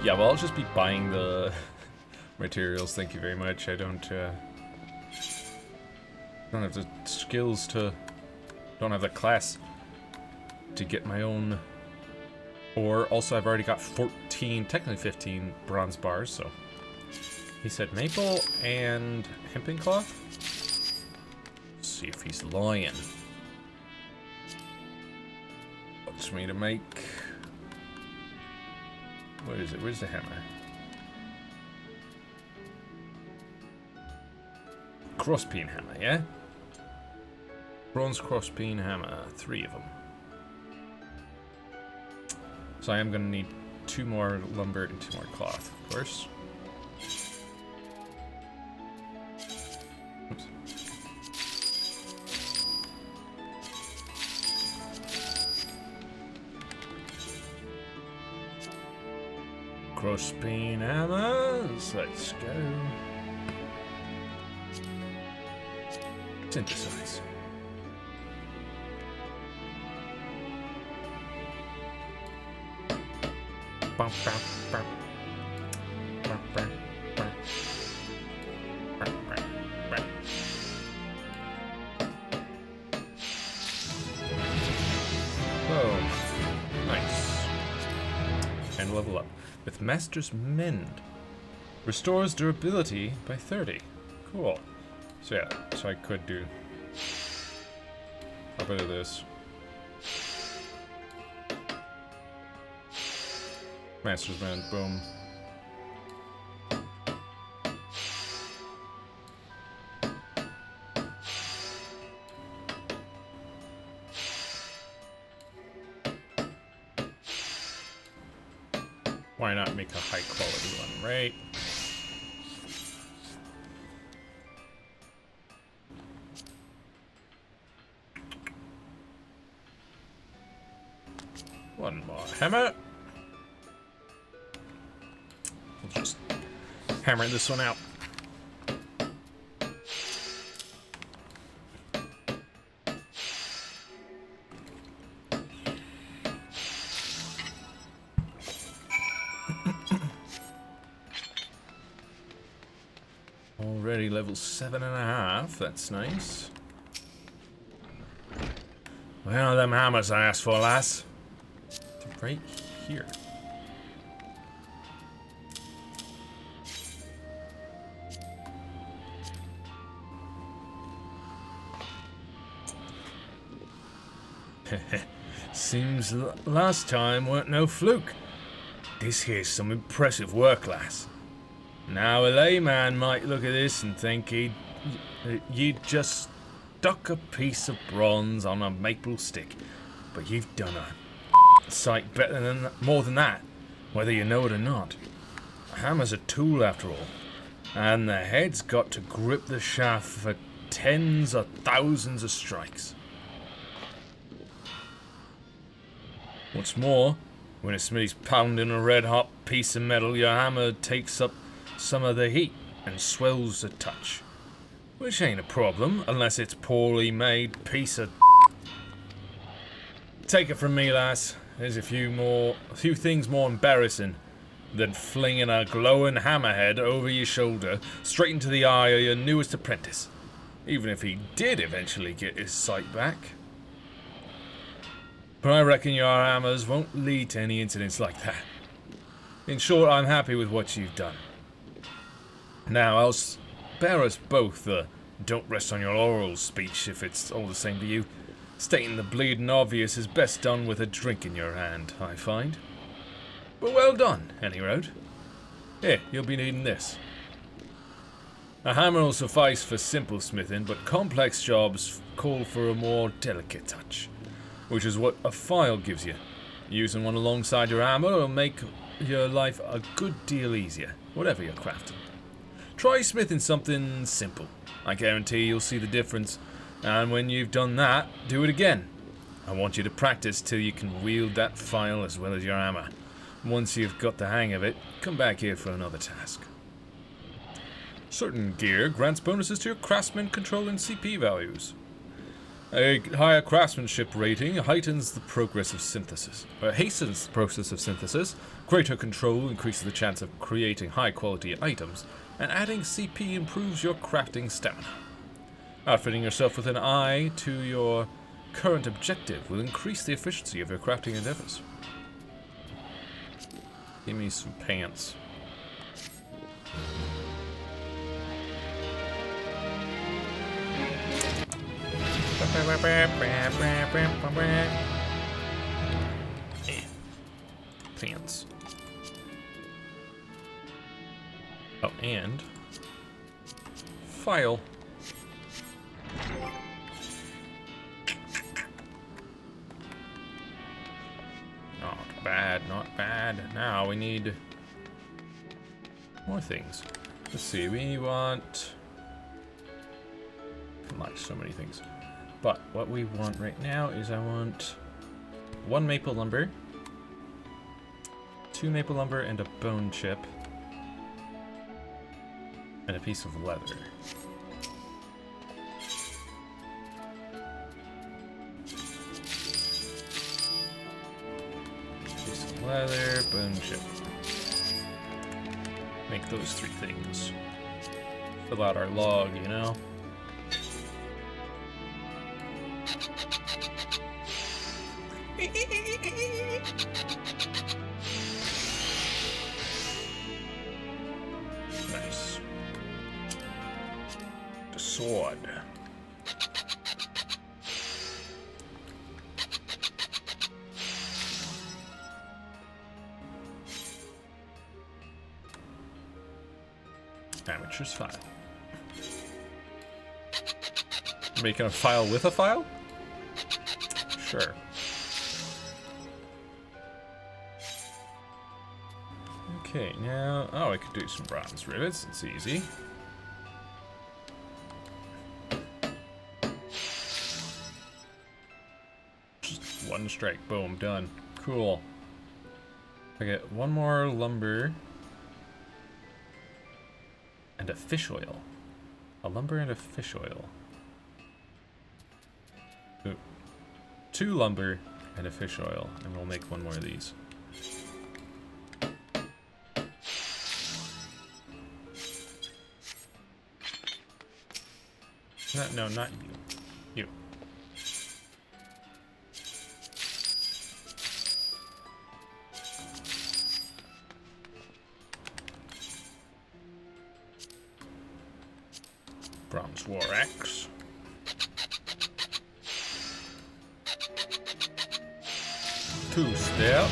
Yeah, well, I'll just be buying the materials. Thank you very much. I don't have the skills to... Don't have the class to get my own ore. Also, I've already got 14, technically 15 bronze bars, so... He said maple and hempen cloth? Let's see if he's lying. Wants me to make... Where is it? Where's the hammer? Crosspeen hammer, yeah? Bronze crosspeen hammer. 3 of them. So I am going to need 2 more lumber and 2 more cloth, of course. Oops. Crosspeen hammers. Let's go. Synthesize. Oh, nice. And level up. With Master's Mend. Restores durability by 30. Cool. So yeah, so I could do a bit of this. Master's Mend, boom. Why not make a high quality one, right? One more hammer. We'll just hammer this one out. Already level 7.5, that's nice. Where are them hammers I asked for, lass? They're right here. Seems last time weren't no fluke. This here's some impressive work, lass. Now a layman might look at this and think you'd just stuck a piece of bronze on a maple stick, but you've done a sight better than more than that, whether you know it or not. A hammer's a tool after all, and the head's got to grip the shaft for tens or thousands of strikes. What's more, when a smithy's pounding a red-hot piece of metal, your hammer takes up some of the heat and swells a touch. Which ain't a problem, unless it's poorly made piece of... Take it from me, lass. There's a few things more embarrassing than flinging a glowing hammerhead over your shoulder straight into the eye of your newest apprentice. Even if he did eventually get his sight back. but I reckon your hammers won't lead to any incidents like that. In short, I'm happy with what you've done. Now, I'll spare us both the don't rest on your laurels speech if it's all the same to you. Stating the bleeding obvious is best done with a drink in your hand, I find. But well done, any road. Here, you'll be needing this. A hammer will suffice for simple smithing, but complex jobs call for a more delicate touch, which is what a file gives you. Using one alongside your hammer will make your life a good deal easier, whatever you're crafting. Try smithing something simple. I guarantee you'll see the difference, and when you've done that, do it again. I want you to practice till you can wield that file as well as your hammer. Once you've got the hang of it, come back here for another task. Certain gear grants bonuses to your craftsman controlling CP values. A higher craftsmanship rating heightens the progress of synthesis, hastens the process of synthesis. Greater control increases the chance of creating high-quality items, and adding CP improves your crafting stamina. Outfitting yourself with an eye to your current objective will increase the efficiency of your crafting endeavors. Give me some pants. Pants. Oh, and file. Not bad, not bad. Now we need more things. Let's see, we want like so many things. But what we want right now is I want 1 maple lumber, 2 maple lumber and a bone chip, and a piece of leather. Piece of leather, bone chip. Make those 3 things. Fill out our log, you know? Nice. The sword. Amateur's file. Making a file with a file? Sure. Okay, now... Oh, I could do some bronze rivets. It's easy. Just 1 strike. Boom. Done. Cool. I get 1 more lumber. And a fish oil. A lumber and a fish oil. Ooh. 2 lumber and a fish oil. And we'll make 1 more of these. No, not you. You. Bronze war axe. Two-step.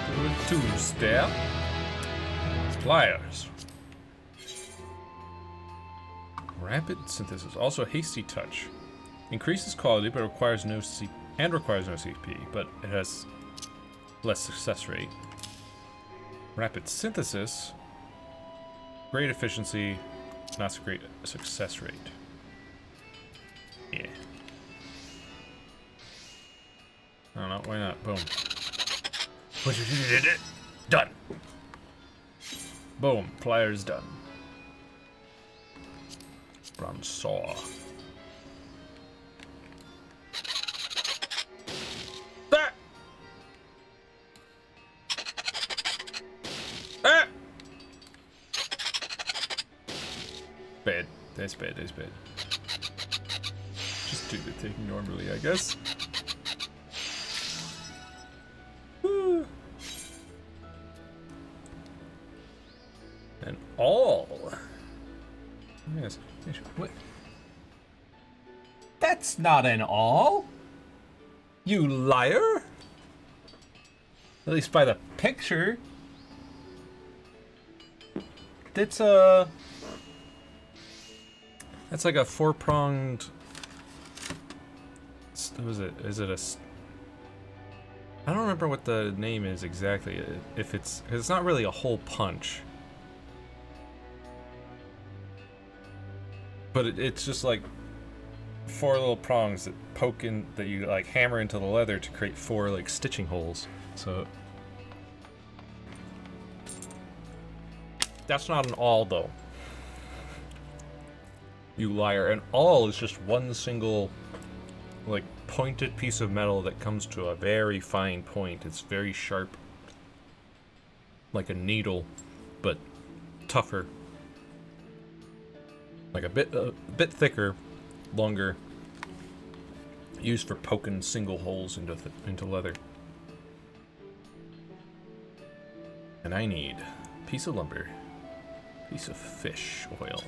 Do a 2-step. Pliers. Rapid synthesis. Also hasty touch. Increases quality but requires no CP, but it has less success rate. Rapid synthesis. Great efficiency, not so great success rate. Yeah. I don't know, why not? Boom. Done. Boom, pliers done. Bronze saw. Ah! Ah! Bad. That's bad. That's bad. Just do the thing normally, I guess. That's not an all. You liar. At least by the picture. That's like a 4-pronged. What is it? Is it a? I don't remember what the name is exactly. If it's, cause it's not really a hole punch, but it's just like 4 little prongs that poke in, that you like hammer into the leather to create 4 like stitching holes. So that's not an awl though. You liar. An awl is just one single like pointed piece of metal that comes to a very fine point. It's very sharp, like a needle, but tougher. Like a bit thicker, longer. Used for poking single holes into leather. And I need a piece of lumber, piece of fish oil.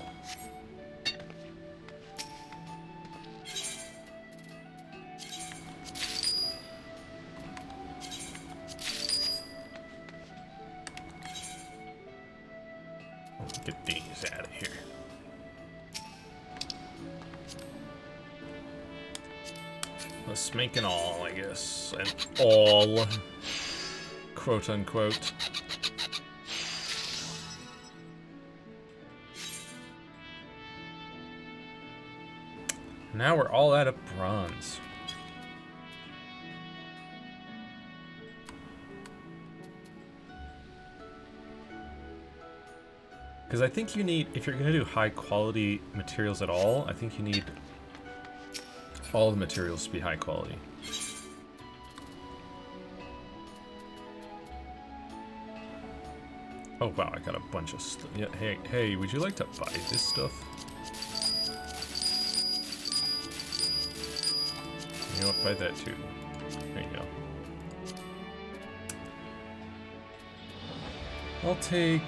Get these out of here. Let's make an all, I guess. An all. Quote unquote. Now we're all out of bronze. Because I think you need, if you're going to do high quality materials at all, I think you need all the materials to be high quality. Oh wow, I got a bunch of stuff. Yeah, hey, would you like to buy this stuff? You know what, buy that too. There you go. I'll take,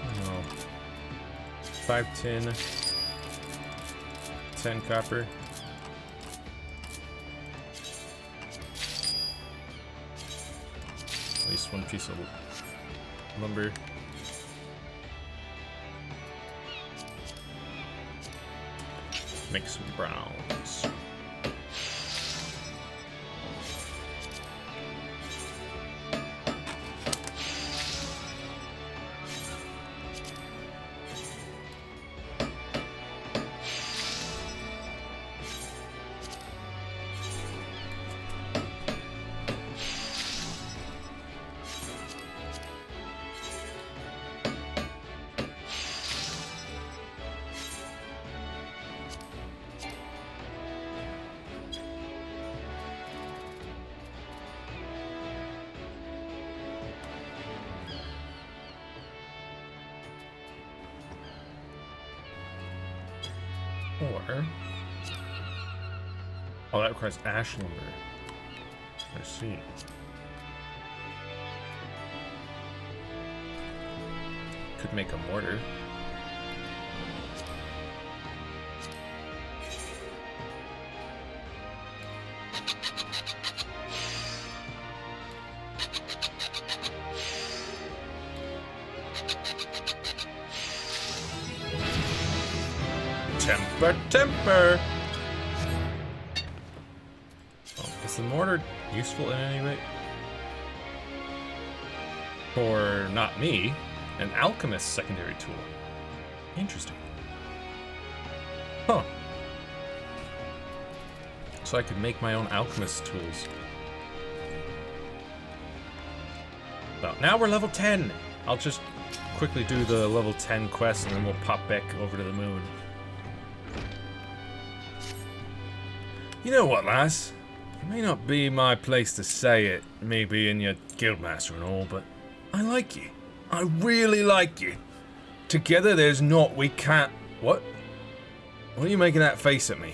I don't know, 5 tin, 10 copper. At least one piece of lumber. Make some browns. Or, oh, that requires ash lumber. I see. Could make a mortar. Temper! Oh, is the mortar useful in any way? For not me, an alchemist's secondary tool. Interesting. Huh. So I could make my own alchemist tools. Well, now we're level 10! I'll just quickly do the level 10 quest and then we'll pop back over to the moon. You know what, lass? It may not be my place to say it, me being your guildmaster and all, but I like you. I really like you. Together there's naught we can't... What? What are you making that face at me?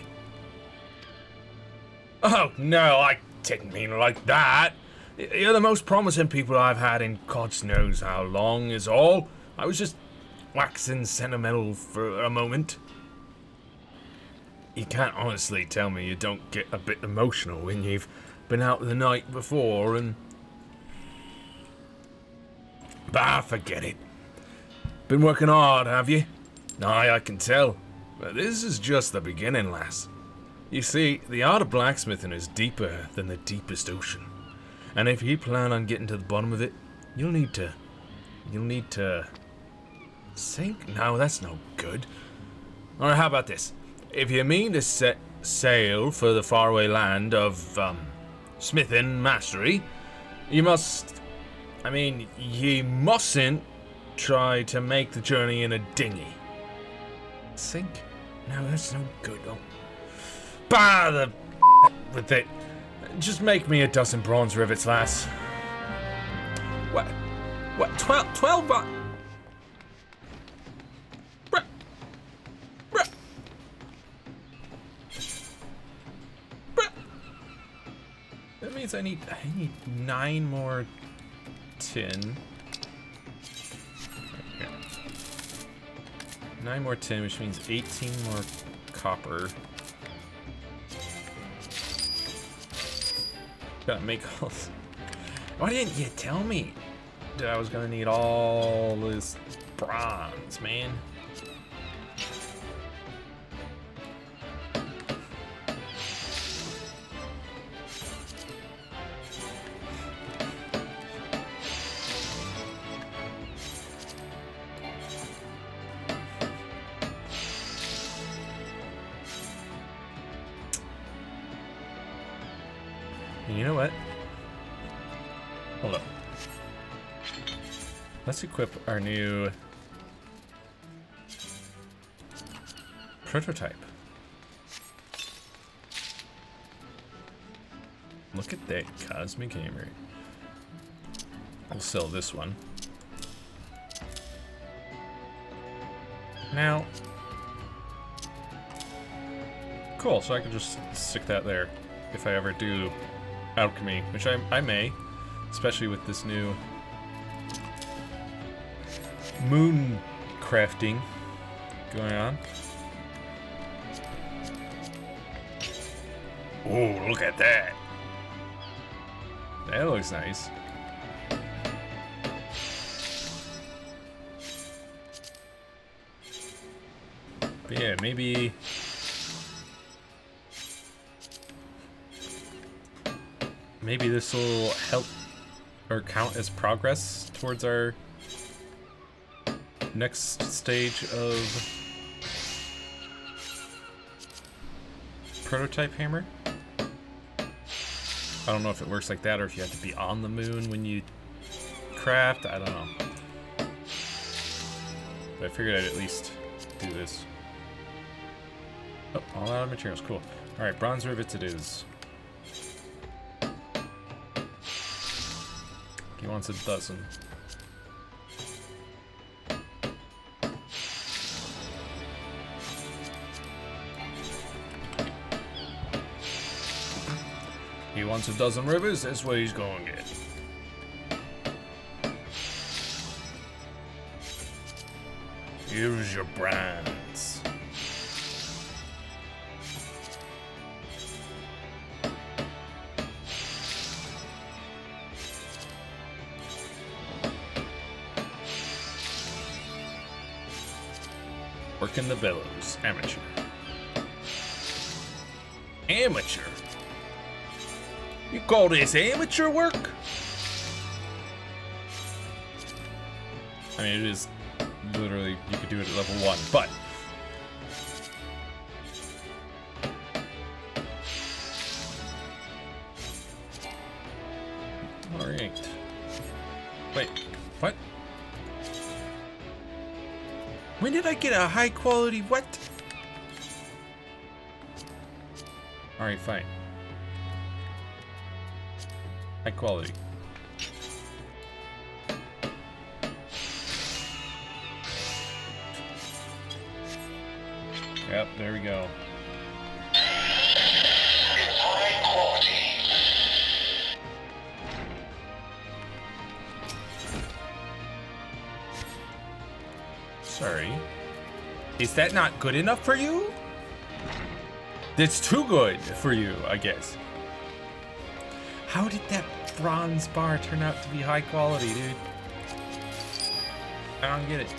Oh, no, I didn't mean it like that. You're the most promising people I've had in God knows how long is all. I was just waxing sentimental for a moment. You can't honestly tell me you don't get a bit emotional when you've been out the night before and... Bah, forget it. Been working hard, have you? Aye, I can tell. But this is just the beginning, lass. You see, the art of blacksmithing is deeper than the deepest ocean. And if you plan on getting to the bottom of it, you'll need to... Sink? No, that's no good. Alright, how about this? If you mean to set sail for the faraway land of, smithing mastery, you must... ye mustn't try to make the journey in a dinghy. Sink? No, that's no good. Oh. Bah, the... with it. Just make me a dozen bronze rivets, lass. What? 12 That means I need 9 more tin. 9 more tin, which means 18 more copper. Gotta make all this. Why didn't you tell me that I was gonna need all this bronze, man? You know what? Hold up. Let's equip our new prototype. Look at that cosmic hammer. I'll sell this one. Now, cool, so I can just stick that there if I ever do alchemy, which I may, especially with this new moon crafting going on. Oh, look at that. That looks nice. But yeah, maybe this will help or count as progress towards our next stage of prototype hammer. I don't know if it works like that or if you have to be on the moon when you craft. I don't know. But I figured I'd at least do this. Oh, all out of materials. Cool. Alright, bronze rivets it is. He wants a dozen. He wants a dozen rivers, that's what he's going to get. Here's your brands. Working the bellows. Amateur. Amateur? You call this amateur work? I mean, it is literally, you could do it at level 1, but alright. Wait, what? When did I get a high quality what? Alright, fine. High quality. Yep, there we go. Sorry. Is that not good enough for you? That's too good for you, I guess. How did that bronze bar turn out to be high quality, dude? I don't get it.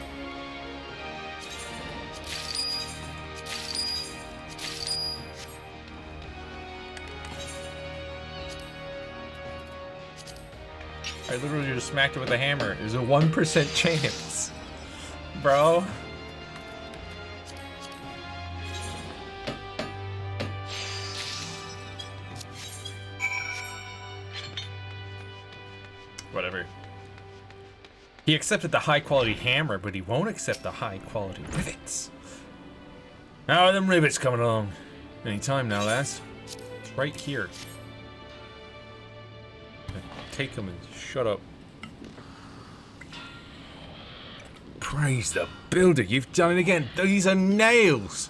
I literally just smacked it with a hammer. There's a 1% chance. Bro. Whatever. He accepted the high quality hammer, but he won't accept the high quality rivets. How are them rivets coming along? Any time now, lass. It's right here. Take them and shut up. Praise the builder, you've done it again. These are nails.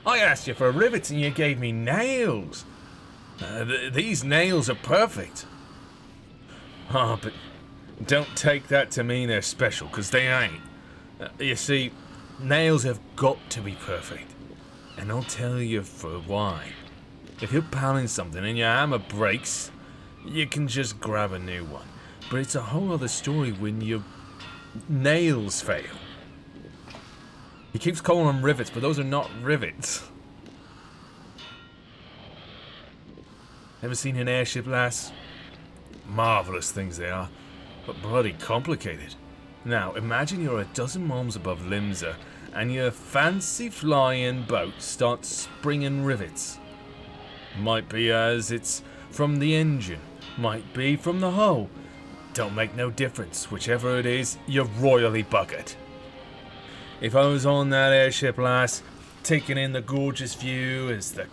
I asked you for rivets and you gave me nails. These nails are perfect. Oh, but don't take that to mean they're special, because they ain't. You see, nails have got to be perfect. And I'll tell you for why. If you're pounding something and your hammer breaks, you can just grab a new one. But it's a whole other story when your nails fail. He keeps calling them rivets, but those are not rivets. Ever seen an airship, lass? Marvelous things they are, but bloody complicated. Now, imagine you're a dozen miles above Limsa, and your fancy flying boat starts springing rivets. Might be as it's from the engine, might be from the hull. Don't make no difference. Whichever it is, you're royally buggered. If I was on that airship, lass, taking in the gorgeous view as the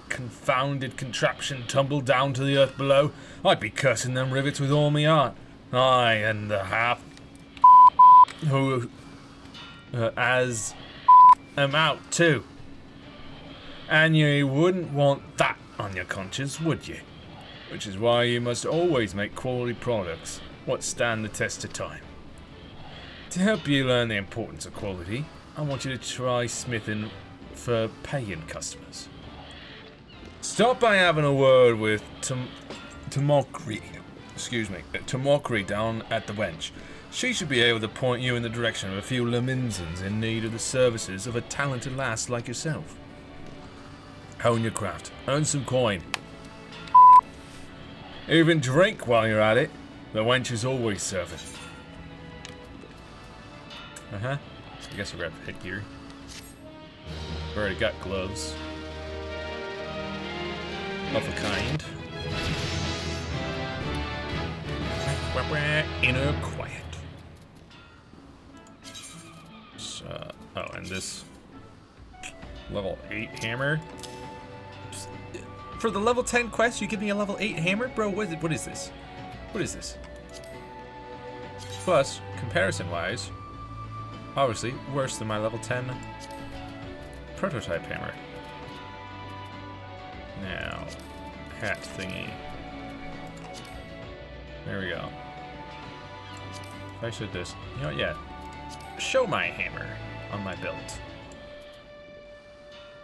confounded contraption tumbled down to the earth below, I'd be cursing them rivets with all me heart. Aye, and the half who as am out too. And you wouldn't want that on your conscience, would you? Which is why you must always make quality products what stand the test of time. To help you learn the importance of quality, I want you to try smithing for paying customers. Stop by having a word with Tomokri down at the Wench. She should be able to point you in the direction of a few Leminsons in need of the services of a talented lass like yourself. Hone your craft, earn some coin. Even drink while you're at it. The Wench is always serving. I guess I grabbed headgear. I've already got gloves. Of a kind. Inner quiet. So, oh, and this level 8 hammer. For the level 10 quest, you give me a level 8 hammer? Bro, what is this? What is this? Plus, comparison-wise, obviously worse than my level 10 prototype hammer. Now, hat thingy. There we go. If I should just, you know what, yeah. Show my hammer on my belt.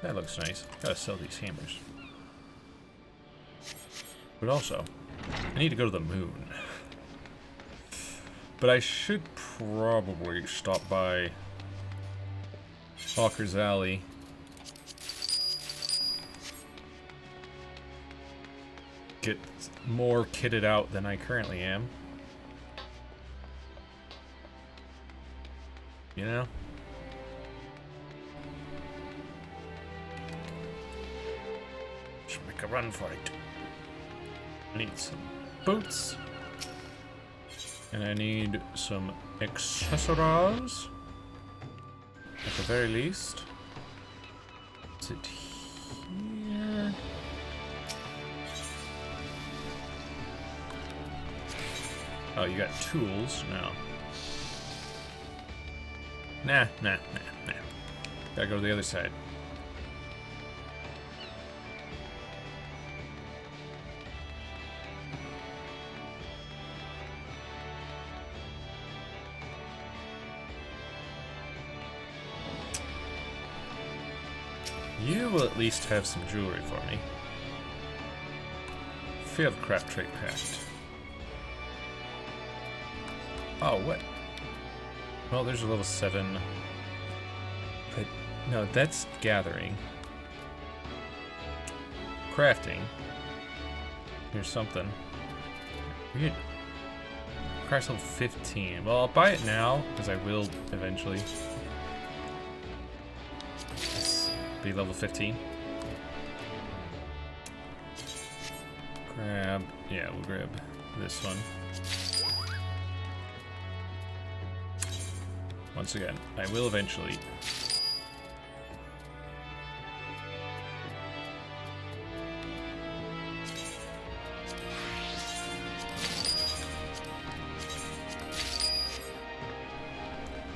That looks nice. Gotta sell these hammers. But also, I need to go to the moon. But I should probably stop by Hawker's Alley. Get more kitted out than I currently am. You know? Should make a run for it. I need some boots. And I need some accessories. At the very least. Is it here? Oh, you got tools? No. Nah. Gotta go to the other side. You will at least have some jewelry for me. Failed craft trait craft. Oh, what? Well, there's a level 7. But, no, that's gathering. Crafting. Here's something. Weird. Craft level 15. Well, I'll buy it now, because I will eventually. Let's be level 15. Grab. Yeah, we'll grab this one. Once again, I will eventually.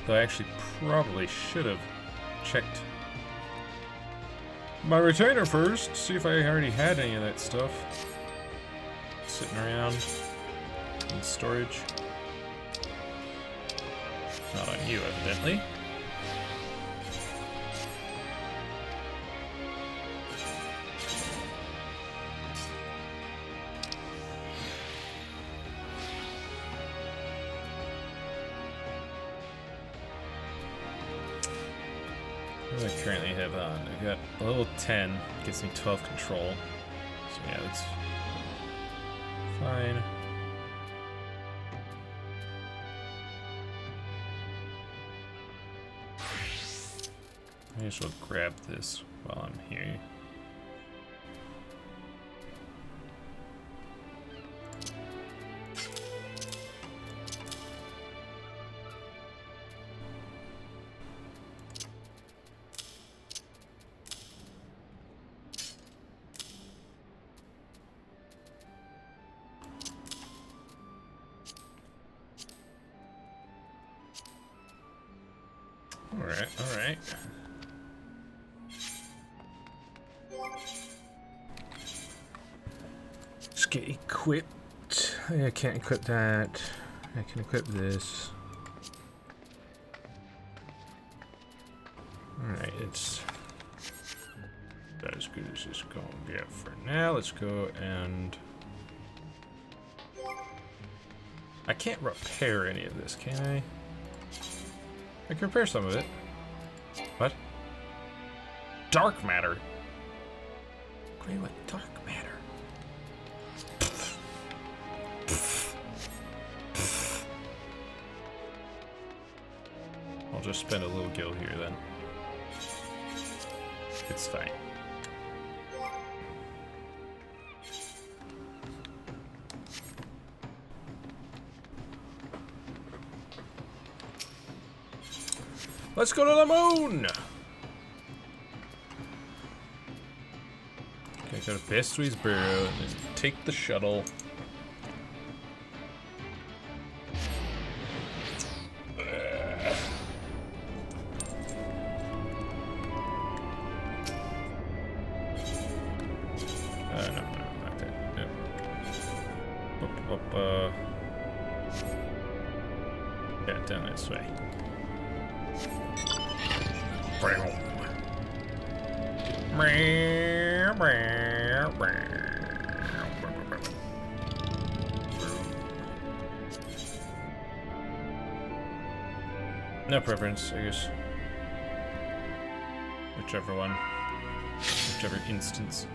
Though I actually probably should have checked my retainer first, see if I already had any of that stuff sitting around in storage. Not on you, evidently. What do I currently have on? I've got a level 10, gets me 12 control. So yeah, that's fine. May as well grab this while I'm here. All right. Let's get equipped. I can't equip that. I can equip this. Alright, it's about as good as it's going to get for now. Let's go and... I can't repair any of this, can I? I can repair some of it. What? Dark matter? Agree with dark matter. I'll just spend a little gil here then. It's fine. Let's go to the moon! Okay, go to Bestway's Barrow and then take the shuttle. No, not that. No. Yeah, down this way. No preference, I guess. Whichever one. Whichever instance.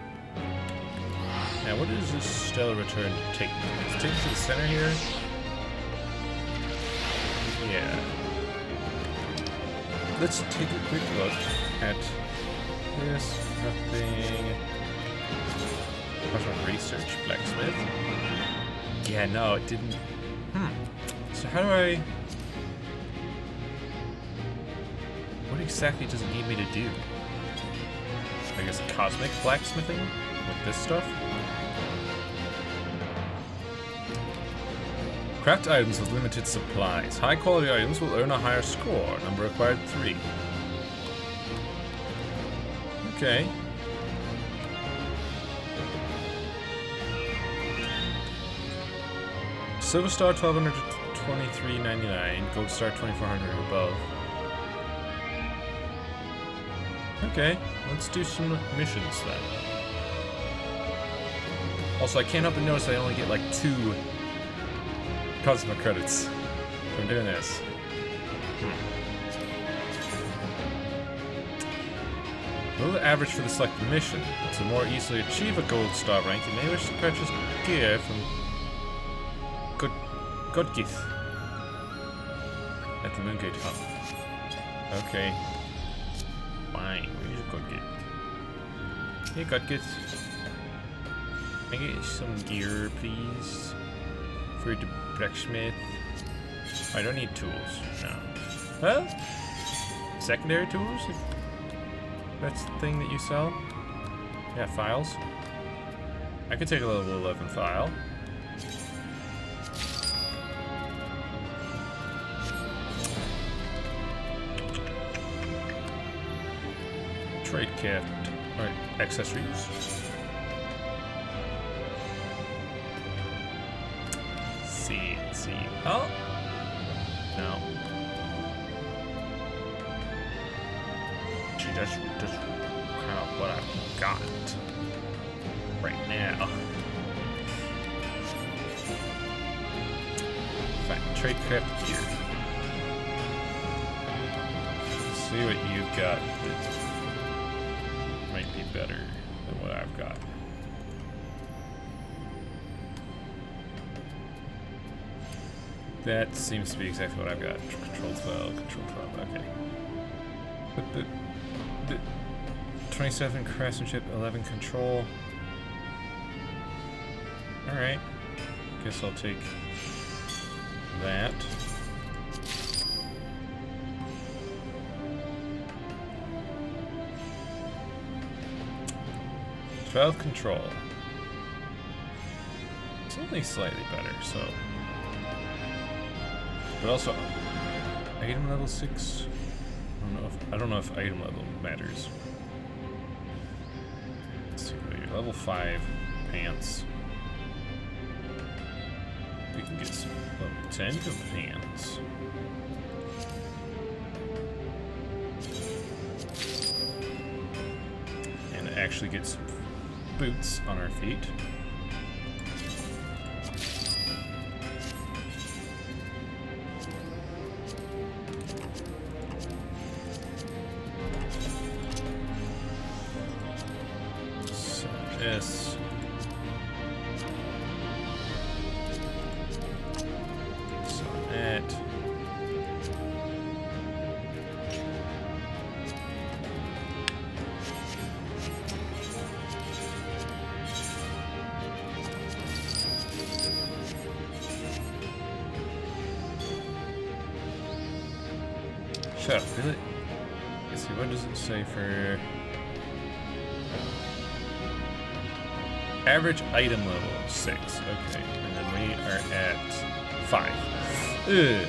Now, what does this stellar return take? Does it take to the center here? Yeah. Let's take a quick look at this. Nothing. Partial research, blacksmith. Yeah, no, it didn't. So how do I... What exactly does it need me to do? I guess cosmic blacksmithing with this stuff? Craft items with limited supplies. High quality items will earn a higher score. Number required 3. Okay. Silver Star 1200 to 2399. Gold Star 2400 and above. Okay, let's do some missions then. Also, I can't help but notice I only get like 2 Cosmo credits from doing this. Below the average for the selected mission. To more easily achieve a gold star rank, you may wish to purchase gear from Godgith at the Moongate Hub. Okay. Fine, where's Godgith? Hey, Godgith. Can I get some gear, please? For the blacksmith. I don't need tools. No. Huh? Secondary tools? That's the thing that you sell? Yeah, files. I could take a level 11 file. Trade kit. Alright, accessories. See. Oh! No. Gee, that's kind of what I've got right now. Fine, trade craft gear. Let's see what you've got that might be better than what I've got. That seems to be exactly what I've got. Control 12, okay. But the 27 craftsmanship, 11 control. Alright. Guess I'll take that. Control. It's only slightly better, so. But also, item level 6. I don't know if item level matters. Let's see, level 5 pants. We can get some level 10 pants. And actually get some boots on our feet. So this. So that. Shut up, really? Let's see, what does it say for average item level 6? Okay, and then we are at 5. Ugh.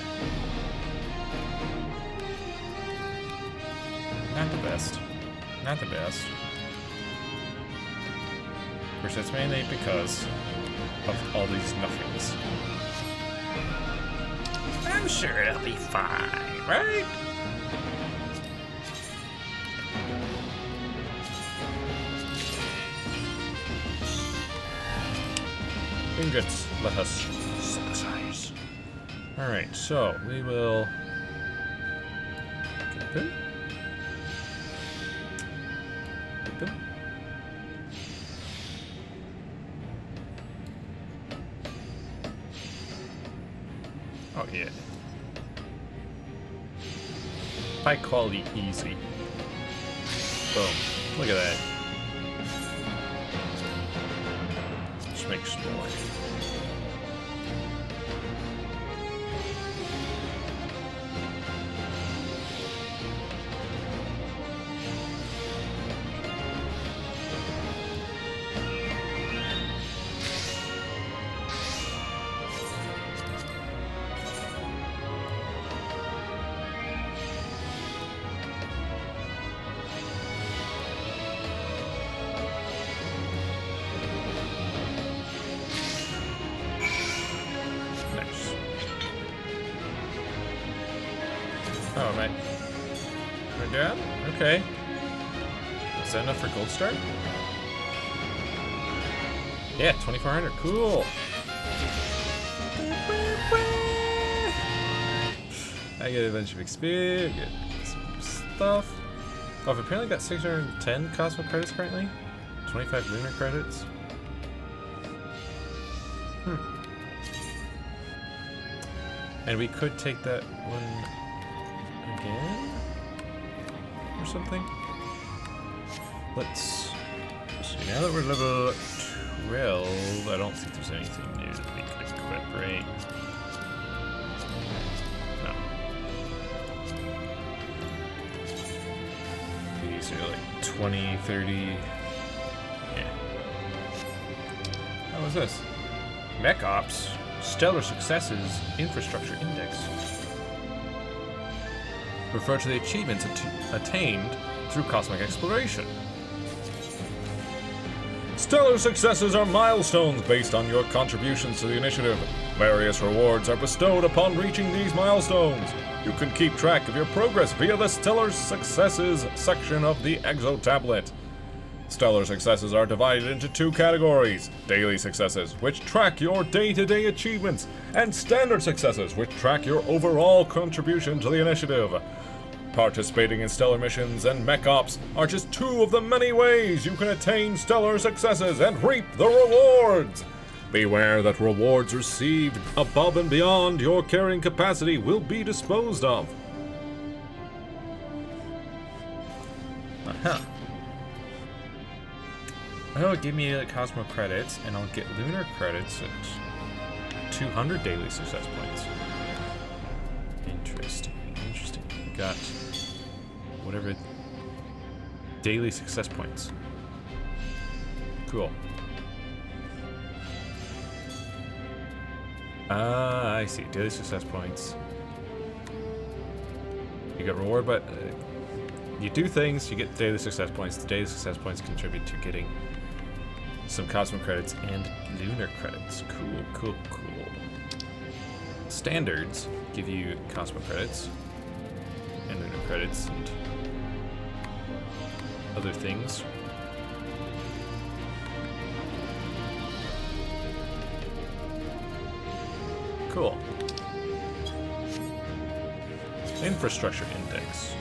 Not the best. Not the best. Of course, that's mainly because of all these nothings. I'm sure it'll be fine, right? Ingots, let us synthesize. Alright, so we will get them. Get them. Oh yeah. High quality, easy. Boom. Look at that. Just make some more. Oh, am I down? Okay. that enough for gold star? Yeah, 2400. Cool. I get a bunch of experience, get some stuff. Oh, I've apparently got 610 cosmic credits currently. 25 lunar credits. And we could take that one again? Or something? Let's see, now that we're level 12, I don't think there's anything new that we could equip, right? No. These are like 20, 30. Yeah. How was this? Mech Ops. Stellar Successes Infrastructure Index. Refer to the achievements attained through cosmic exploration. Stellar successes are milestones based on your contributions to the initiative. Various rewards are bestowed upon reaching these milestones. You can keep track of your progress via the Stellar Successes section of the Exo Tablet. Stellar successes are divided into two categories: daily successes, which track your day-to-day achievements, and standard successes, which track your overall contribution to the initiative. Participating in stellar missions and mech ops are just two of the many ways you can attain stellar successes and reap the rewards. Beware that rewards received above and beyond your carrying capacity will be disposed of. Uh-huh. Oh, give me like Cosmo credits, and I'll get lunar credits at 200 daily success points. Interesting, interesting. We got whatever daily success points. Cool. I see. Daily success points. You get reward, but you do things, you get daily success points. The daily success points contribute to getting some cosmic credits and lunar credits. Cool, cool, cool. Standards give you cosmic credits and lunar credits and other things. Cool. Infrastructure index.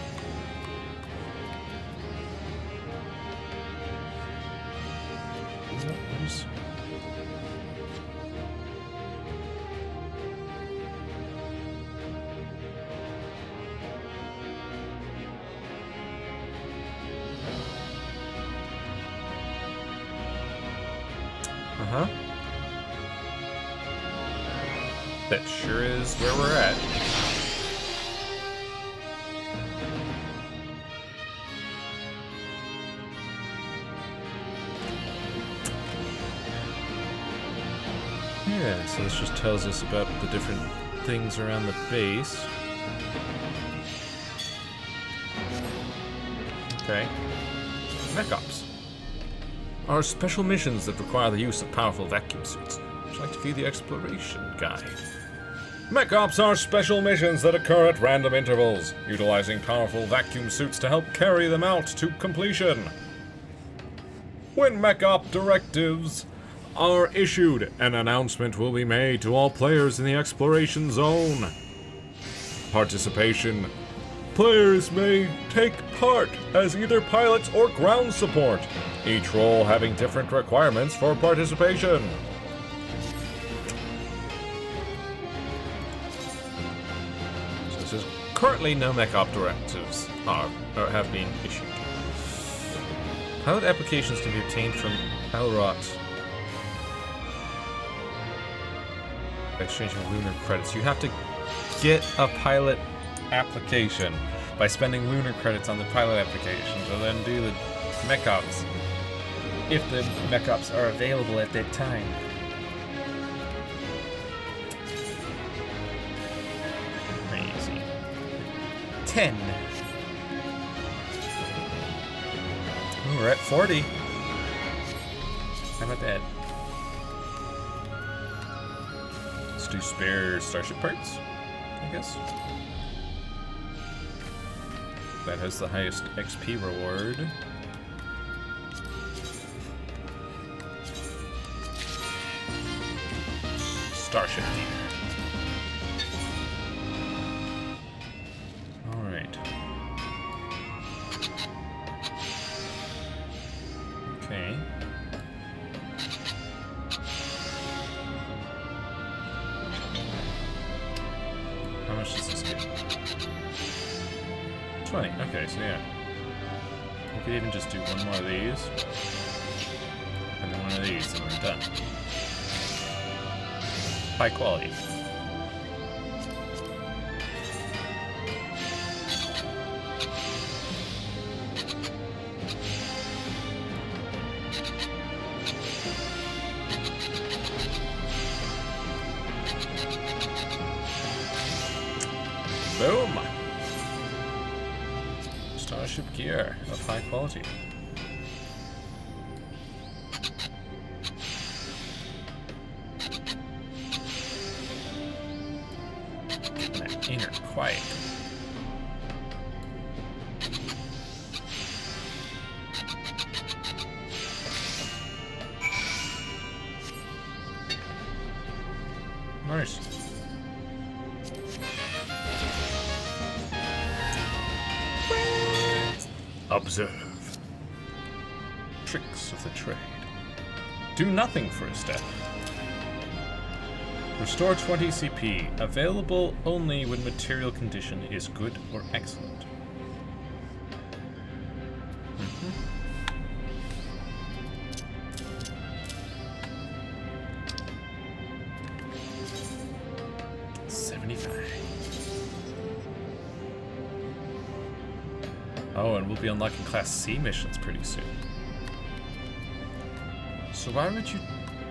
Uh-huh. That sure is where we're at. Yeah, so this just tells us about the different things around the base. Okay. Mech Ops are special missions that require the use of powerful vacuum suits. Would you like to view the exploration guide? Mech Ops are special missions that occur at random intervals, utilizing powerful vacuum suits to help carry them out to completion. When Mech Op directives are issued, an announcement will be made to all players in the exploration zone. Participation. Players may take part as either pilots or ground support, each role having different requirements for participation. So it says, currently no Mech Op directives have been issued. Pilot applications can be obtained from Elrot by exchanging lunar credits. You have to get a pilot application by spending lunar credits on the pilot application to then do the Mech Ops, if the Mech Ops are available at that time. Crazy. 10. Ooh, we're at 40. How about that? Let's do spare starship parts, I guess. That has the highest XP reward. Starship gear. Alright. Okay. How much does this get? 20. Okay, so yeah. We could even just do one more of these. And then one of these, and we're done. High quality. Boom! Starship gear of high quality. Getting that inner quiet. Nice. Observe. Tricks of the trade. Do nothing for a step. Restore 20 CP. Available only when material condition is good or excellent. Mhm. 75. Oh, and we'll be unlocking Class C missions pretty soon. So why would you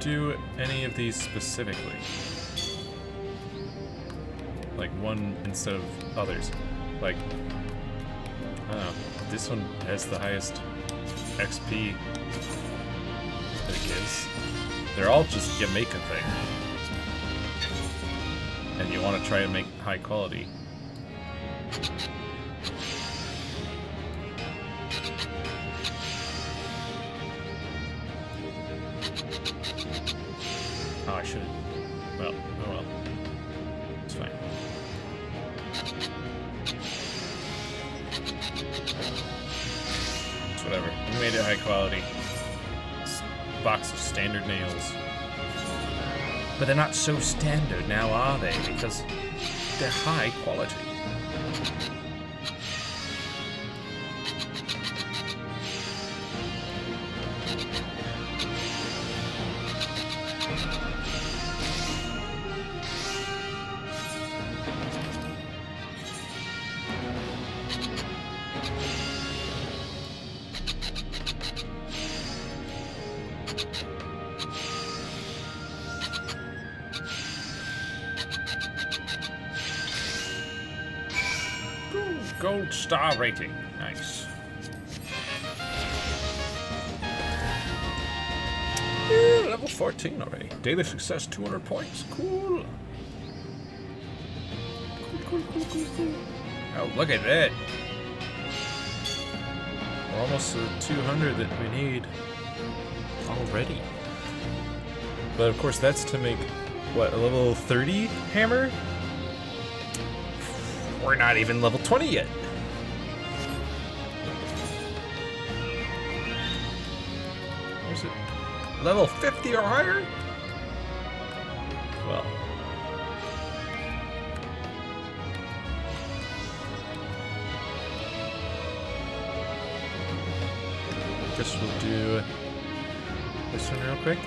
do any of these specifically? Like one instead of others. Like, I don't know, this one has the highest XP that it gives. They're all just Jamaica thing. And you want to try and make high quality. Oh, I should. Well, oh well. It's fine. It's whatever. We made it high quality. It's a box of standard nails. But they're not so standard now, are they? Because they're high quality. Gold star rating. Nice. Yeah, level 14 already. Daily success 200 points. Cool. Cool. Oh, look at that. We're almost to the 200 that we need already. But of course, that's to make, what, a level 30 hammer? We're not even level 20 yet. Where's it? Level 50 or higher? Well. Guess we'll do this one real quick.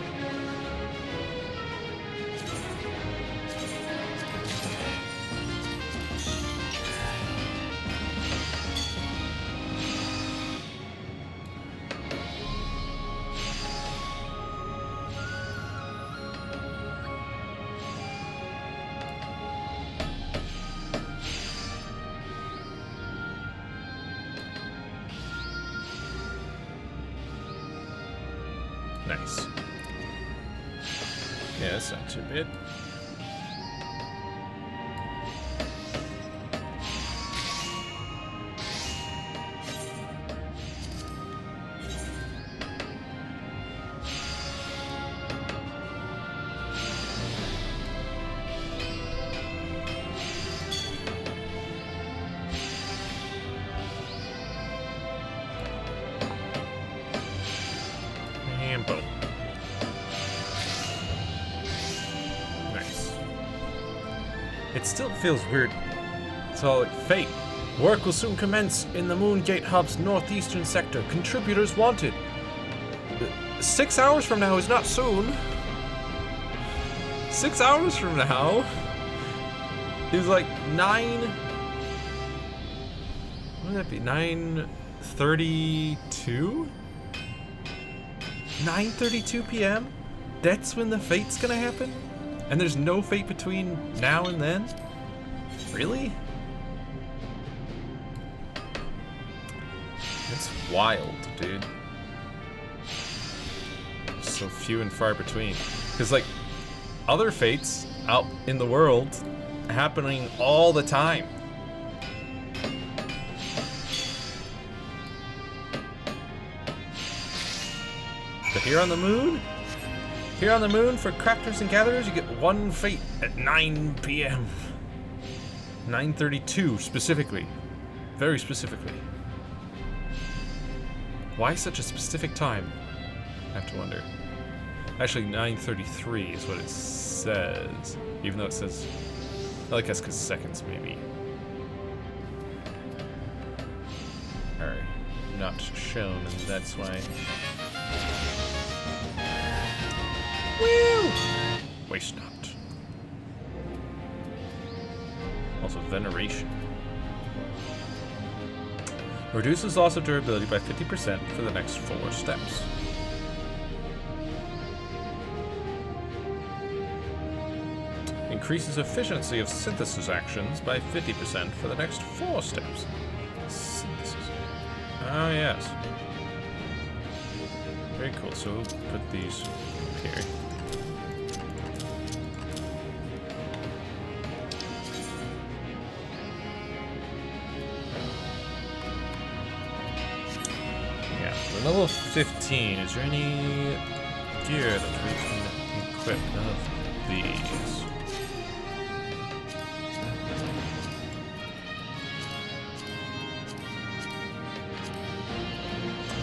Nice. Yeah, that's not too bad. ambo. Nice. It still feels weird. It's all like fate. Work will soon commence in the Moongate Hub's northeastern sector. Contributors wanted. 6 hours from now is not soon. 6 hours from now is like 9. What would that be? 9:32? 9:32 p.m.? That's when the fate's gonna happen? And there's no fate between now and then? Really? It's wild, dude. So few and far between. Because, like, other fates out in the world happening all the time. But here on the moon? Here on the moon, for crafters and gatherers, you get one fate at 9 p.m. 9:32 specifically. Very specifically. Why such a specific time? I have to wonder. Actually, 9:33 is what it says. Even though it says... I guess because seconds, maybe. Alright. Not shown, and that's why... Woo! Waste not. Also, veneration. Reduces loss of durability by 50% for the next 4 steps. Increases efficiency of synthesis actions by 50% for the next 4 steps. Synthesis. Ah, yes. Very cool. So we'll put these here. Yeah, for level 15, is there any gear that we can equip? None of these.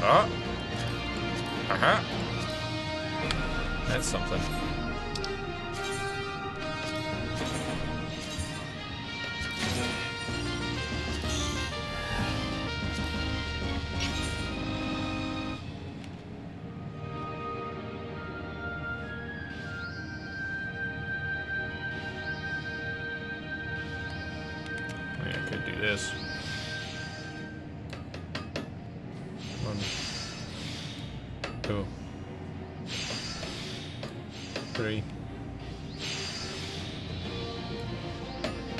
Ah! Aha! That's something. I could do this. 1, 2, 3,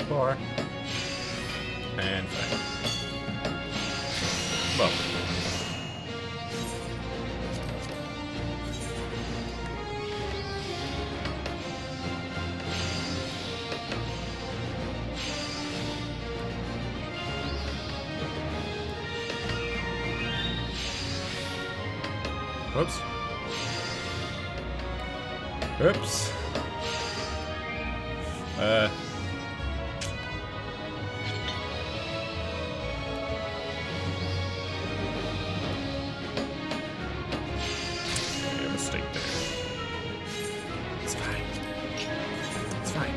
4, and 5. Well. Whoops. Oops. Made a mistake there. It's fine. It's fine.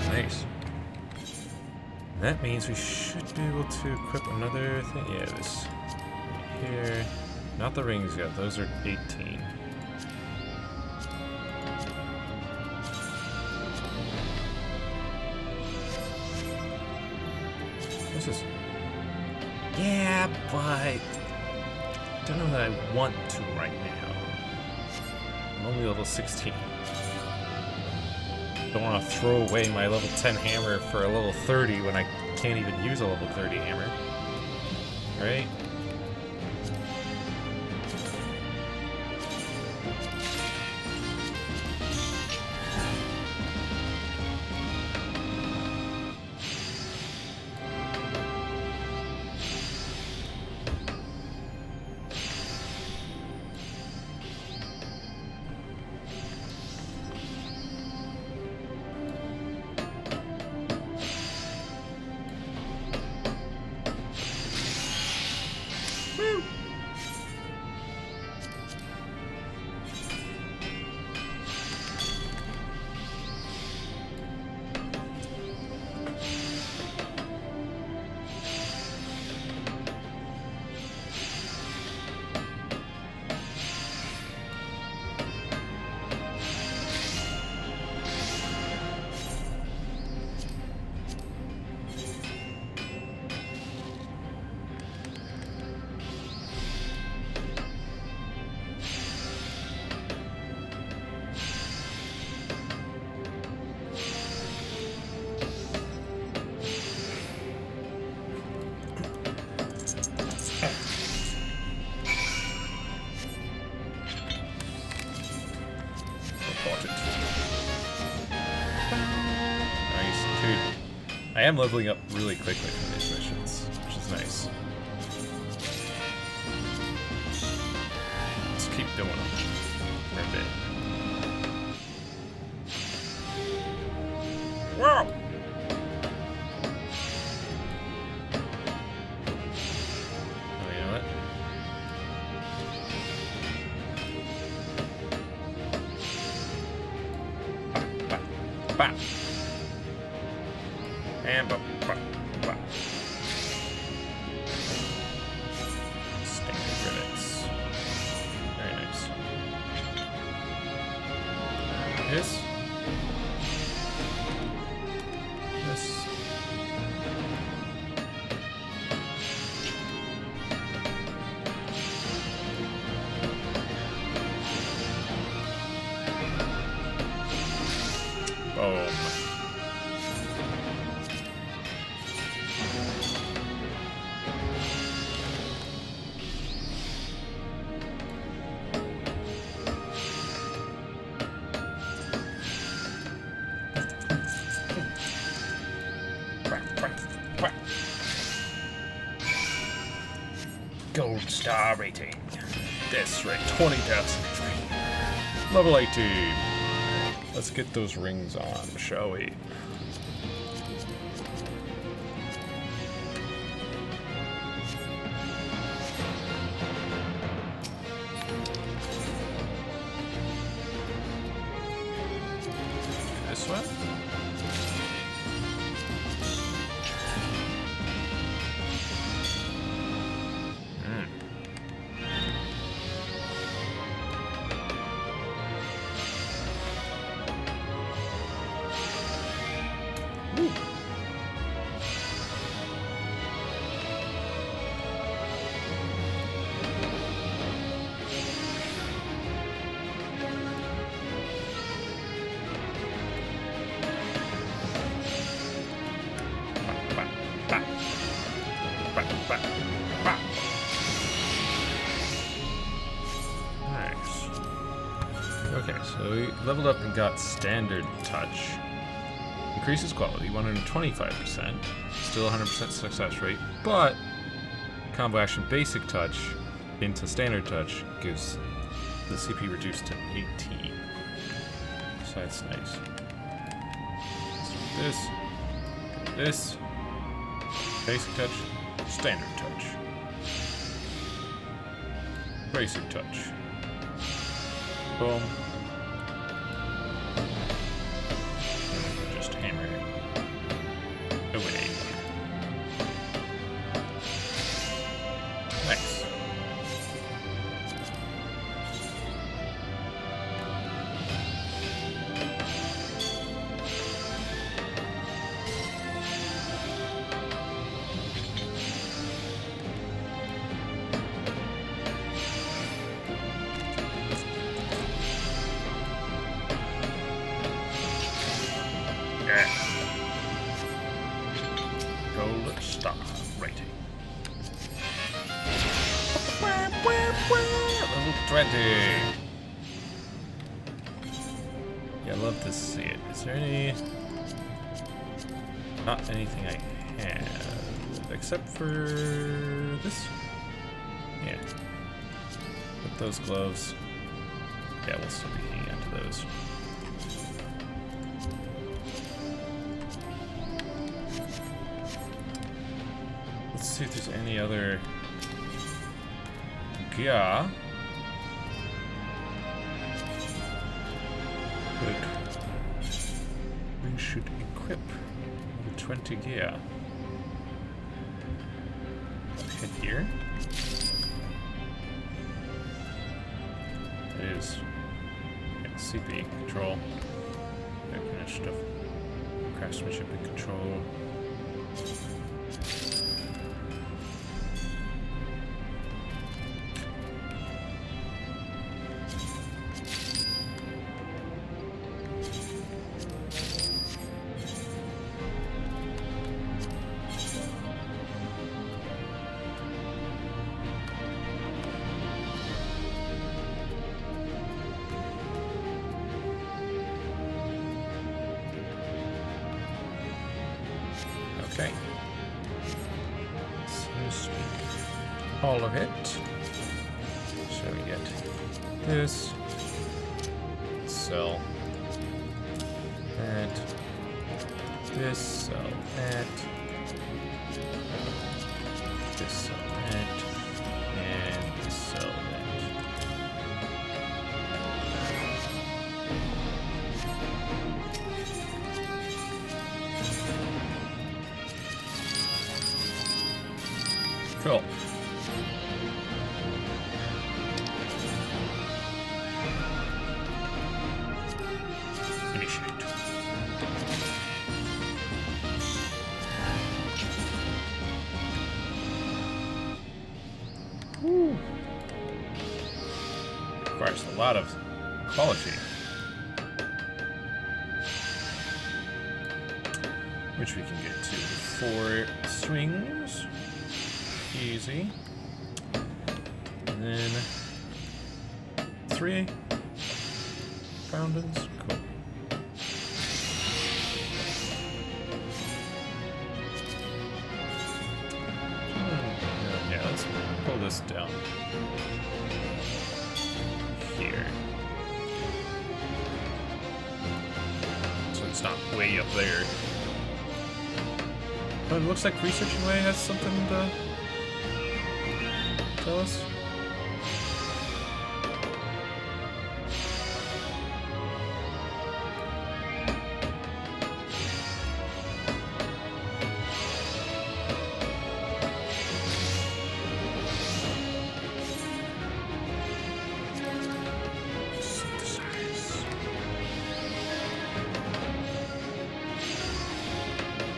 Nice. That means we should be able to equip another thing. Yeah, this here. Not the rings yet. Those are 18. This is... Yeah, but... don't know that I want to right now. I'm only level 16. Don't want to throw away my level 10 hammer for a level 30 when I can't even use a level 30 hammer. Right? I am leveling up really quickly for these missions, which is nice. Let's keep doing them for a bit. Whoa! Oh, you know what? Bop, bop, bop. And bop, bop, bop. Standard rivets. Very nice. This. This. Boom. Gold star rating. This right, 20,000 XP. Level 18. Let's get those rings on, shall we? This one? Nice. Okay, so we leveled up and got standard touch. Increases quality 125%. Still 100% success rate, but combo action basic touch into standard touch gives the CP reduced to 18. So that's nice. Let's do this. Basic touch, standard touch. Basic touch. Boom. Just hammer it away. Nice. Gold star rating. Level 20. Yeah, I love to see it. Is there any... Not anything I have. Except for this? Yeah. With those gloves. Yeah, we'll still be hanging on to those. Let's see if there's any other gear that we should equip with 20 gear. Hit here. It is CP control. That kind of stuff. Craftsmanship and control. Okay. Seems to be all of it. So we get this. Sell that. This, sell that. This, sell that. And this, sell that. Cool. Initiate. Requires a lot of quality. Which we can get to 4 swings. Easy. And then 3 fountains. Cool. Yeah, let's pull this down here. So it's not way up there. But it looks like Researching Way has something to tell us.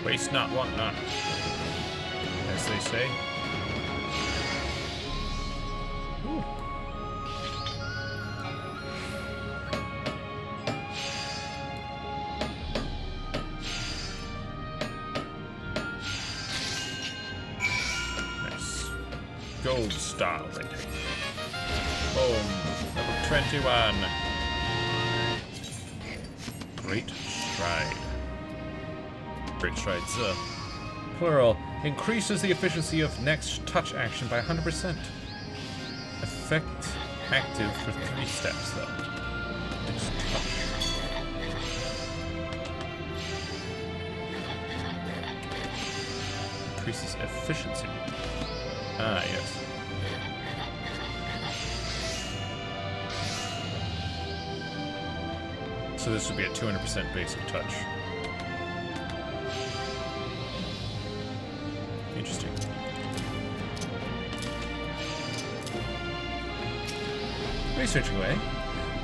Waste not, want not, as they say. Ooh. Nice. Gold style rating. Boom. Level 21. Great stride. Great strides, plural, increases the efficiency of next touch action by 100%. Effect active for 3 steps, though. Next touch. Increases efficiency. Ah, yes. So this would be a 200% basic touch. Interesting. Researching Way.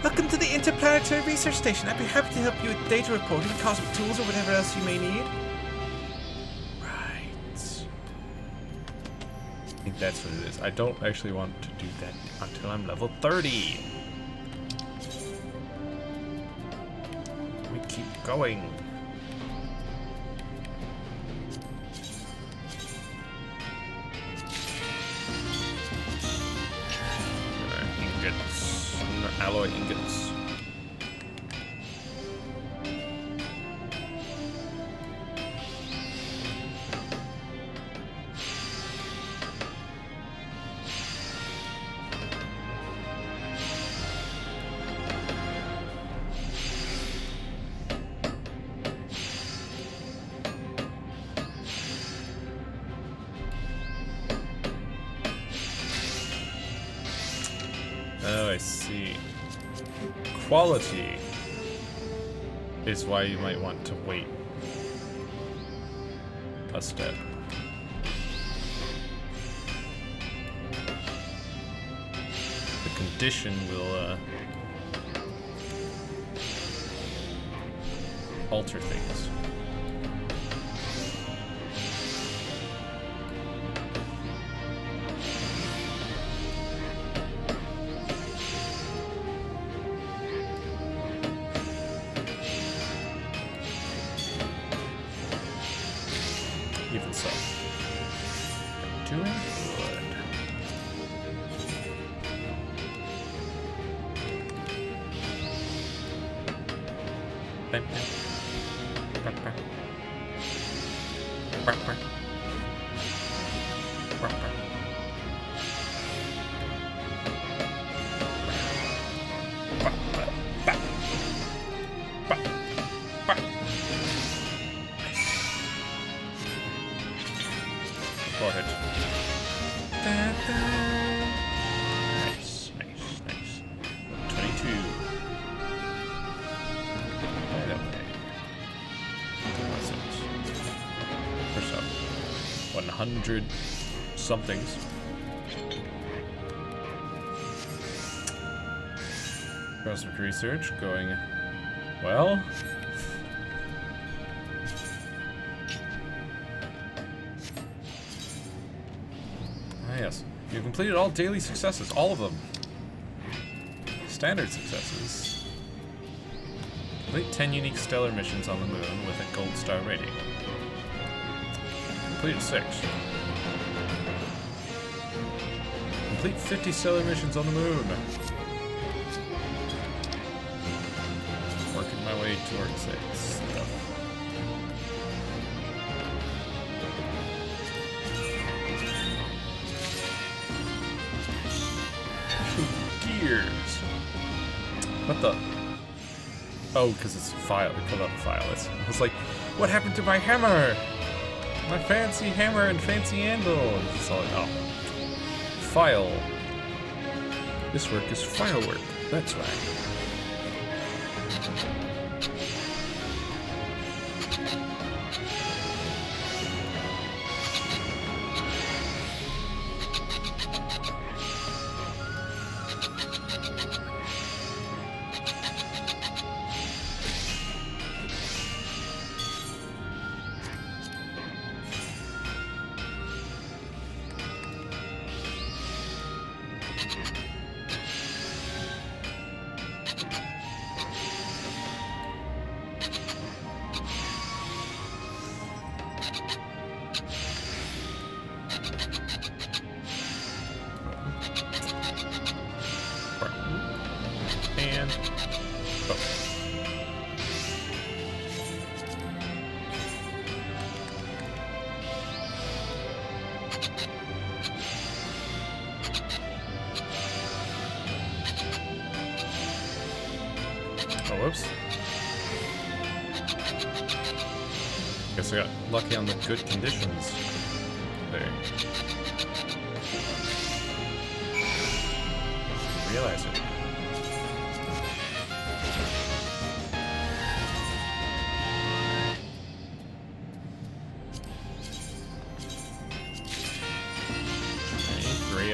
Welcome to the Interplanetary Research Station. I'd be happy to help you with data reporting, cosmic tools, or whatever else you may need. Right. I think that's what it is. I don't actually want to do that until I'm level 30. We keep going. Ingots. Alloy ingots. Oh, I see. Quality is why you might want to wait a step. The condition will alter things. Even so. Doing good. Bam, bam. Bam, bam. Go ahead. Nice, nice, nice. 22. Right that way. What's it? First up. 100 somethings. Cosmic research going well. Yes. You completed all daily successes, all of them. Standard successes. Complete 10 unique stellar missions on the moon with a gold star rating. Completed 6. Complete 50 stellar missions on the moon. Working my way towards it. Stuff. Gears. What the? Oh, because it's a file. They pulled out the file. It's like, what happened to my hammer? My fancy hammer and fancy handle. And it's all like, oh. File. This work is file work. That's right. And oh. Oh, whoops. Guess I got lucky on the good conditions there. Realize it.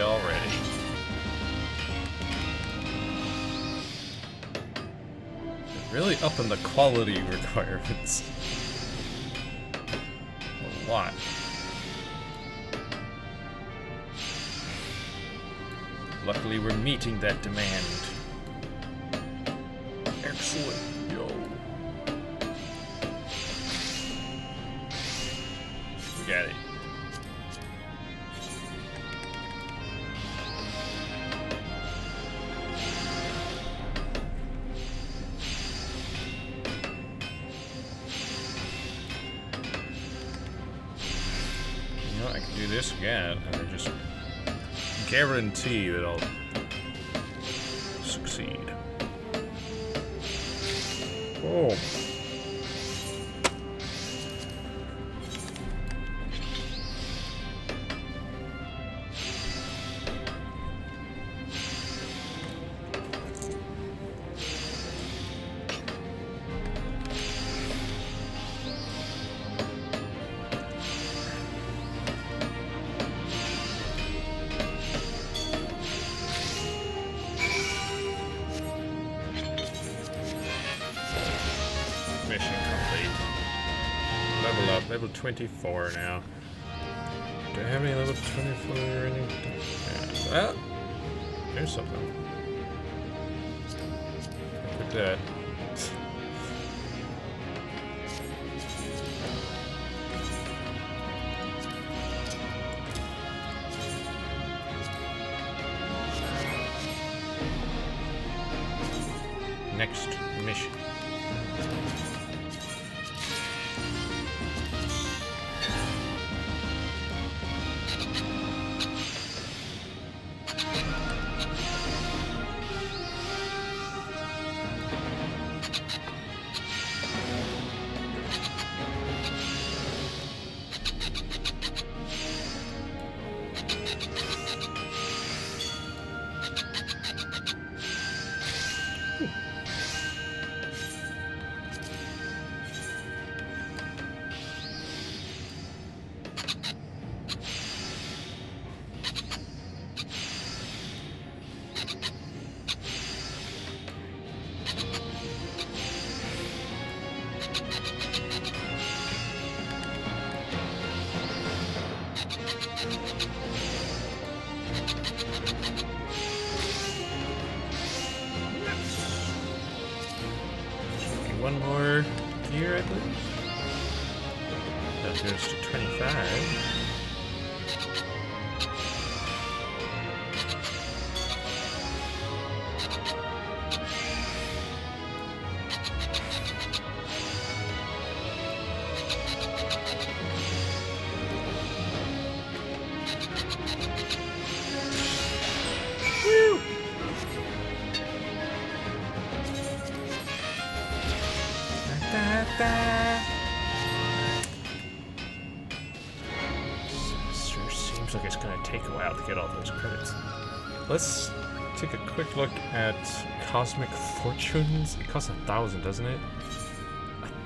Already. Really upping the quality requirements. A lot. Luckily, we're meeting that demand. Excellent, yo. We got it. I can do this again, and I just guarantee that I'll succeed. Oh. Mission complete. Level up, level 24 now. Do I have any level 24 or anything? Yeah. Well, there's something. Look at that. Next mission. one more gear, I believe. That goes to 25. Sure seems like it's gonna take a while to get all those credits. Let's take a quick look at Cosmic Fortunes. It costs 1,000, doesn't it?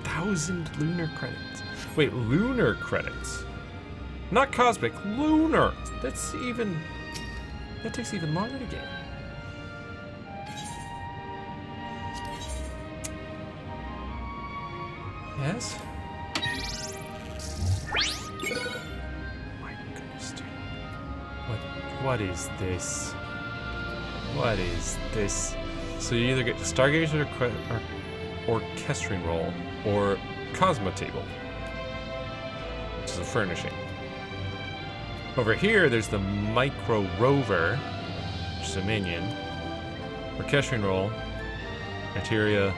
1,000 lunar credits. Wait, lunar credits. Not cosmic, lunar. That takes even longer to get. Yes? My goodness, dude. What is this? What is this? So you either get Stargazer or Orchestrion Roll or Cosmo Table, which is a furnishing. Over here, there's the Micro Rover, which is a minion. Orchestrion Roll, Materia,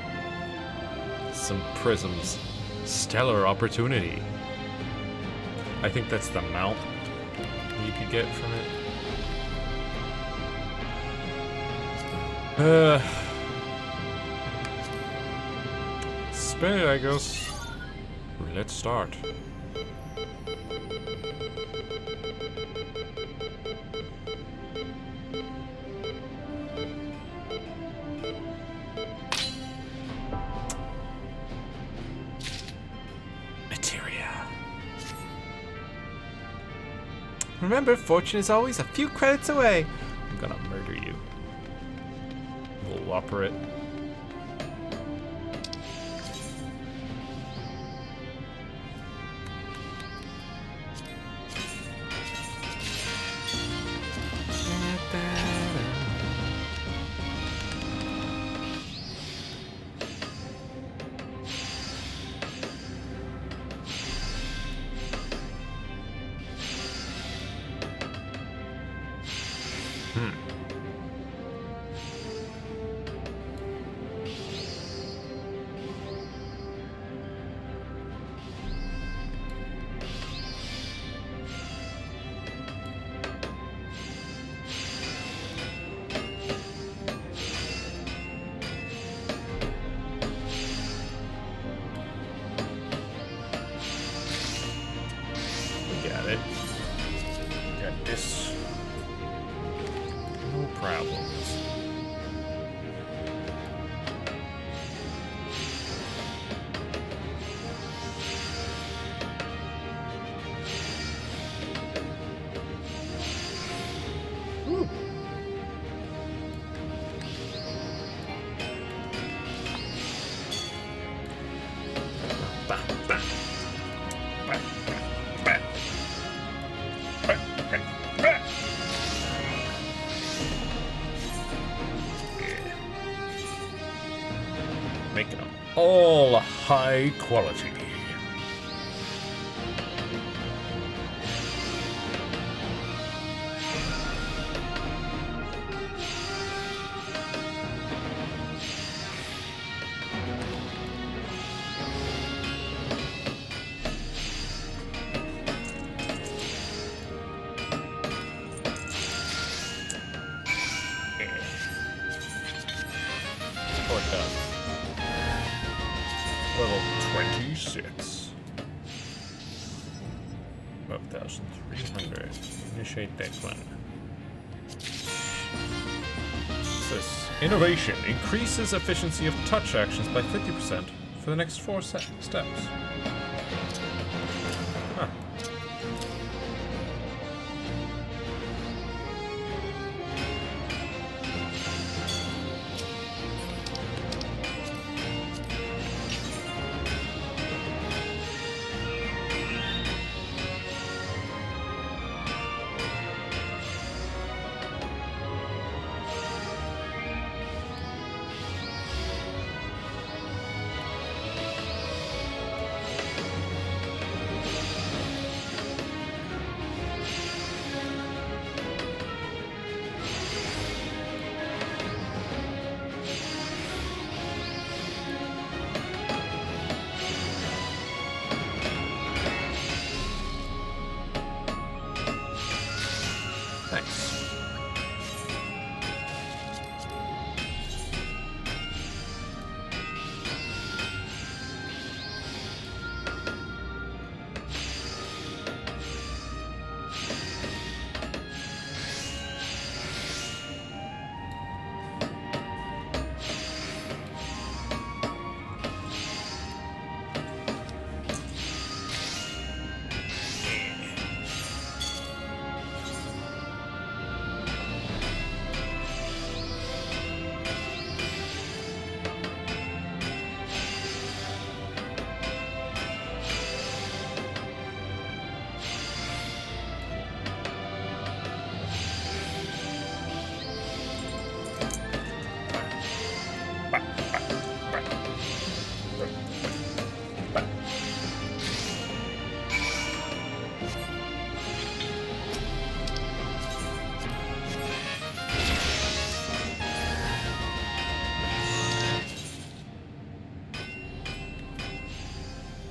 some prisms. Stellar Opportunity. I think that's the mount you could get from it. Spin it, I guess. Let's start. Remember, fortune is always a few credits away. I'm gonna murder you. We'll whopper it. Got this. No problems. Woo. Making them all high quality. Level 26. 12,300. Initiate that one. This innovation increases efficiency of touch actions by 50% for the next 4 steps. Huh.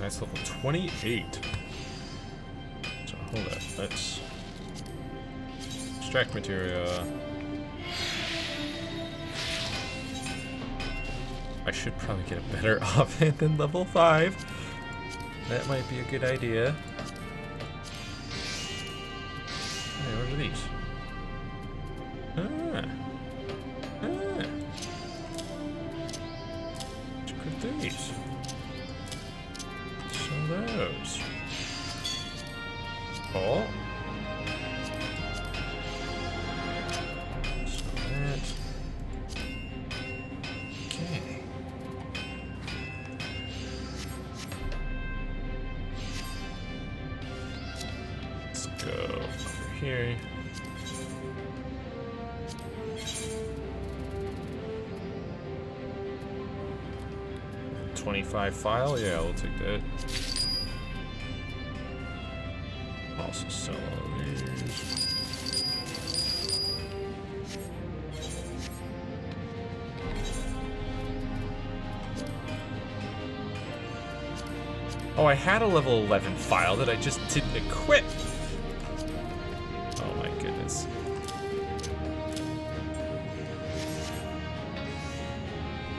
That's level 28. So hold up, let's extract materia. I should probably get a better offhand than level 5. That might be a good idea. Hey, what are these? Let's equip these. Sell those. Oh. So that. Okay. Let's go over here. $25 file, yeah, we'll take that. Also sell all these. Oh, I had a level 11 file that I just didn't equip. Oh my goodness.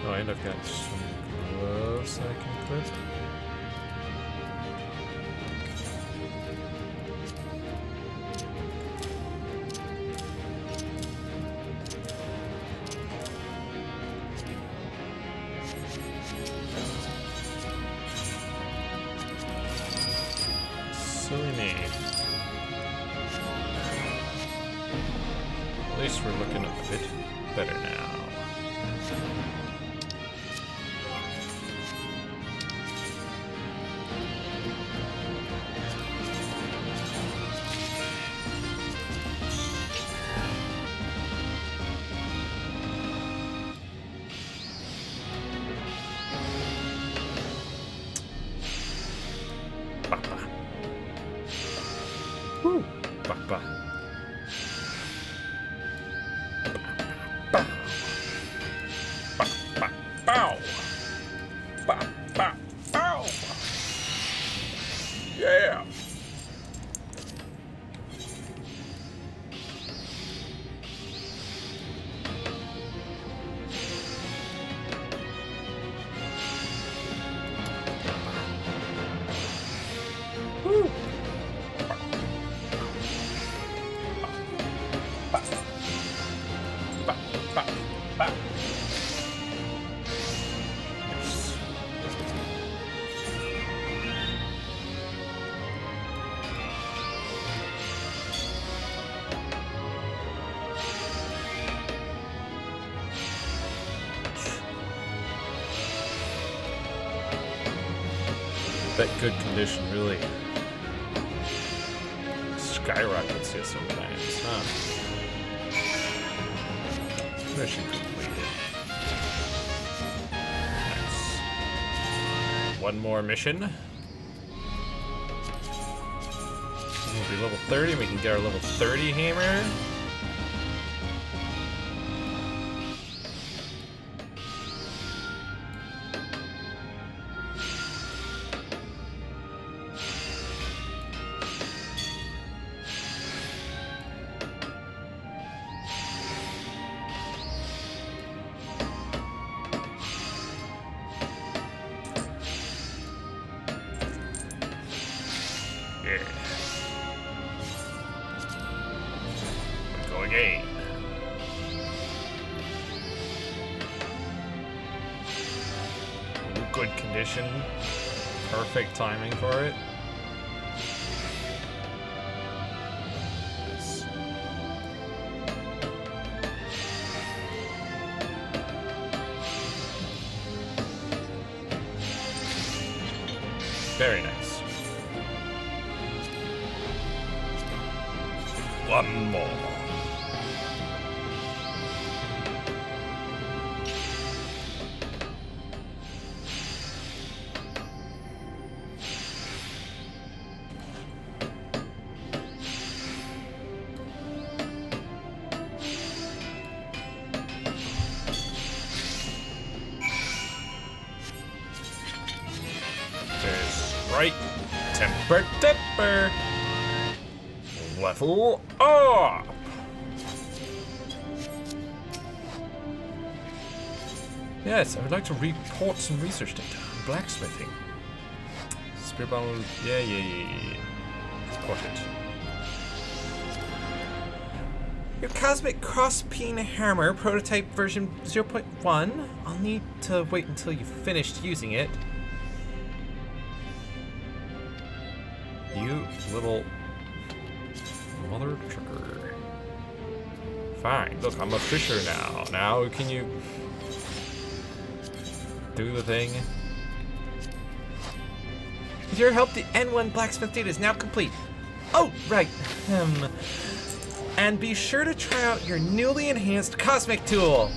Oh, and I've got some gloves I can equip. Silly me. At least we're looking a bit better now. Woo! Bah, bah. Bah. Bah, bah, bow. Bah, bah, bow. Yeah. Woo! That good condition really skyrockets you sometimes, huh? Mission completed. Nice. One more mission. We'll be level 30, we can get our level 30 hammer. Yeah. We go again. Good condition. Perfect timing for it. Yes. Very nice. One more. There's right. Temper. Level up. Yes, I would like to report some research data on blacksmithing. Spirit bottle. Yeah. Report it. Your Cosmic Cross-Peen Hammer, prototype version 0.1. I'll need to wait until you've finished using it. You little mother trucker. Fine. Look, I'm a fisher now. Now, can you do the thing? With your help, the N1 blacksmith data is now complete. Oh, right. And be sure to try out your newly enhanced Cosmic Tool.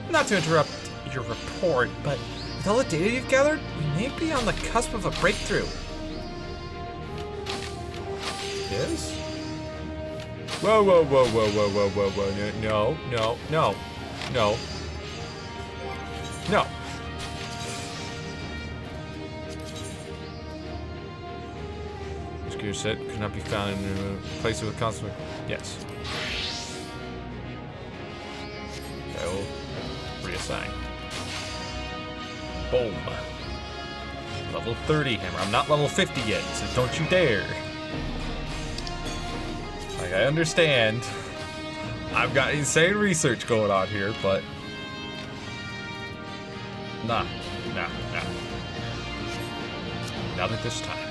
Not to interrupt your report, but with all the data you've gathered, you may be on the cusp of a breakthrough. Yes? Whoa. No. Gear set could not be found in a place with constant. Yes. I will reassign. Boom. Level 30 hammer. I'm not level 50 yet, so don't you dare. Like, I understand. I've got insane research going on here, but nah. Not at this time.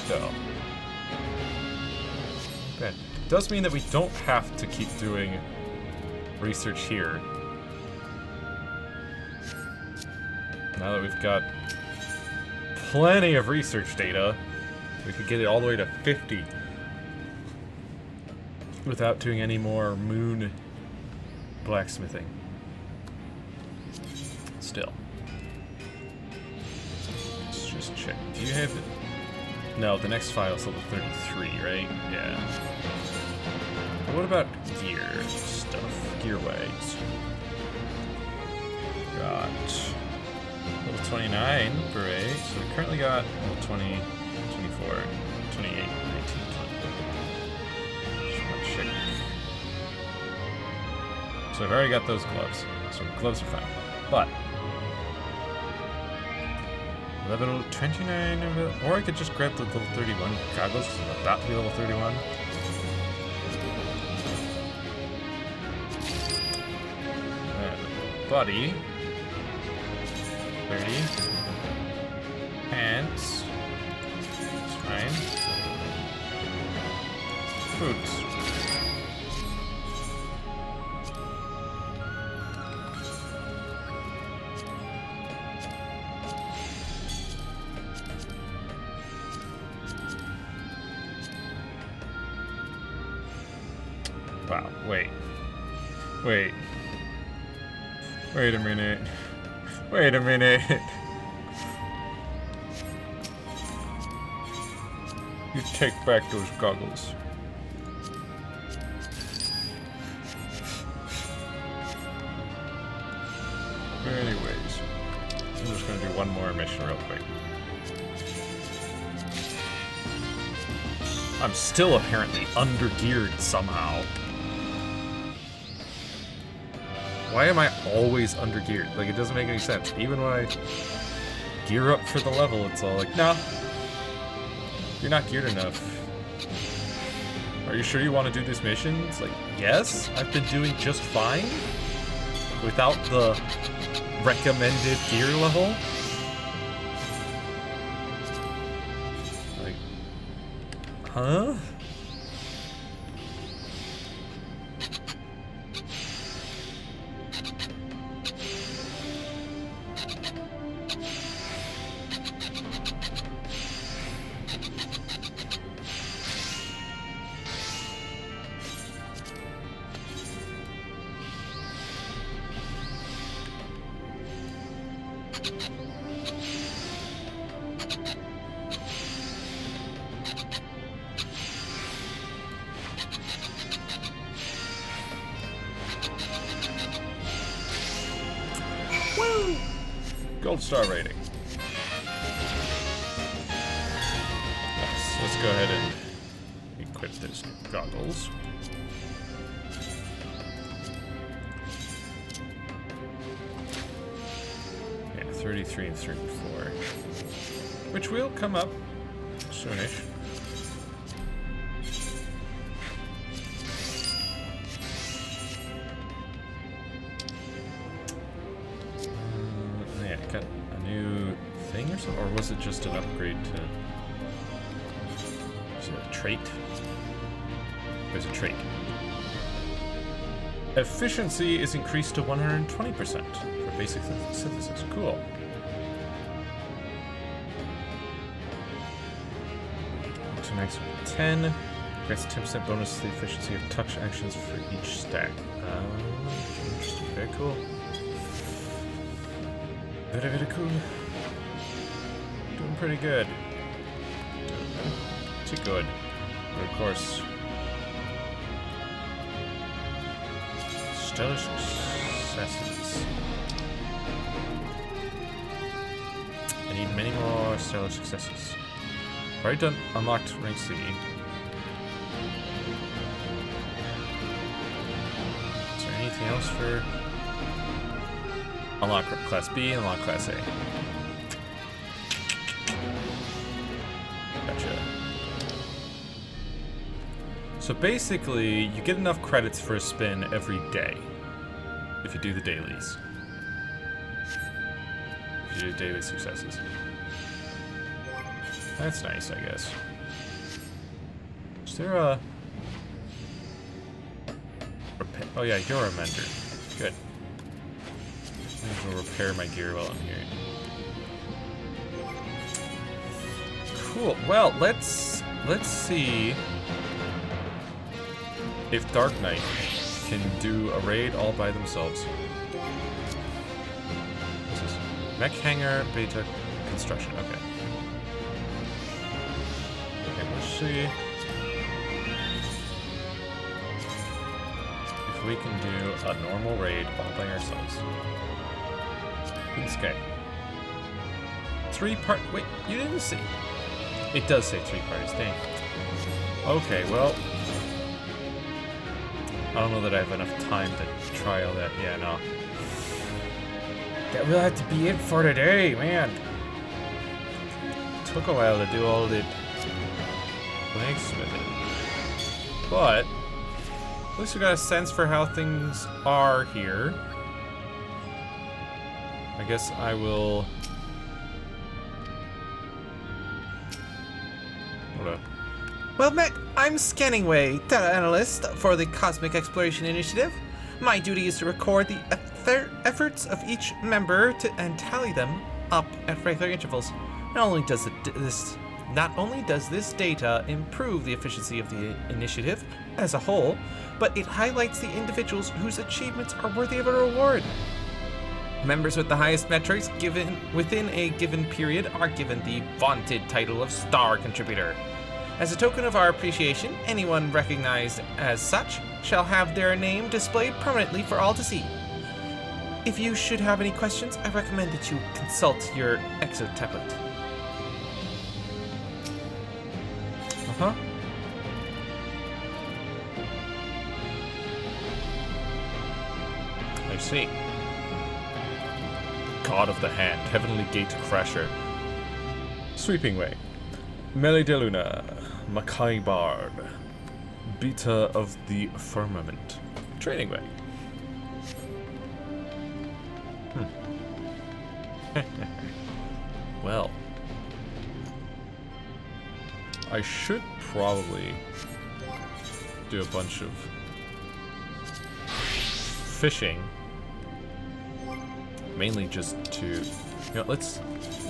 Though. Okay. Does mean that we don't have to keep doing research here. Now that we've got plenty of research data, we could get it all the way to 50 without doing any more moon blacksmithing. Still. Let's just check. Do you have it? No, the next file is level 33, right? Yeah. What about gear stuff? Gear wags. Got level 29, great. So we currently got level 20, 24, 28, 19, 20. Just want to check. So I've already got those gloves. So gloves are fine. But level 29, or I could just grab the level 31 goggles, because I'm about to be level 31. Body. 30. Pants. It's fine. Boots. Wow, wait. Wait a minute. You take back those goggles. Anyways, I'm just gonna do one more mission real quick. I'm still apparently under-geared somehow. Why am I always under-geared? Like, it doesn't make any sense. Even when I gear up for the level, it's all like, no, you're not geared enough. Are you sure you want to do this mission? It's like, yes, I've been doing just fine without the recommended gear level. Like, huh? Gold star rating. Nice. Let's go ahead and equip those goggles. Yeah, 33 and 34. Which will come up soonish. Yeah, got a new thing or something? Or was it just an upgrade to... Is it a trait? There's a trait. Efficiency is increased to 120% for basic synthesis. Cool. To max 10. Grants 10% bonus to the efficiency of touch actions for each stack. Interesting. Very cool. Very, very cool. Doing pretty good. Too good. But of course... Stellar successes. I need many more stellar successes. Already done unlocked rank C. Is there anything else for unlock class B and unlock class A? Gotcha. So basically, you get enough credits for a spin every day if you do the dailies. If you do daily successes. That's nice, I guess. Is there a... Oh yeah, you're a mender. Good. I might as well repair my gear while I'm here. Cool. Well, let's see if Dark Knight can do a raid all by themselves. What's this? Mech hangar beta construction. Okay. Okay, let's see if we can do a normal raid all by ourselves. Okay. 3-part. Wait, you didn't see. It does say 3 parties. Dang. Okay, well. I don't know that I have enough time to try all that. Yeah, no. That will have to be it for today, man. Took a while to do all the blacksmithing. But, at least we got a sense for how things are here. I guess I will... Hold up. Well, Mech, I'm Scanningway, data analyst for the Cosmic Exploration Initiative. My duty is to record the efforts of each member and tally them up at regular intervals. Not only does this data improve the efficiency of the initiative as a whole, but it highlights the individuals whose achievements are worthy of a reward. Members with the highest metrics given within a given period are given the vaunted title of Star Contributor. As a token of our appreciation, anyone recognized as such shall have their name displayed permanently for all to see. If you should have any questions, I recommend that you consult your exotablet. Uh-huh. I see. God of the Hand, Heavenly Gate Crasher. Sweeping Way. Melee de Luna. Makai Bard. Beta of the Firmament. Training Way. Well. I should probably do a bunch of fishing. Mainly just to... You know, let's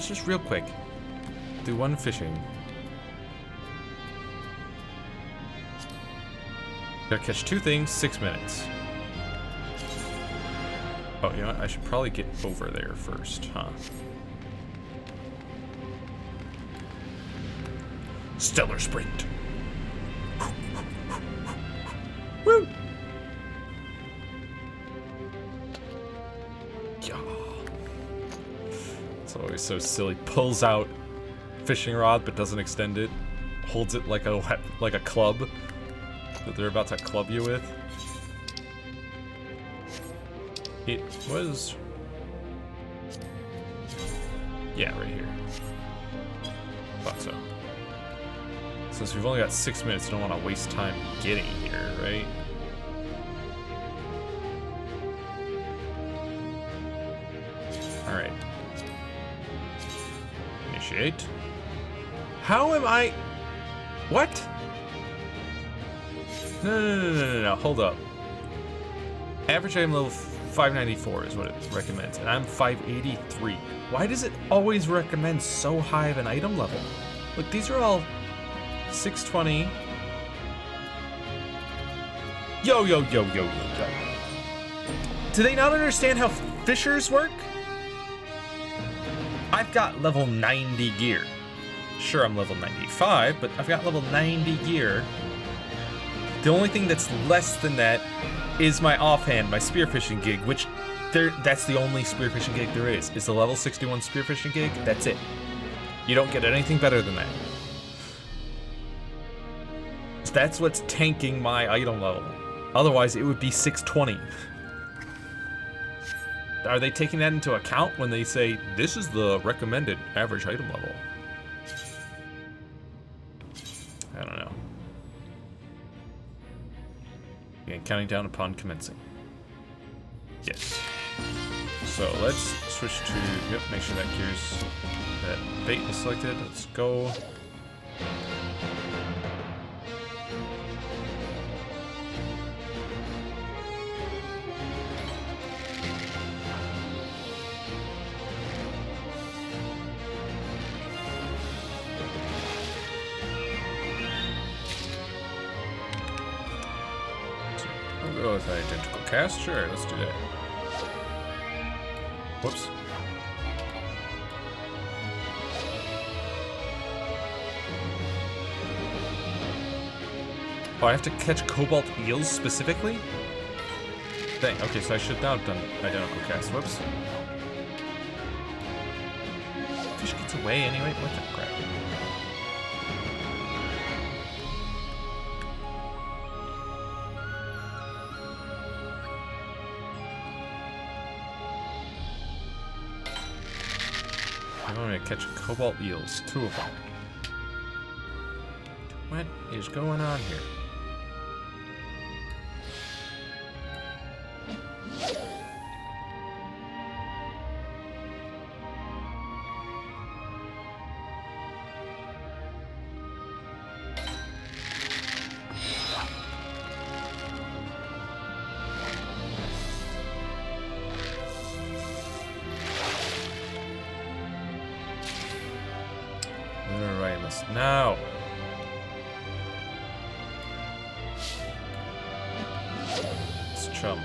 just real quick do one fishing. Gotta catch 2 things, 6 minutes. Oh, you know what? I should probably get over there first, huh? Stellar Sprint. Woo! Yeah. It's always so silly. Pulls out fishing rod but doesn't extend it. Holds it like a club that they're about to club you with. It was... yeah, right here. Thought so. Since we've only got 6 minutes, I don't want to waste time getting here, right? Alright. Initiate. How am I... what? No, hold up. Average item level 594 is what it recommends, and I'm 583. Why does it always recommend so high of an item level? Look, these are all 620. Yo. Do they not understand how fishers work? I've got level 90 gear. Sure, I'm level 95, but I've got level 90 gear. The only thing that's less than that is my offhand, my spearfishing gig, which that's the only spearfishing gig there is the level 61 spearfishing gig. That's it. You don't get anything better than that. That's what's tanking my item level. Otherwise, it would be 620. Are they taking that into account when they say, this is the recommended average item level? I don't know. Again, counting down upon commencing. Yes. So let's switch to, yep, make sure that gear's, that bait is selected. Let's go. I'll go with identical cast. Sure, let's do that. Whoops. Oh, I have to catch cobalt eels specifically? Dang, okay, so I should now have done identical cast. Whoops. Fish gets away anyway? What the crap? I'm going to catch cobalt eels, 2 of them. What is going on here? Now. It's chum.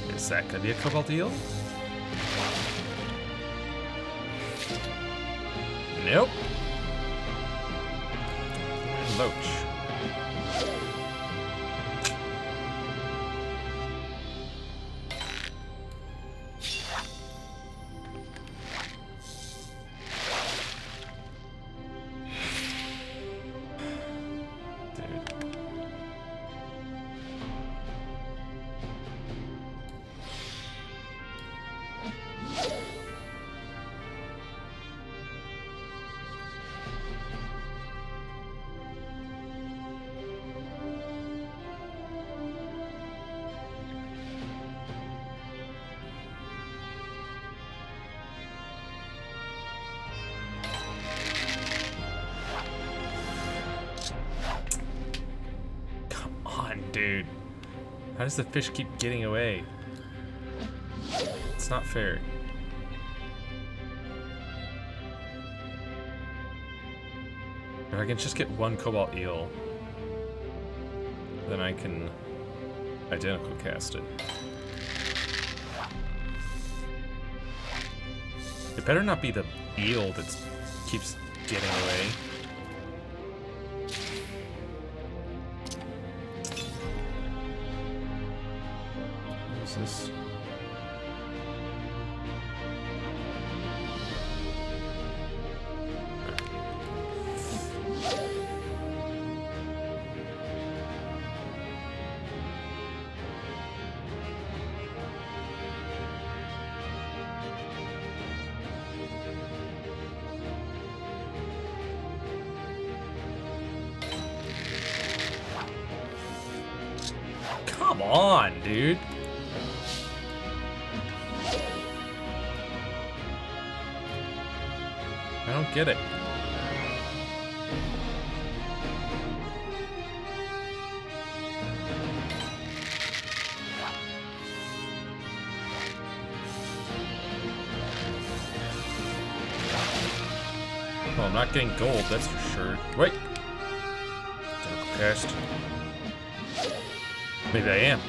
Is that gonna be a cobalt eel? Nope. Loach. Dude, how does the fish keep getting away? It's not fair. If I can just get 1 cobalt eel, then I can identical cast it. It better not be the eel that keeps getting away. is this? Come on, dude. I don't get it. Well, I'm not getting gold, that's for sure. Wait. Cast. Maybe I am.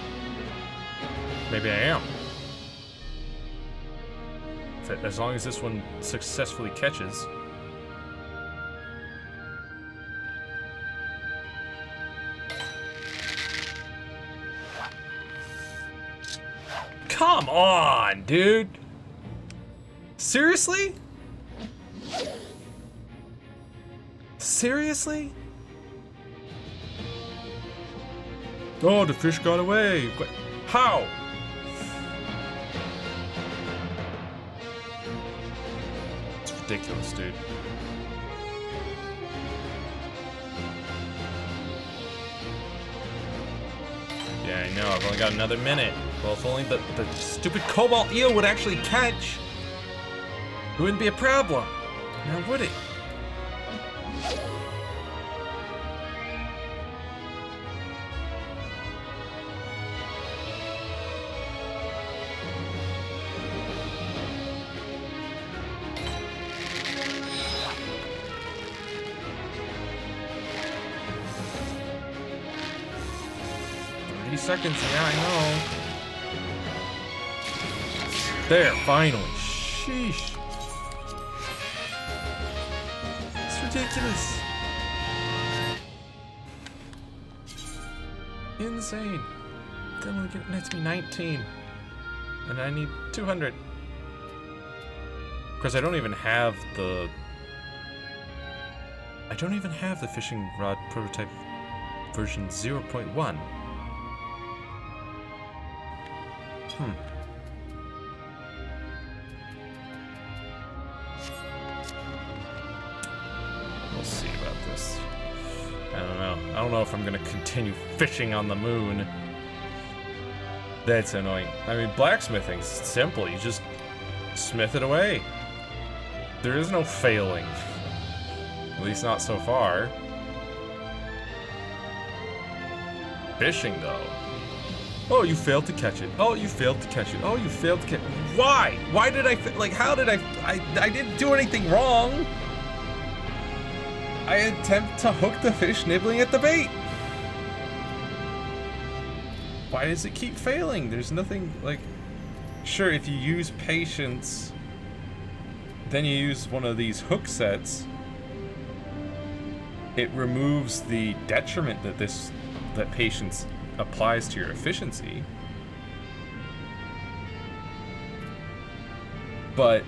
Maybe I am. As long as this one successfully catches. Come on, dude. Seriously? Seriously? Oh, the fish got away. How? It's ridiculous, dude. Yeah, I know. I've only got another minute. Well, if only the stupid cobalt eel would actually catch, it wouldn't be a problem. Now, would it? Seconds, yeah, I know. There, finally. Sheesh. It's ridiculous. Insane. Then we'll get next to me 19. And I need 200. Of course, I don't even have the fishing rod prototype version 0.1. We'll see about this. I don't know. I don't know if I'm gonna continue fishing on the moon. That's annoying. I mean, blacksmithing's simple. You just smith it away. There is no failing. At least not so far. Fishing, though. Oh, you failed to catch it. Oh, you failed to catch it. Oh, you failed to catch it. Why? Why did I, like, how did I didn't do anything wrong. I attempt to hook the fish nibbling at the bait. Why does it keep failing? There's nothing, like, sure, if you use patience, then you use one of these hook sets, it removes the detriment that patience applies to your efficiency. But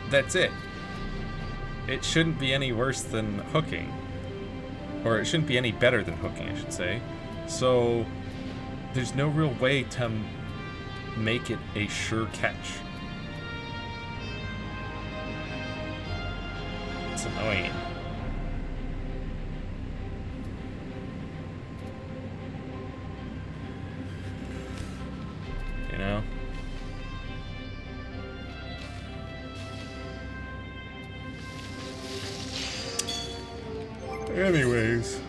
that's it. It shouldn't be any worse than hooking. Or it shouldn't be any better than hooking, I should say. So there's no real way to make it a sure catch. It's annoying. You know? Anyways.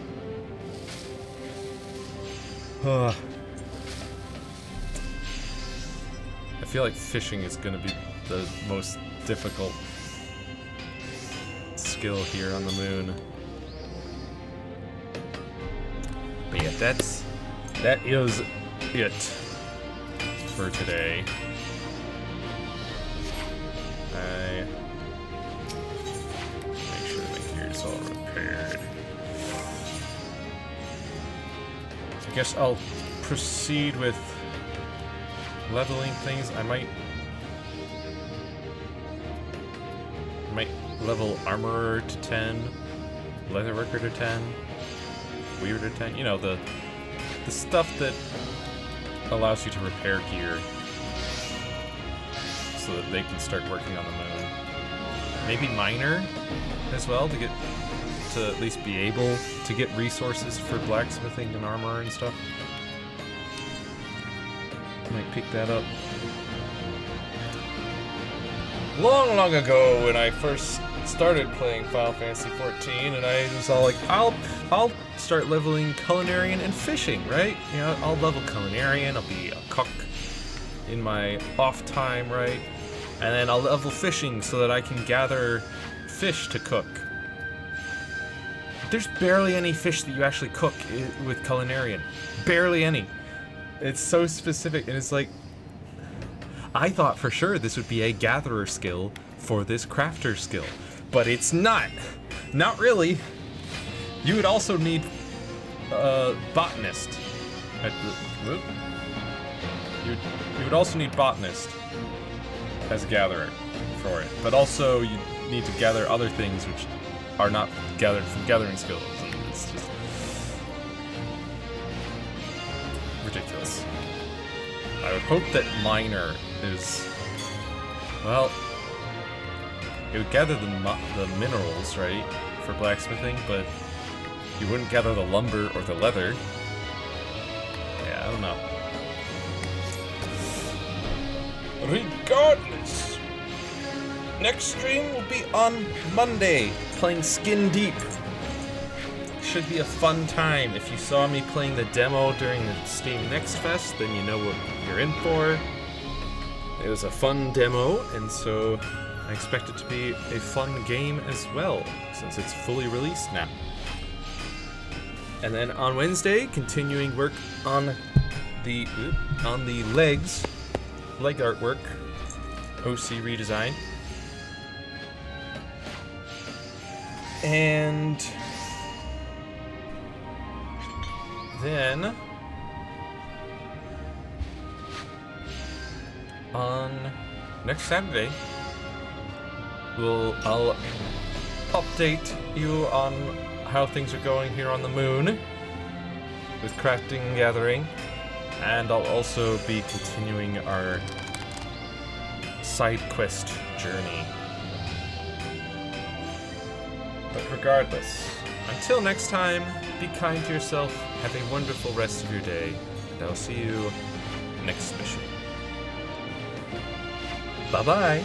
I feel like fishing is going to be the most difficult skill here on the moon. But yeah, that is it for today. Make sure my gear's all repaired. I guess I'll proceed with leveling things. I might level armorer to 10, leatherworker to 10, weaver to 10. You know, the stuff that allows you to repair gear so that they can start working on the moon. Maybe miner as well to at least be able to get resources for blacksmithing and armor and stuff. Might pick that up. Long ago, when I first started playing Final Fantasy XIV, and I was all like, I'll start leveling culinarian and fishing, right? You know, I'll level culinarian. I'll be a cook in my off time, right? And then I'll level fishing so that I can gather fish to cook. There's barely any fish that you actually cook with culinarian. Barely any. It's so specific, and it's like, I thought for sure this would be a gatherer skill for this crafter skill, but it's not. Not really. You would also need botanist. You would also need botanist as a gatherer for it, but also you need to gather other things which are not gathered from gathering skills. And it's just ridiculous. I would hope that miner is, well, it would gather the minerals, right, for blacksmithing, but you wouldn't gather the lumber or the leather. Yeah, I don't know. Regardless, next stream will be on Monday, playing Skin Deep. Should be a fun time. If you saw me playing the demo during the Steam Next Fest, then you know what you're in for. It was a fun demo, and so I expect it to be a fun game as well, since it's fully released now. And then on Wednesday, continuing work on the leg artwork, OC redesign. And then on next Saturday, I'll update you on how things are going here on the moon with crafting and gathering, and I'll also be continuing our side quest journey. But regardless, until next time, be kind to yourself, have a wonderful rest of your day, and I'll see you next mission. Bye-bye!